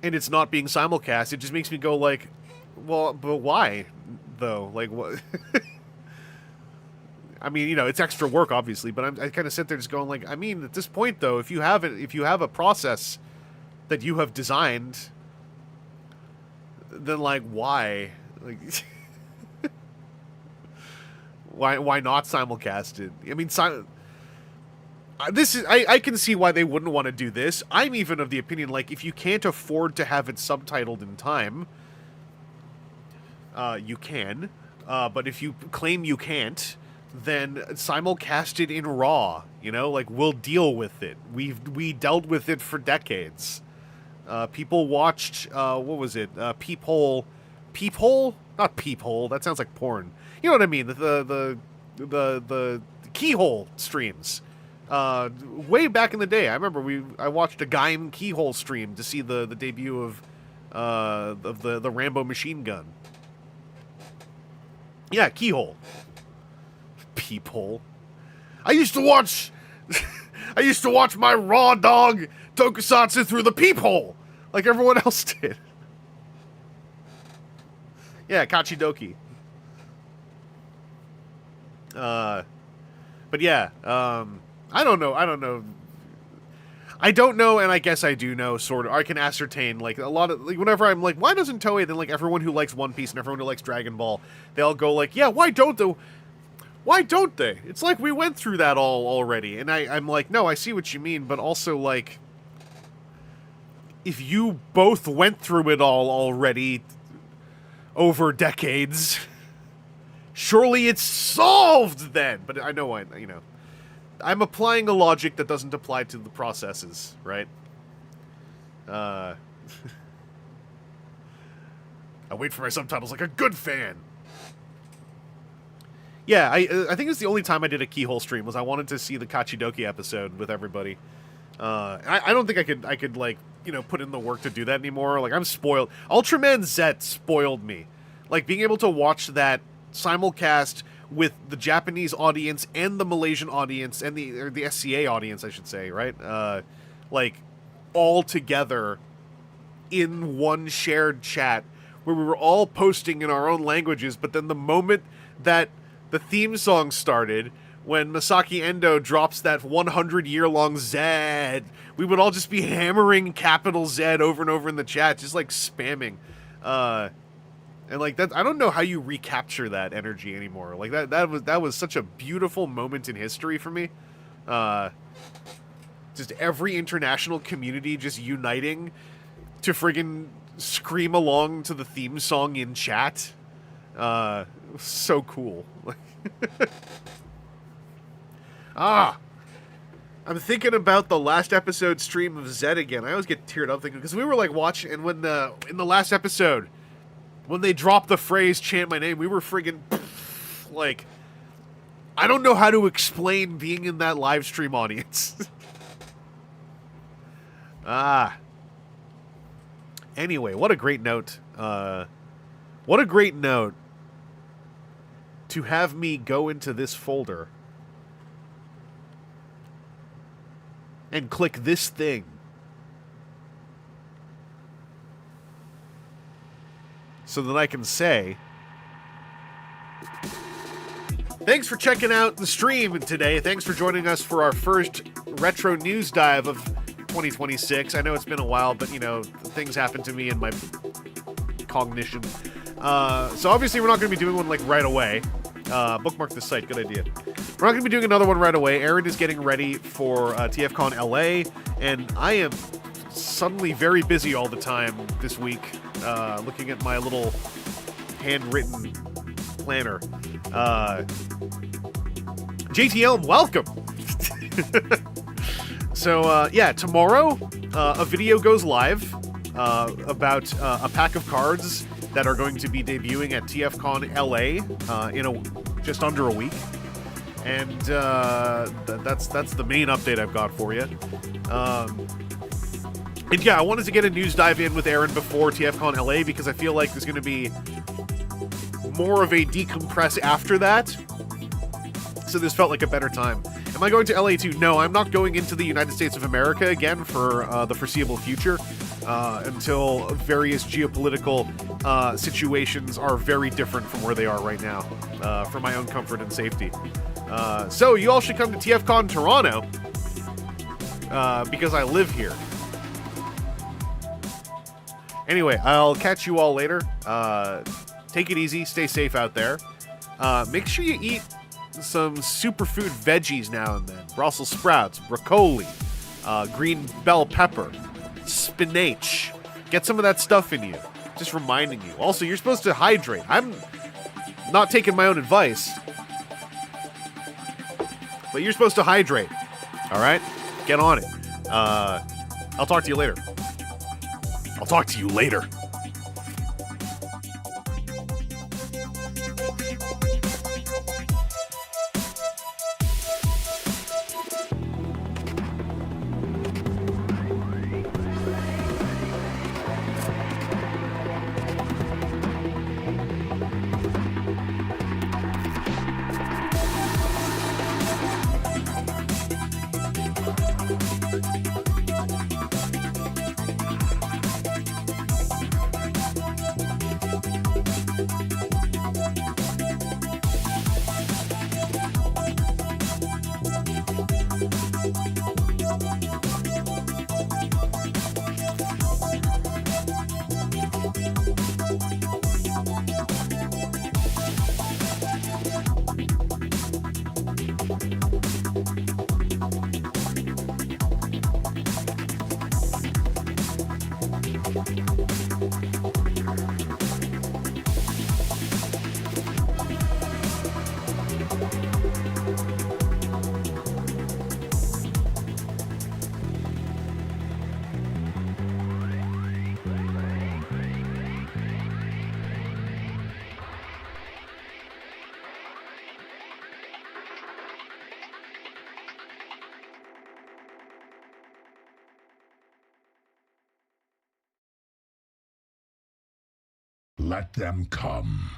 and it's not being simulcast, it just makes me go like, well, but why, though? Like, what? I mean, you know, it's extra work, obviously, but I kind of sit there just going like, I mean, at this point, though, if you have a process that you have designed, then like, why? Like, why not simulcast it? I mean, I can see why they wouldn't want to do this. I'm even of the opinion, like, if you can't afford to have it subtitled in time, you can. But if you claim you can't, then simulcast it in RAW. You know, like, we'll deal with it. We dealt with it for decades. People watched, what was it? Peephole? Not Peephole. That sounds like porn. You know what I mean? The Keyhole streams. Way back in the day, I remember I watched a Gaim Keyhole stream to see the debut of the Rambo machine gun. Yeah, Keyhole. Peephole. I used to watch my Raw Dog tokusatsu through the peephole, like everyone else did. Yeah, Kachidoki. But yeah, I don't know. I don't know, and I guess I do know, sort of. I can ascertain, like, a lot of, like, whenever I'm like, why doesn't Toei, then, like, everyone who likes One Piece and everyone who likes Dragon Ball, they all go, like, yeah, why don't they? Why don't they? It's like we went through that all already. And I'm like, no, I see what you mean, but also, like, if you both went through it all already over decades, surely it's solved then. But I know, I'm applying a logic that doesn't apply to the processes, right? I wait for my subtitles like a good fan. Yeah, I think it's the only time I did a Keyhole stream was I wanted to see the Kachidoki episode with everybody. I don't think I could like, put in the work to do that anymore. Like, I'm spoiled. Ultraman Z spoiled me. Like, being able to watch that simulcast with the Japanese audience and the Malaysian audience and the SCA audience, I should say, right? Like, all together in one shared chat where we were all posting in our own languages, but then the moment that the theme song started, when Masaki Endo drops that 100-year-long Z, we would all just be hammering capital Z over and over in the chat, just like spamming. And like that, I don't know how you recapture that energy anymore. Like that was such a beautiful moment in history for me. Just every international community just uniting to friggin' scream along to the theme song in chat. So cool. I'm thinking about the last episode stream of Zed again. I always get teared up thinking, because we were like watching, and when in the last episode, when they dropped the phrase "chant my name," we were friggin' like, I don't know how to explain being in that live stream audience. Anyway, what a great note. What a great note to have me go into this folder and click this thing. So that I can say, thanks for checking out the stream today. Thanks for joining us for our first retro news dive of 2026. I know it's been a while, but, you know, things happen to me in my cognition. So obviously we're not going to be doing one, like, right away. Bookmark this site. Good idea. We're not going to be doing another one right away. Aaron is getting ready for TFCon LA, and I am suddenly very busy all the time this week, looking at my little handwritten planner. JTL, welcome! So, yeah, tomorrow, a video goes live about a pack of cards that are going to be debuting at TFCon LA in just under a week. And that's the main update I've got for you. And yeah, I wanted to get a news dive in with Aaron before TFCon LA because I feel like there's going to be more of a decompress after that. So this felt like a better time. Am I going to LA too? No, I'm not going into the United States of America again for the foreseeable future until various geopolitical situations are very different from where they are right now, for my own comfort and safety. So you all should come to TFCon Toronto because I live here. Anyway, I'll catch you all later. Take it easy. Stay safe out there. Make sure you eat some superfood veggies now and then. Brussels sprouts, broccoli, green bell pepper, spinach. Get some of that stuff in you. Just reminding you. Also, you're supposed to hydrate. I'm not taking my own advice, but you're supposed to hydrate. All right? Get on it. I'll talk to you later. I'll talk to you later. Let them come.